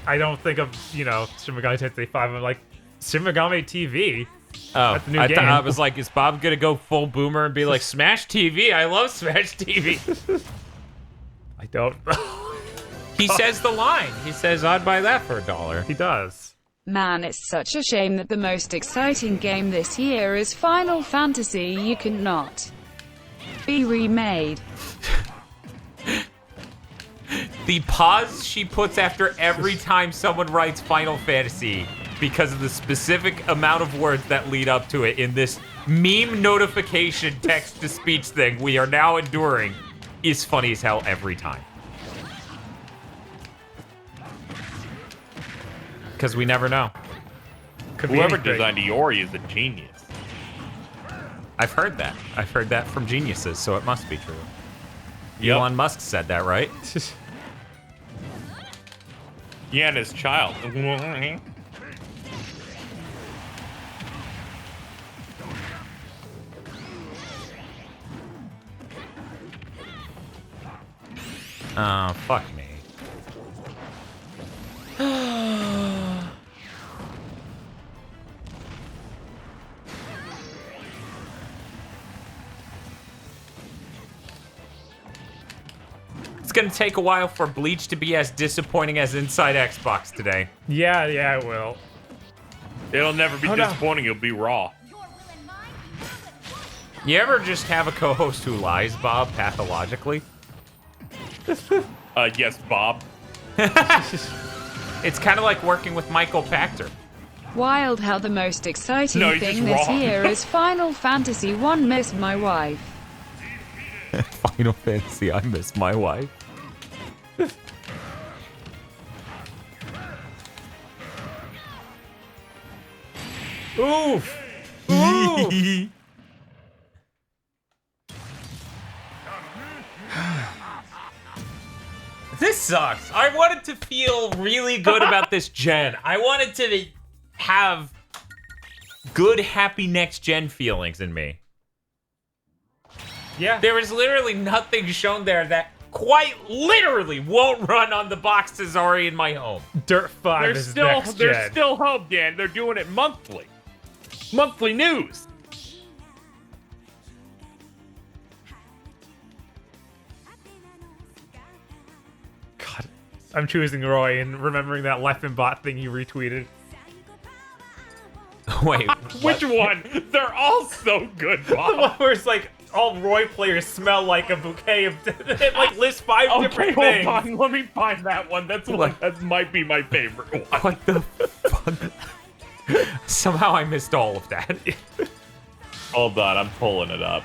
I don't think of, Shin Megami Tensei 5. I'm like, Shin Megami TV? Oh, That's the new I game. thought I was like, is Bob gonna go full boomer and be like, Smash TV? I love Smash TV. I don't He says the line. He says, I'd buy that for $1. He does. Man, it's such a shame that the most exciting game this year is Final Fantasy. You cannot be remade. The pause she puts after every time someone writes Final Fantasy because of the specific amount of words that lead up to it in this meme notification text-to-speech thing we are now enduring is funny as hell every time. Because we never know. Whoever designed Iori is a genius. I've heard that. I've heard that from geniuses, so it must be true. Yep. Elon Musk said that, right? Yeah, and his child. Oh, fuck me. It's gonna take a while for Bleach to be as disappointing as Inside Xbox today. Yeah, it will. It'll never be disappointing. It'll be raw. You ever just have a co-host who lies, Bob, pathologically? Yes, Bob. It's kind of like working with Michael Pachter. Wild how the most exciting No, you're thing just this wrong. year is Final Fantasy 1 Miss My Wife. Final Fantasy, I miss my wife. Oof. Oof. This sucks. I wanted to feel really good about this gen. I wanted to have good, happy next gen feelings in me. Yeah. There was literally nothing shown there that quite literally won't run on the boxes already in my home. Dirt 5 There's is still next there's gen. still hope, Dan. They're doing it monthly. Monthly news. God, I'm choosing Roy and remembering that Leffenbot thing you retweeted. Wait, which one? They're all so good, Bob. The one where it's like all Roy players smell like a bouquet of it like lists 5 Okay, different hold things. on. Let me find that one. That's one that might be my favorite one. What the fuck? Somehow I missed all of that. Hold on, I'm pulling it up.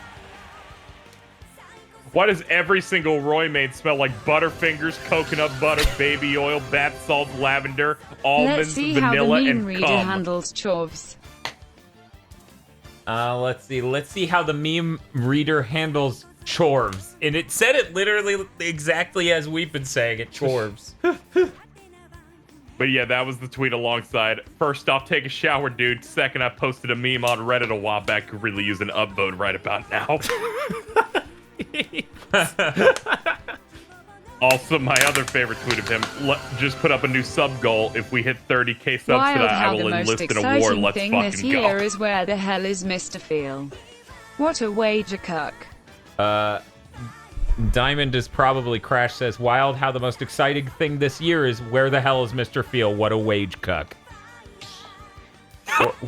Why does every single Roy made smell like Butterfingers, coconut butter, baby oil, bath salt, lavender, Let's almonds, see how the vanilla, meme and reader cum? handles chores. Let's see. Let's see how the meme reader handles chores. And it said it literally exactly as we've been saying it, chores. But yeah, that was the tweet alongside. First off, take a shower, dude. Second, I posted a meme on Reddit a while back. Could really use an upvote right about now. Also, my other favorite tweet of him, just put up a new sub goal. If we hit 30k subs Wild today, I how will the most enlist in a war. exciting Let's thing this fucking year go. is where the hell is Mr. Feel? What a wager cuck. Diamond is probably Crash says, Wild how the most exciting thing this year is where the hell is Mr. Feel? What a wage cuck.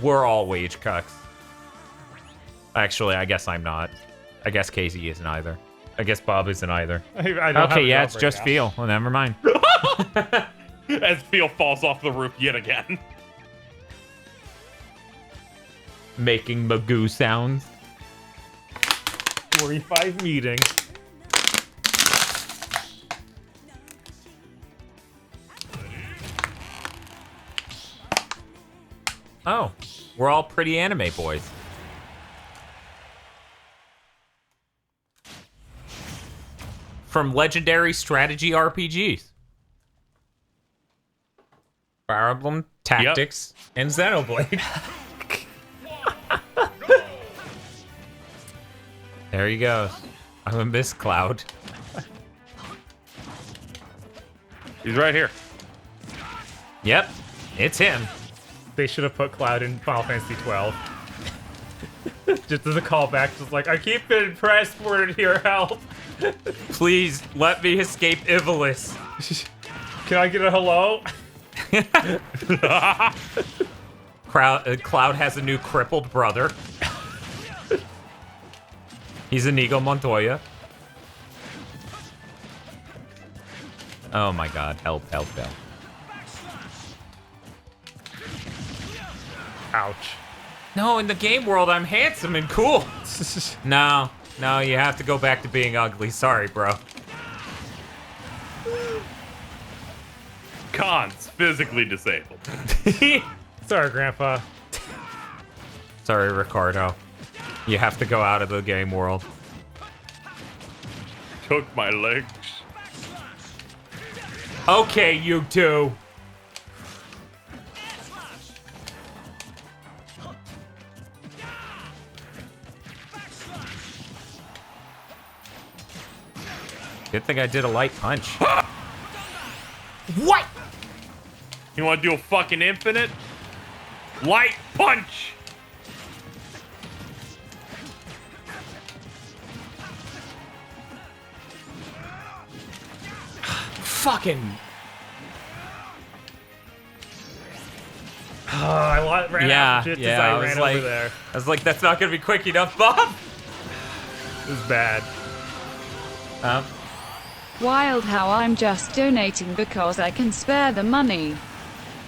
We're all wage cucks. Actually, I guess I'm not. I guess Casey isn't either. I guess Bob isn't either. I don't have Okay, a yeah, job it's right just now. Feel. Well, never mind. As Feel falls off the roof yet again. Making Magoo sounds. 45 meeting. Oh, we're all pretty anime boys. From legendary strategy RPGs. Fire Emblem, Tactics, and Xenoblade. There he goes. I'm a Miss Cloud. He's right here. Yep, it's him. They should have put Cloud in Final Fantasy 12. Just as a callback, just like, I keep getting pressed for your help. Please, let me escape Ivalice. Can I get a hello? Cloud has a new crippled brother. He's Inigo Montoya. Oh my god, help, help, help. Ouch. No, in the game world, I'm handsome and cool. No, you have to go back to being ugly. Sorry, bro. Cons, physically disabled. Sorry, Grandpa. Sorry, Ricardo. You have to go out of the game world. Took my legs. Okay, you two. Good thing I did a light punch. What? You want to do a fucking infinite? Light punch! Fucking. I ran out just as I ran over there. I was like, that's not gonna be quick enough, Bob. It was bad. Wild how I'm just donating because I can spare the money.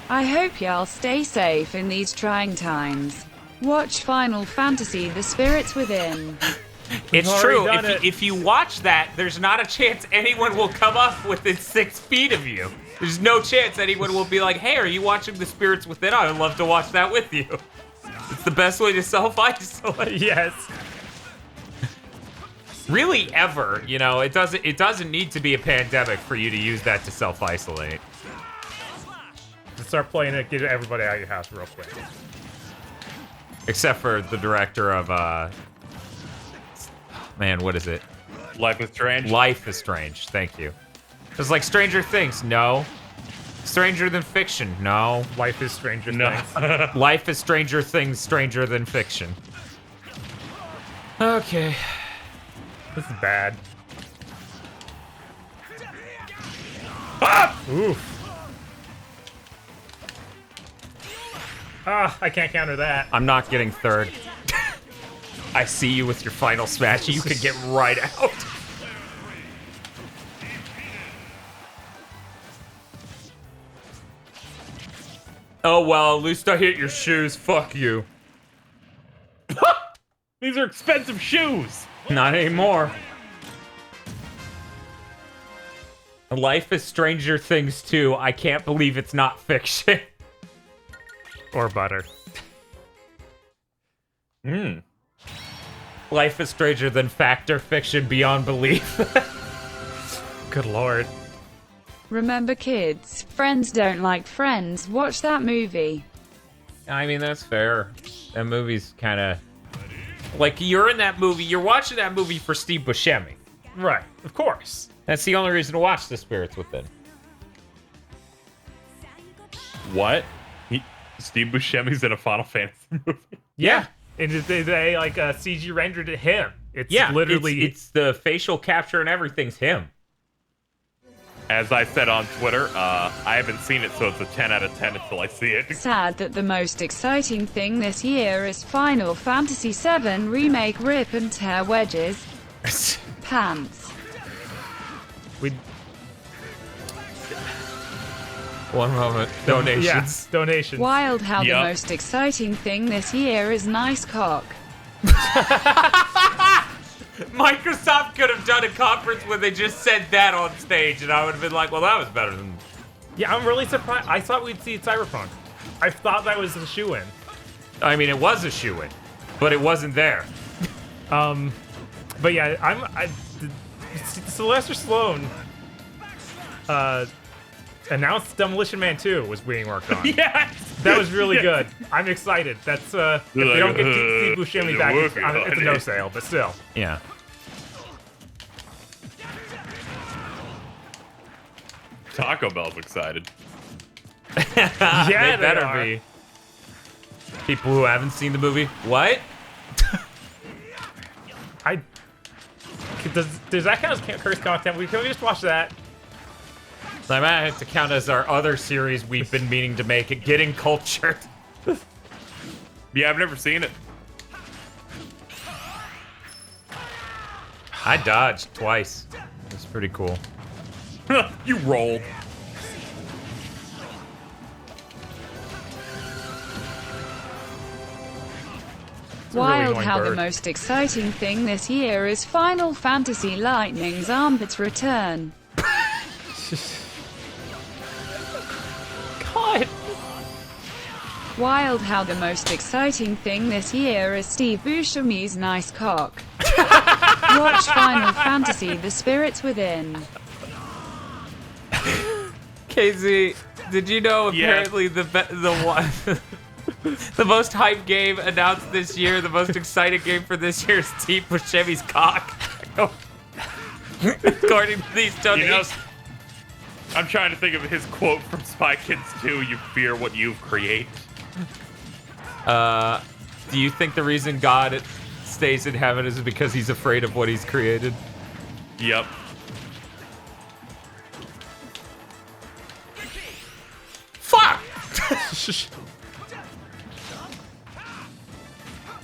I hope y'all stay safe in these trying times. Watch Final Fantasy: The Spirits Within. It's true. If you watch that, there's not a chance anyone will come up within 6 feet of you. There's no chance anyone will be like, hey, are you watching The Spirits Within? I would love to watch that with you. It's the best way to self-isolate. Yes. Really, ever, you know, it doesn't need to be a pandemic for you to use that to self-isolate. Just start playing it, get everybody out of your house real quick. Except for the director of, man, what is it? Life is Strange? Life is Strange, thank you. It's like Stranger Things, no. Stranger Than Fiction, no. Life is Stranger Things. Life is Stranger Things, Stranger Than Fiction. Okay. This is bad. Ah! Oof. I can't counter that. I'm not getting third. I see you with your final smash. You can get right out. Oh, well, at least I hit your shoes. Fuck you. These are expensive shoes. Not anymore. Life is Stranger Things 2. I can't believe it's not fiction. Or butter. Life is stranger than fact or fiction beyond belief. Good lord. Remember, kids, friends don't like friends. Watch that movie. I mean, that's fair. That movie's kind of... Like, you're in that movie, you're watching that movie for Steve Buscemi. Right, of course. That's the only reason to watch The Spirits Within. What? Steve Buscemi's in a Final Fantasy movie? Yeah. And they like CG rendered it him. It's literally... It's the facial capture and everything's him. As I said on Twitter, I haven't seen it, so it's a 10 out of 10 until I see it. Sad that the most exciting thing this year is Final Fantasy VII Remake Rip and Tear Wedges. Pants. One moment. Donations. Yeah, donations. Wild how the most exciting thing this year is nice cock. Microsoft could have done a conference where they just said that on stage, and I would have been like, well, that was better than... Yeah, I'm really surprised. I thought we'd see Cyberpunk. I thought that was a shoo-in. I mean, it was a shoo-in, but it wasn't there. But yeah, Sylvester Stallone announced Demolition Man 2 was being worked on. Yes! That was really good. I'm excited. That's, if they don't get Steve Buscemi back, it's a no sale, but still. Yeah. Taco Bell's excited. Yeah, they better be. People who haven't seen the movie, what? Does that count as cursed content? Can we just watch that? So I might have to count as our other series we've been meaning to make, it Getting Cultured. Yeah, I've never seen it. I dodged twice. That's pretty cool. You rolled. Wild how the most exciting thing this year is Final Fantasy Lightning's Armpit's return. God. Wild how the most exciting thing this year is Steve Buscemi's nice cock. Watch Final Fantasy: The Spirits Within. KZ, did you know apparently the most hype game announced this year, the most exciting game for this year is Steve Buscemi's cock? According to these donations. I'm trying to think of his quote from Spy Kids 2, "You fear what you've created." Do you think the reason God stays in heaven is because he's afraid of what he's created? Yep. Fuck!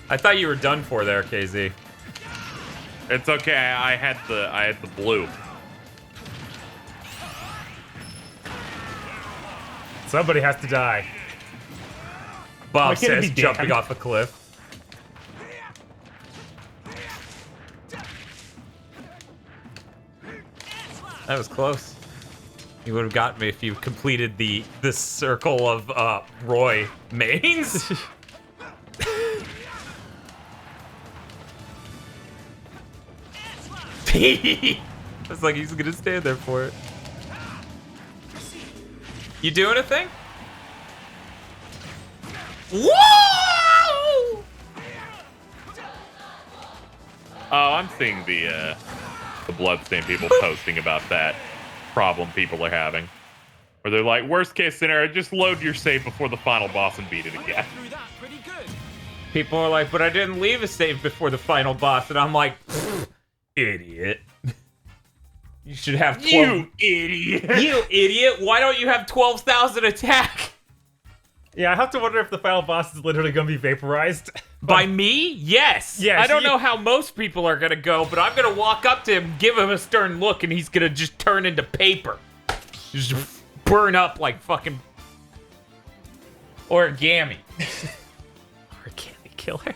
I thought you were done for there, KZ. It's okay. I had the blue. Somebody has to die. Bob says jumping off a cliff. That was close. You would have got me if you completed the circle of Roy mains. It's like he's gonna stand there for it. You doing a thing? Whoa! Oh, I'm seeing the Bloodstained people posting about that problem people are having. Where they're like, worst case scenario, just load your save before the final boss and beat it again. People are like, but I didn't leave a save before the final boss. And I'm like, idiot. You should have 12... You idiot! You idiot! Why don't you have 12,000 attack? Yeah, I have to wonder if the final boss is literally going to be vaporized. By me? Yes. Yes. I don't know how most people are going to go, but I'm going to walk up to him, give him a stern look, and he's going to just turn into paper. Just burn up like fucking origami. Origami killer.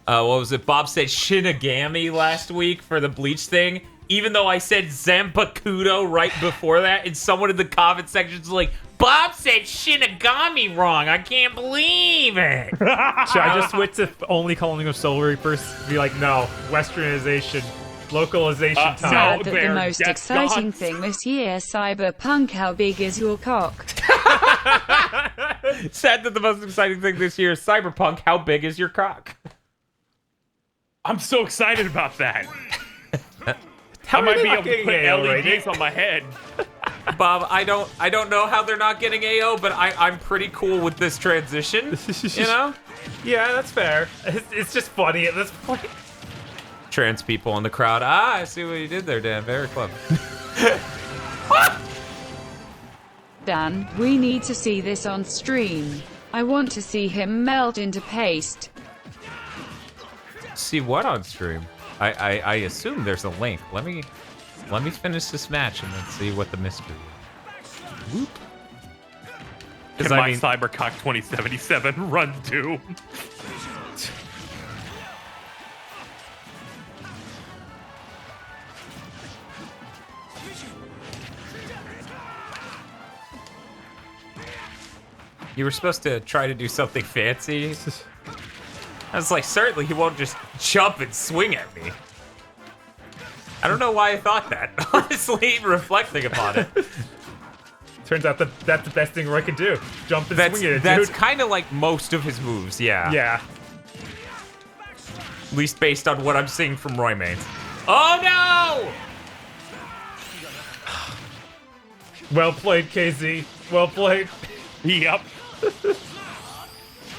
What was it? Bob said Shinigami last week for the Bleach thing. Even though I said Zanpakuto right before that, and someone in the comment section is like, Bob said Shinigami wrong. I can't believe it. Should I just switch to only calling them Soul Reapers? Be like, no, Westernization, localization time. Sad that the most exciting thing this year, Cyberpunk, how big is your cock? Sad that the most exciting thing this year is Cyberpunk, how big is your cock? I'm so excited about that. How I might are they be not able to getting put AO LEDs rating? on my head. Bob, I don't know how they're not getting AO, but I'm pretty cool with this transition. You know? Yeah, that's fair. It's just funny at this point. Trans people in the crowd. Ah, I see what you did there, Dan. Very clever. Dan, we need to see this on stream. I want to see him melt into paste. See what on stream? I assume there's a link. Let me finish this match and then see what the mystery is. Whoop. Can my Cybercock 2077 run Doom? You were supposed to try to do something fancy. I was like, certainly he won't just jump and swing at me. I don't know why I thought that. Honestly, reflecting upon it. Turns out that's the best thing Roy can do. Jump and swing at it, That's dude. kind of like most of his moves, yeah. Yeah. At least based on what I'm seeing from Roy mains. Oh no! Well played, KZ. Well played. Yep.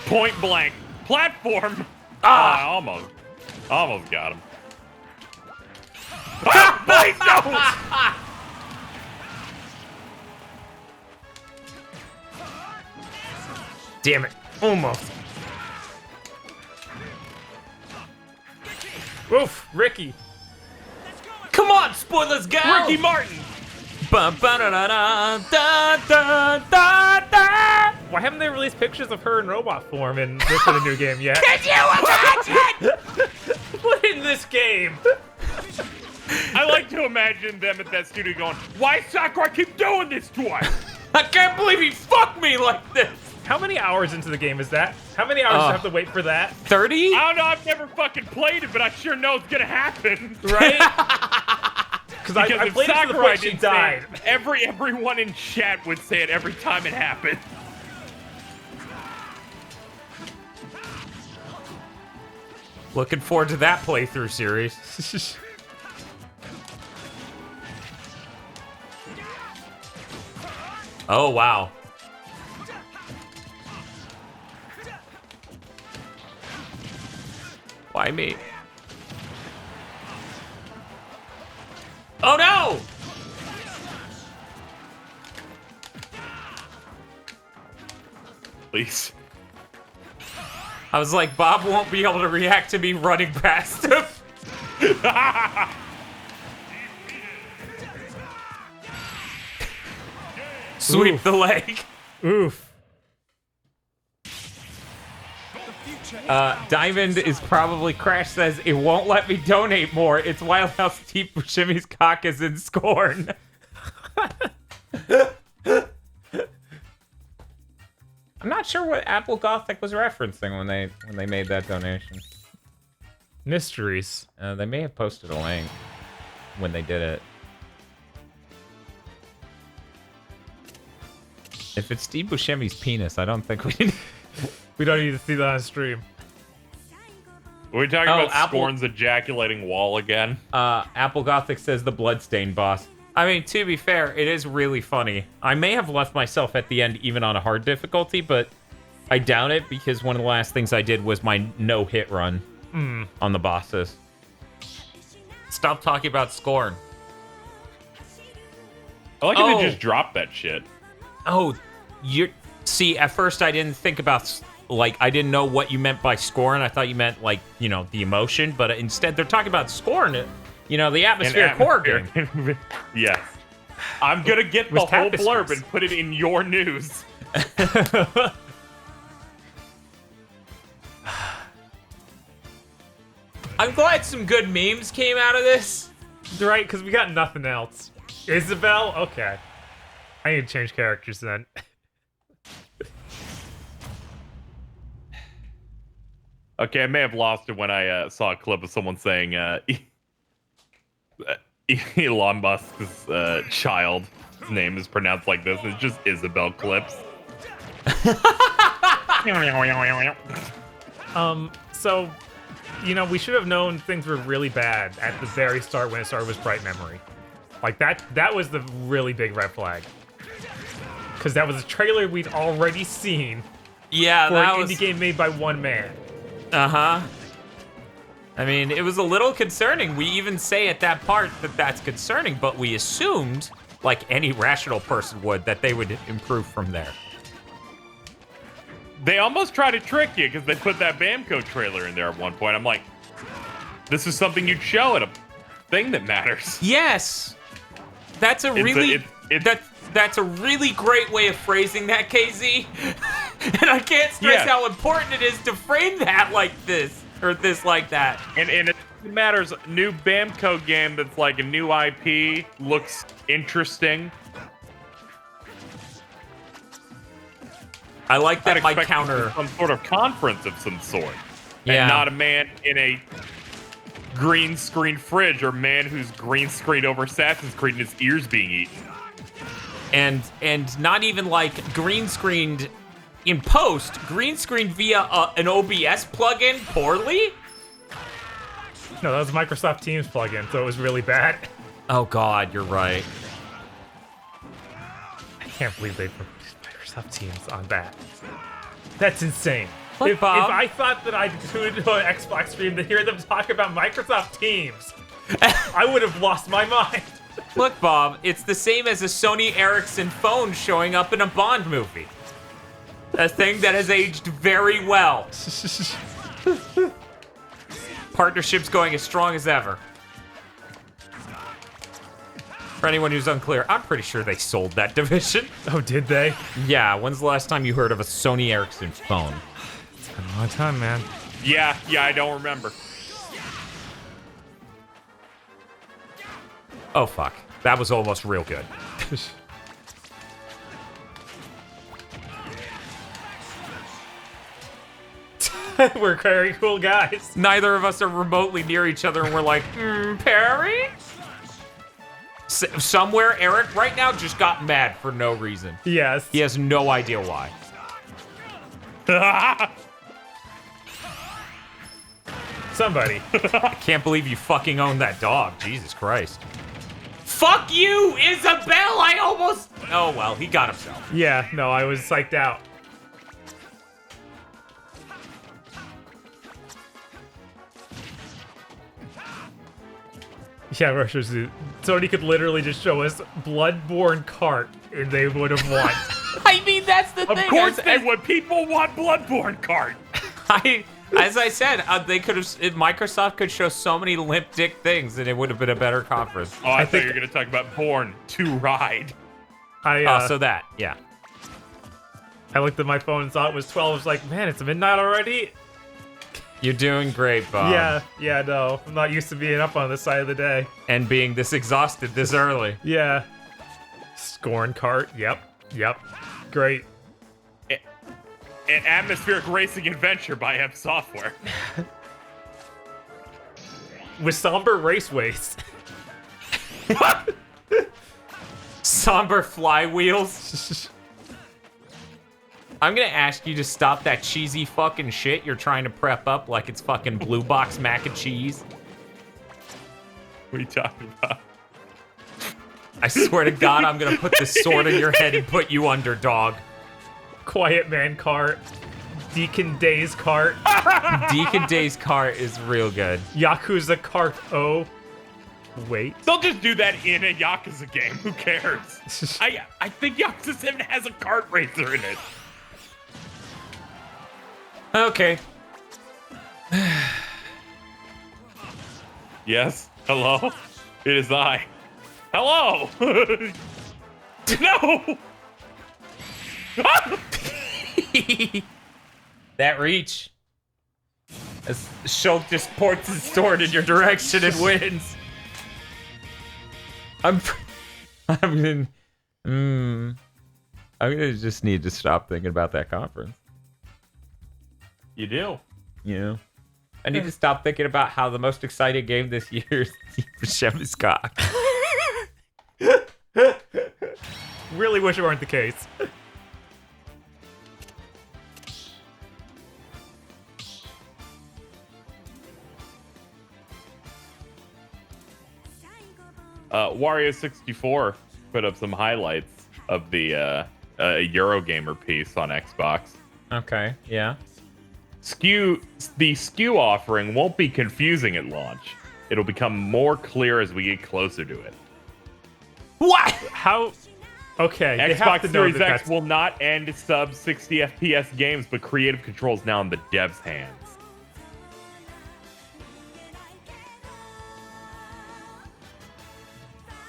Point blank. Platform. I almost got him. Please no! Damn it. Almost. Oof, Ricky. Come on, spoilers, go! Ricky Martin. Why haven't they released pictures of her in robot form for the new game yet? Can you imagine? What in this game? I like to imagine them at that studio going, why Sakurai keep doing this to us? I can't believe he fucked me like this. How many hours into the game is that? How many hours do you have to wait for that? 30? I don't know, I've never fucking played it, but I sure know it's gonna happen. Right? Because I if played it to the Sakurai point she didn't say died. it, everyone in chat would say it every time it happened. Looking forward to that playthrough series. Oh, wow. Why me? Oh, no! Please. I was like, Bob won't be able to react to me running past him. Sweep Oof. the leg. Oof. Diamond is probably Crash says it won't let me donate more. It's wild how Steve Buscemi's cock is in scorn. I'm not sure what Apple Gothic was referencing when they made that donation. Mysteries. They may have posted a link when they did it. If it's Steve Buscemi's penis, I don't think we don't need to see that on stream. Are we talking about Scorn's ejaculating wall again? Apple Gothic says the Bloodstain boss. I mean, to be fair, it is really funny. I may have left myself at the end even on a hard difficulty, but I doubt it because one of the last things I did was my no-hit run on the bosses. Stop talking about Scorn. I like how they just dropped that shit. Oh, see, at first I didn't think about, like, I didn't know what you meant by scorn. I thought you meant, like, you know, the emotion, but instead they're talking about scorn, you know, the atmospheric horror game. Yes. I'm gonna get the whole blurb and put it in your news. I'm glad some good memes came out of this. Right, because we got nothing else. Isabel? Okay. I need to change characters then. Okay, I may have lost it when I saw a clip of someone saying Elon Musk's child's name is pronounced like this. It's just Isabel clips. So, you know, we should have known things were really bad at the very start when it started with Bright Memory. Like, that was the really big red flag. Because that was a trailer we'd already seen. Yeah, for that an was indie game made by one man. Uh-huh. I mean, it was a little concerning. We even say at that part that that's concerning, but we assumed, like any rational person would, that they would improve from there. They almost try to trick you because they put that Bamco trailer in there at one point. I'm like, this is something you'd show at a thing that matters. Yes. That's a really that's a really great way of phrasing that, KZ. And I can't stress how important it is to frame that like this or this like that. And it matters. New Bamco game that's like a new IP looks interesting. I like that my expect counter some sort of conference of some sort. Yeah. And not a man in a green screen fridge or man who's green screened over Assassin's Creed and his ears being eaten. And not even like green screened in post, green screened via an OBS plugin poorly? No, that was a Microsoft Teams plugin, so it was really bad. Oh god, you're right. I can't believe they put Microsoft Teams on that. That's insane. Look, If Bob. I thought that I'd tune into an Xbox stream to hear them talk about Microsoft Teams, I would have lost my mind. Look, Bob, it's the same as a Sony Ericsson phone showing up in a Bond movie. A thing that has aged very well. Partnership's going as strong as ever. For anyone who's unclear, I'm pretty sure they sold that division. Oh, did they? Yeah, when's the last time you heard of a Sony Ericsson phone? It's been a long time, man. Yeah, I don't remember. Oh, fuck. That was almost real good. We're very cool guys. Neither of us are remotely near each other, and we're like, Perry? Somewhere, Eric right now just got mad for no reason. Yes. He has no idea why. Somebody. I can't believe you fucking own that dog. Jesus Christ. Fuck you, Isabel! I almost Oh, well, he got himself. Yeah, no, I was psyched out. Yeah, Russia's Sony could literally just show us Bloodborne cart, and they would have won. I mean, that's the thing. Of course they would. People want Bloodborne cart. As I said, they could have. Microsoft could show so many limp dick things, and it would have been a better conference. Oh, I thought you were going to talk about Born to Ride. So that, yeah. I looked at my phone and saw it was 12. I was like, man, it's midnight already. You're doing great, Bob. Yeah, no. I'm not used to being up on this side of the day. And being this exhausted this early. Yeah. Scorn cart. Yep. Great. An atmospheric racing adventure by M Software. With somber raceways. Somber flywheels. I'm gonna ask you to stop that cheesy fucking shit you're trying to prep up like it's fucking Blue Box mac and cheese. What are you talking about? I swear to God, I'm gonna put this sword in your head and put you under, dog. Quiet Man cart. Deacon Days cart. Deacon Days cart is real good. Yakuza cart. Oh. Wait. They'll just do that in a Yakuza game. Who cares? I think Yakuza 7 has a kart racer in it. Okay. Yes. Hello. It is I. Hello. No. That reach. As Shulk just ports his sword in your direction and wins. I'm gonna just need to stop thinking about that conference. You do. Yeah. I need to stop thinking about how the most exciting game this year is Shemmy's cock. Really wish it weren't the case. Wario64 put up some highlights of the Eurogamer piece on Xbox. Okay, yeah. The SKU offering won't be confusing at launch. It'll become more clear as we get closer to it. What? How? Okay, Xbox Series X will not end sub 60 FPS games, but creative control is now in the devs' hands.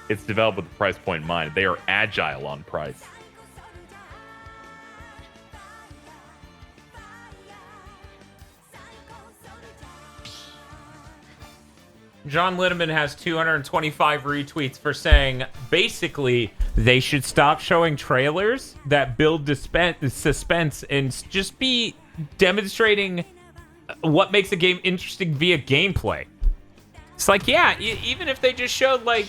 It's developed with the price point in mind. They are agile on price. John Linneman has 225 retweets for saying, basically, they should stop showing trailers that build suspense and just be demonstrating what makes a game interesting via gameplay. It's like, yeah, even if they just showed, like,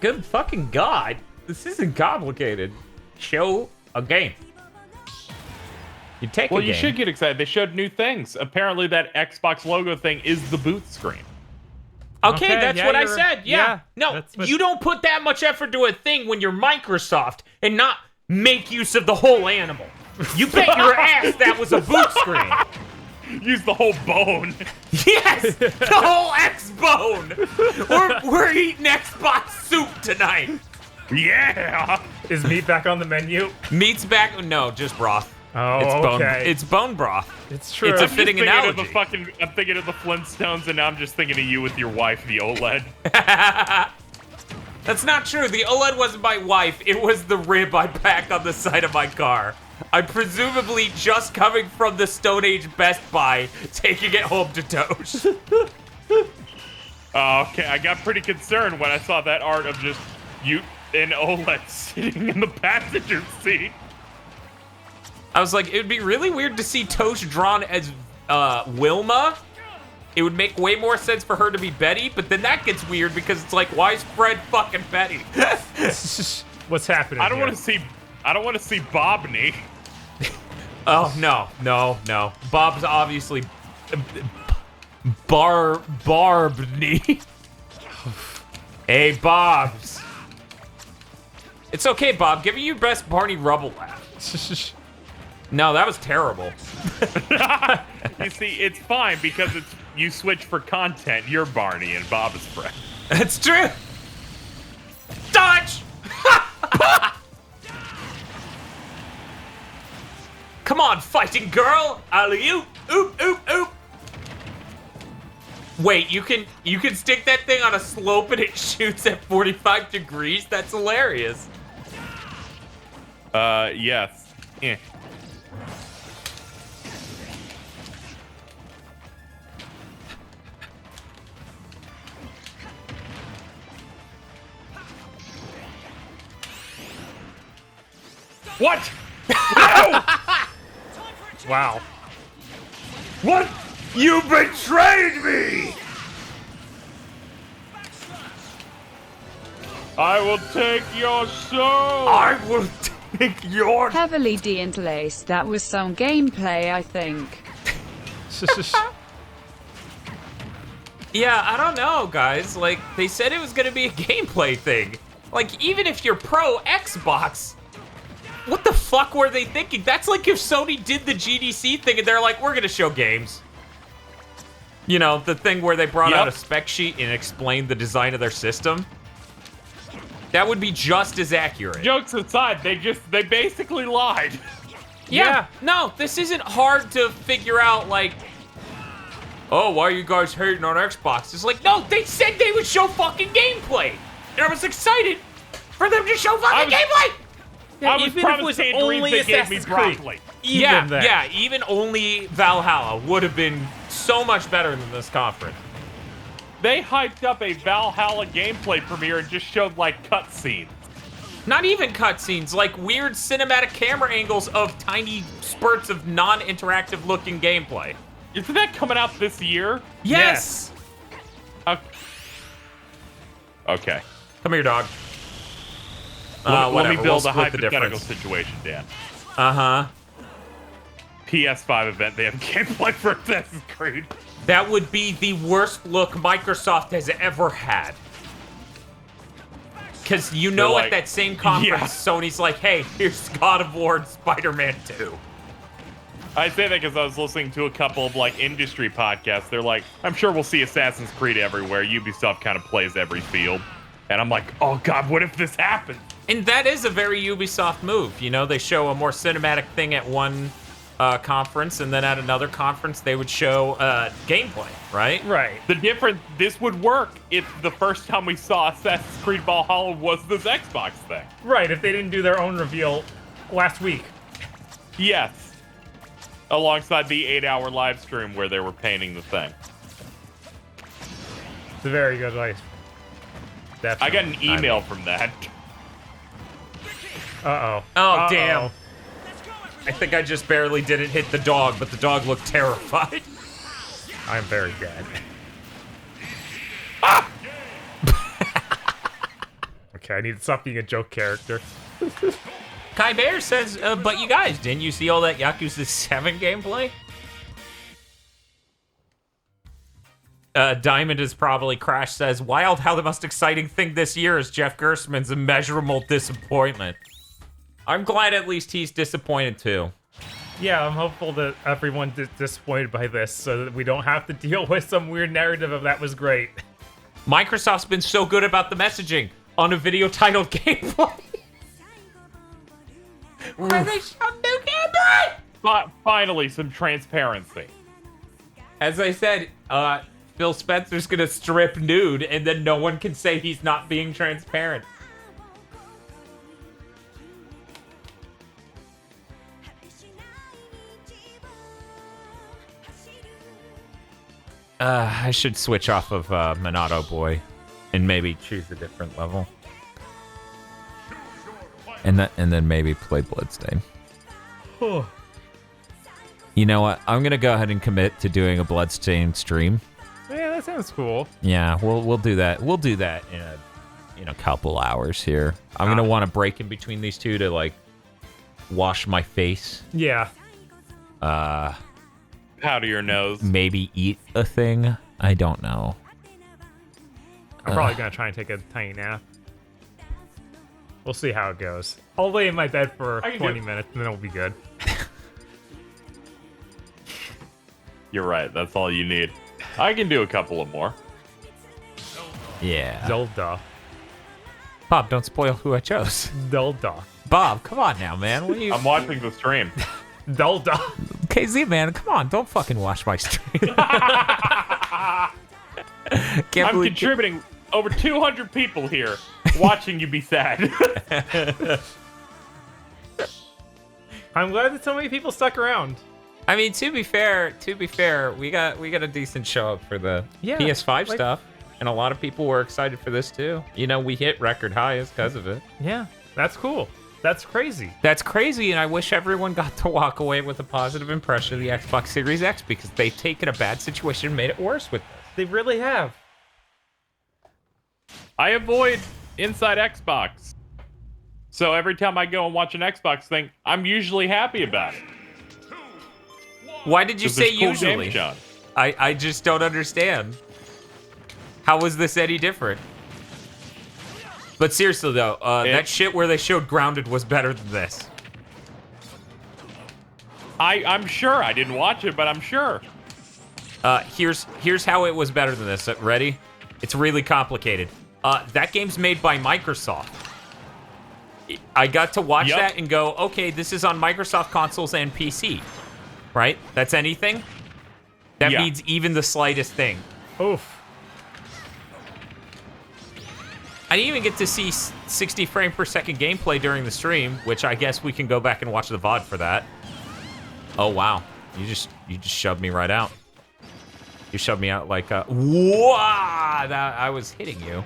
good fucking God, this isn't complicated. Show a game. You take a game. Well, you should get excited. They showed new things. Apparently, that Xbox logo thing is the boot screen. Okay, that's what I said. Yeah. No, you don't put that much effort to a thing when you're Microsoft and not make use of the whole animal. You bet your ass that was a boot screen. Use the whole bone. Yes, the whole X bone. We're eating Xbox soup tonight. Yeah. Is meat back on the menu? Meat's back. No, just broth. Oh, it's bone, okay. It's bone broth. It's true. It's a fitting analogy. I'm thinking of the Flintstones, and now I'm just thinking of you with your wife, the OLED. That's not true. The OLED wasn't my wife. It was the rib I packed on the side of my car. I'm presumably just coming from the Stone Age Best Buy, taking it home to Doge. Okay, I got pretty concerned when I saw that art of just you and OLED sitting in the passenger seat. I was like, it would be really weird to see Tosh drawn as Wilma. It would make way more sense for her to be Betty, but then that gets weird because it's like, why is Fred fucking Betty? What's happening? I don't want to see Bobney. Oh no. Bob's obviously Barbney. Hey, Bobs. It's okay, Bob. Give me your best Barney Rubble laugh. No, that was terrible. You see, it's fine because you switch for content. You're Barney and Bob is Fred. That's true. Dodge! Come on, fighting girl! Alley-oop! Oop, oop, oop! Wait, you can stick that thing on a slope and it shoots at 45 degrees? That's hilarious. Yes. Eh. What? No! Wow. What? You betrayed me! I will take your soul! I will take your... Heavily de-interlaced. That was some gameplay, I think. Yeah, I don't know, guys. Like, they said it was gonna be a gameplay thing. Like, even if you're pro Xbox, what the fuck were they thinking? That's like if Sony did the GDC thing and they're like, we're gonna show games. You know, the thing where they brought out a spec sheet and explained the design of their system. That would be just as accurate. Jokes aside, they basically lied. Yeah, no, this isn't hard to figure out, like, oh, why are you guys hating on Xbox? It's like, no, they said they would show fucking gameplay. And I was excited for them to show fucking gameplay. Yeah, I was promised tangerines, they gave me broccoli. Yeah, even only Valhalla would have been so much better than this conference. They hyped up a Valhalla gameplay premiere and just showed, like, cutscenes. Not even cutscenes, like weird cinematic camera angles of tiny spurts of non-interactive looking gameplay. Isn't that coming out this year? Yes! Okay. Come here, dog. Let me build we'll a split the hypothetical difference. situation, Dan. Uh-huh. PS5 event, they have gameplay for Assassin's Creed. That would be the worst look Microsoft has ever had. Because you know like, at that same conference, Sony's like, hey, here's God of War and Spider-Man 2. I say that because I was listening to a couple of, like, industry podcasts. They're like, I'm sure we'll see Assassin's Creed everywhere. Ubisoft kind of plays every field. And I'm like, oh god, what if this happens? And that is a very Ubisoft move. You know, they show a more cinematic thing at one conference, and then at another conference they would show gameplay, right? Right. The difference, this would work if the first time we saw Assassin's Creed Valhalla was this Xbox thing. Right, if they didn't do their own reveal last week. Yes. Alongside the 8-hour live stream where they were painting the thing. It's a very good life. I got an email from that. Uh-oh. Oh, damn. I think I just barely didn't hit the dog, but the dog looked terrified. I'm very dead. Ah! Okay, I need to stop being a joke character. Kai Bear says, but you guys, didn't you see all that Yakuza 7 gameplay? Diamond is probably Crash says, wild how the most exciting thing this year is Jeff Gerstmann's immeasurable disappointment. I'm glad at least he's disappointed too. Yeah, I'm hopeful that everyone's disappointed by this so that we don't have to deal with some weird narrative of that was great. Microsoft's been so good about the messaging on a video titled gameplay. Why they show new gameplay? Finally, some transparency. As I said, Phil Spencer's gonna strip nude and then no one can say he's not being transparent. I should switch off of Minato Boy and maybe choose a different level. And then maybe play Bloodstain. You know what? I'm gonna go ahead and commit to doing a Bloodstain stream. Yeah, that sounds cool. Yeah, we'll do that. We'll do that in a couple hours here. I'm gonna want a break in between these two to like wash my face. Yeah. Powder your nose. Maybe eat a thing. I don't know. I'm probably gonna try and take a tiny nap. We'll see how it goes. I'll lay in my bed for 20 minutes, and then it'll be good. You're right. That's all you need. I can do a couple of more. Yeah. Zelda. Bob, don't spoil who I chose. Zelda. Bob, come on now, man. What are you? I'm watching the stream. Zelda. KZ, man, come on. Don't fucking watch my stream. I'm contributing. Over 200 people here watching you be sad. I'm glad that so many people stuck around. I mean, to be fair, we got a decent show up for the PS5 stuff, and a lot of people were excited for this too. You know, we hit record highs because of it. Yeah, that's cool. That's crazy. That's crazy, and I wish everyone got to walk away with a positive impression of the Xbox Series X because they've taken a bad situation and made it worse with this. They really have. I avoid Inside Xbox. So every time I go and watch an Xbox thing, I'm usually happy about it. Why did you say cool usually? games, John. I just don't understand. How was this any different? But seriously though, that shit where they showed Grounded was better than this. I'm sure. I didn't watch it, but I'm sure. Here's how it was better than this. Ready? It's really complicated. That game's made by Microsoft. I got to watch that and go, okay, this is on Microsoft consoles and PC. Right? That's anything? That means even the slightest thing. Oof. I didn't even get to see 60 frame per second gameplay during the stream, which I guess we can go back and watch the VOD for that. Oh wow. You just shoved me right out. You shoved me out like wow! I was hitting you.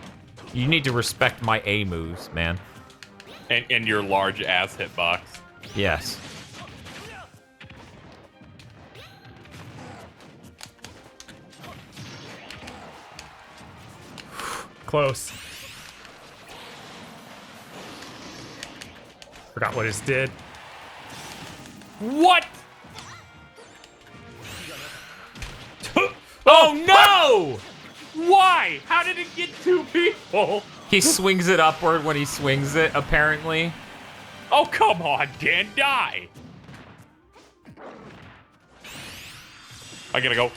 You need to respect my A moves, man. And your large ass hitbox. Yes. Close. Forgot what it did. What? Oh no! Why? How did it get two people? He swings it upward when he swings it, apparently. Oh, come on, Dan, die. I gotta go.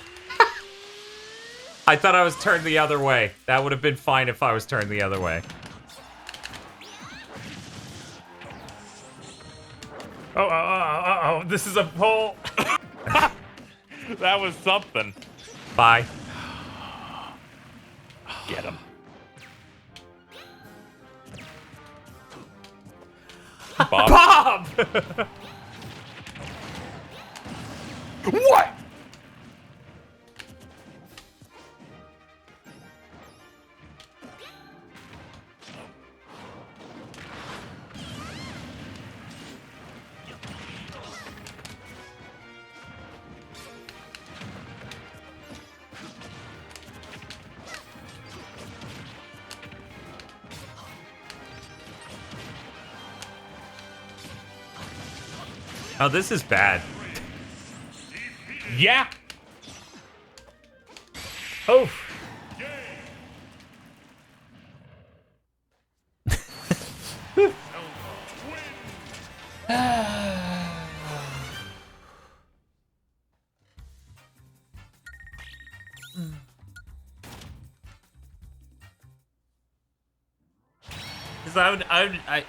I thought I was turned the other way. That would have been fine if I was turned the other way. Oh, this is a pole. That was something. Bye. Get him. Bob! What? Oh, this is bad. Yeah. Oh.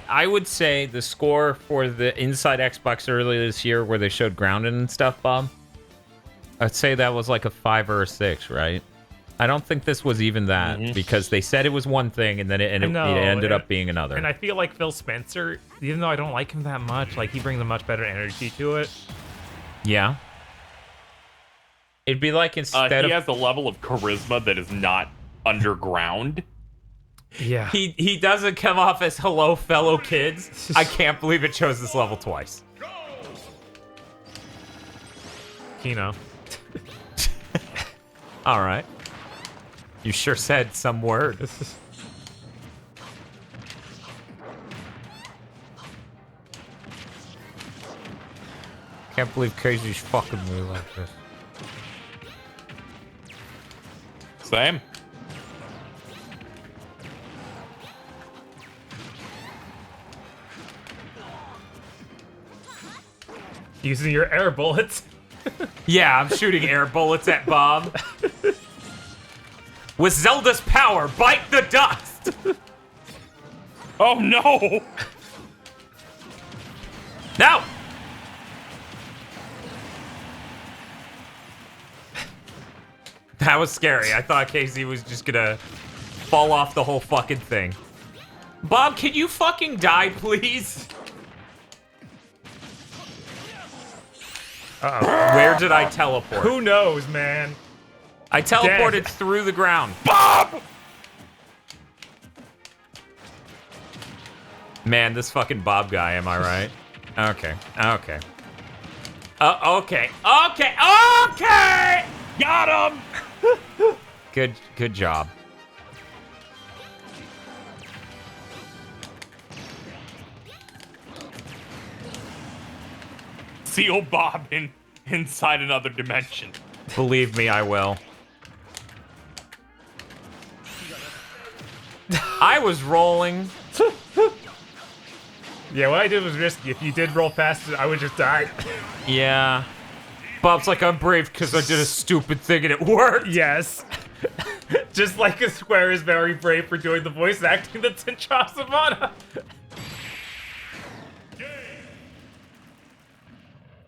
I would say the score for the Inside Xbox earlier this year where they showed Grounded and stuff, Bob, I'd say that was like a 5 or a 6, right? I don't think this was even that because they said it was one thing and then it ended up being another. And I feel like Phil Spencer, even though I don't like him that much, like he brings a much better energy to it. Yeah. It'd be like instead he has a level of charisma that is not underground. Yeah. He doesn't come off as hello fellow kids. I can't believe it chose this level twice. Kino. All right. You sure said some word. Can't believe Casey's fucking me like this. Using your air bullets. Yeah, I'm shooting air bullets at Bob. With Zelda's power, bite the dust! Oh no! No! That was scary. I thought Casey was just gonna fall off the whole fucking thing. Bob, can you fucking die, please? Uh-oh. Where did I teleport? Who knows, man? I teleported through the ground. Bob! Man, this fucking Bob guy, am I right? Okay, okay. Okay, okay, okay! Got him! Good job. Seal Bob inside another dimension. Believe me, I will. I was rolling. Yeah, what I did was risky. If you did roll past it, I would just die. Yeah. Bob's like, I'm brave because I did a stupid thing and it worked. Yes. Just like a Square is very brave for doing the voice acting that's in Savannah.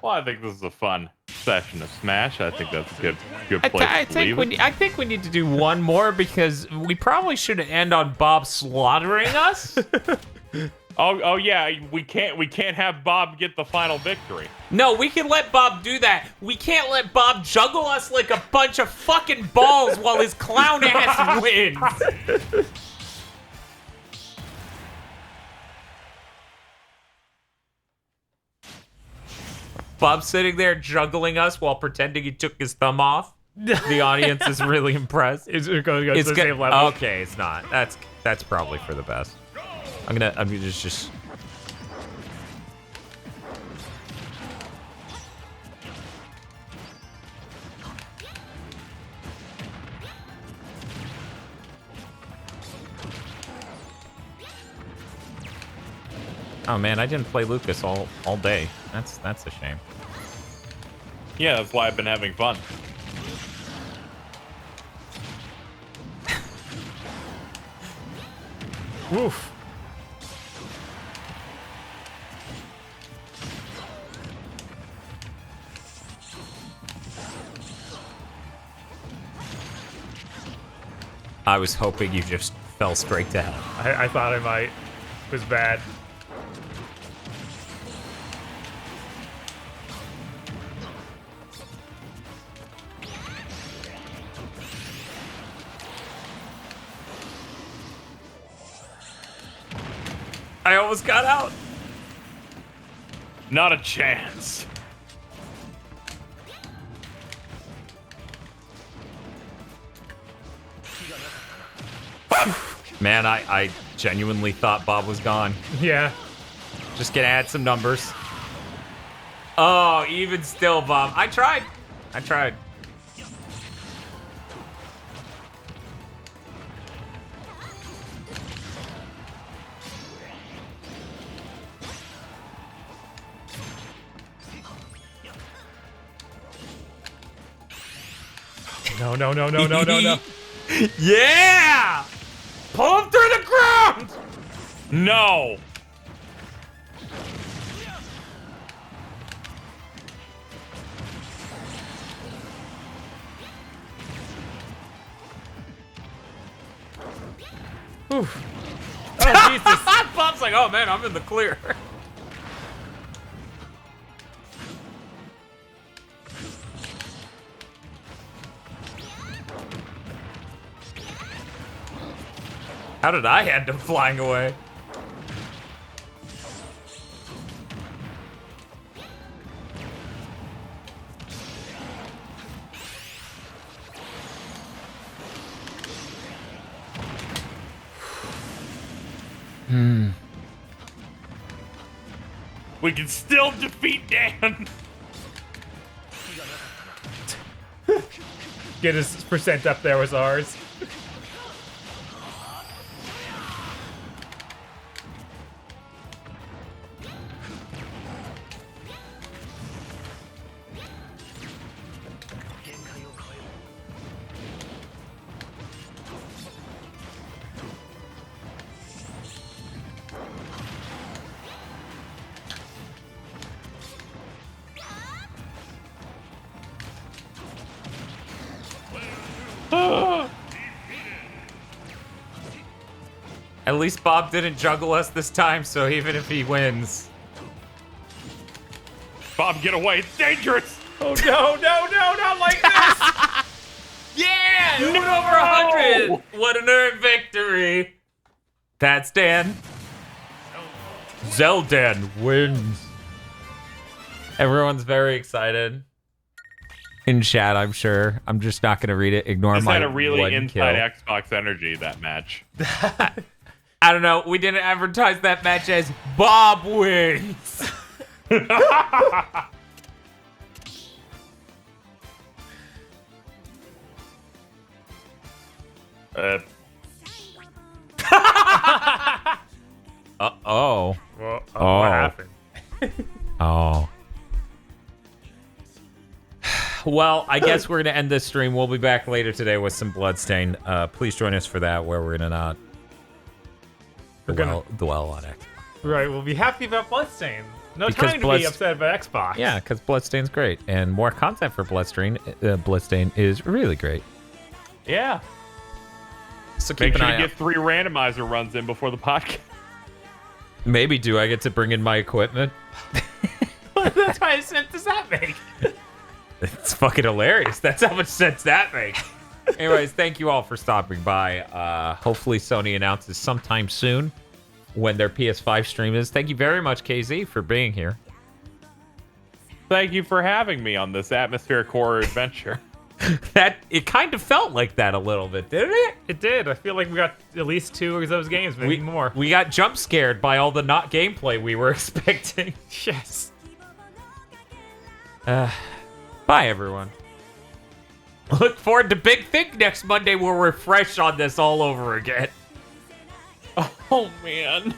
Well, I think this is a fun session of Smash. I think that's a good place I to leave it. I think we need to do one more because we probably should end on Bob slaughtering us. Oh yeah, we can't have Bob get the final victory. No, we can let Bob do that. We can't let Bob juggle us like a bunch of fucking balls while his clown ass wins. Bob's sitting there juggling us while pretending he took his thumb off. The audience is really impressed. It's going to go to the same level. Okay, it's not. That's probably for the best. I'm gonna just. Oh man, I didn't play Lucas all day. That's a shame. Yeah, that's why I've been having fun. Oof. I was hoping you just fell straight to hell. I thought I might. It was bad. I almost got out. Not a chance. Man, I genuinely thought Bob was gone. Yeah. Just gonna add some numbers. Oh, even still, Bob. I tried. No. Yeah! Pull him through the ground! No! Oof. Oh, Jesus. Bob's like, oh man, I'm in the clear. How did I end up flying away? We can still defeat Dan. Get his percent up there was ours. At least Bob didn't juggle us this time, so even if he wins... Bob, get away. It's dangerous. Oh, no, not like this. Yeah! It went over 100. What an earned victory. That's Dan. Zeldan wins. Everyone's very excited. In chat, I'm sure. I'm just not going to read it. Ignore This my had a really one inside kill. Xbox energy, that match. I don't know. We didn't advertise that match as Bob wins. Uh-oh. Well, Oh. What happened? Oh. Well, I guess we're going to end this stream. We'll be back later today with some Bloodstained. Please join us for that, where we're going to not dwell on it. Right, we'll be happy about Bloodstained. No Because time to be upset about Xbox. Yeah, because Bloodstained's great. And more content for Bloodstained is really great. Yeah. So keep Make an sure eye to out. get 3 randomizer runs in before the podcast. Maybe do I get to bring in my equipment? What kind of sense does that make? It's fucking hilarious. That's how much sense that makes. Anyways, thank you all for stopping by. Hopefully Sony announces sometime soon when their PS5 stream is. Thank you very much, KZ, for being here. Thank you for having me on this atmospheric horror adventure. It kind of felt like that a little bit, didn't it? It did. I feel like we got at least 2 of those games, maybe more. We got jump scared by all the not gameplay we were expecting. Yes. Bye, everyone. Look forward to Big Think next Monday where we're fresh on this all over again. Oh, man.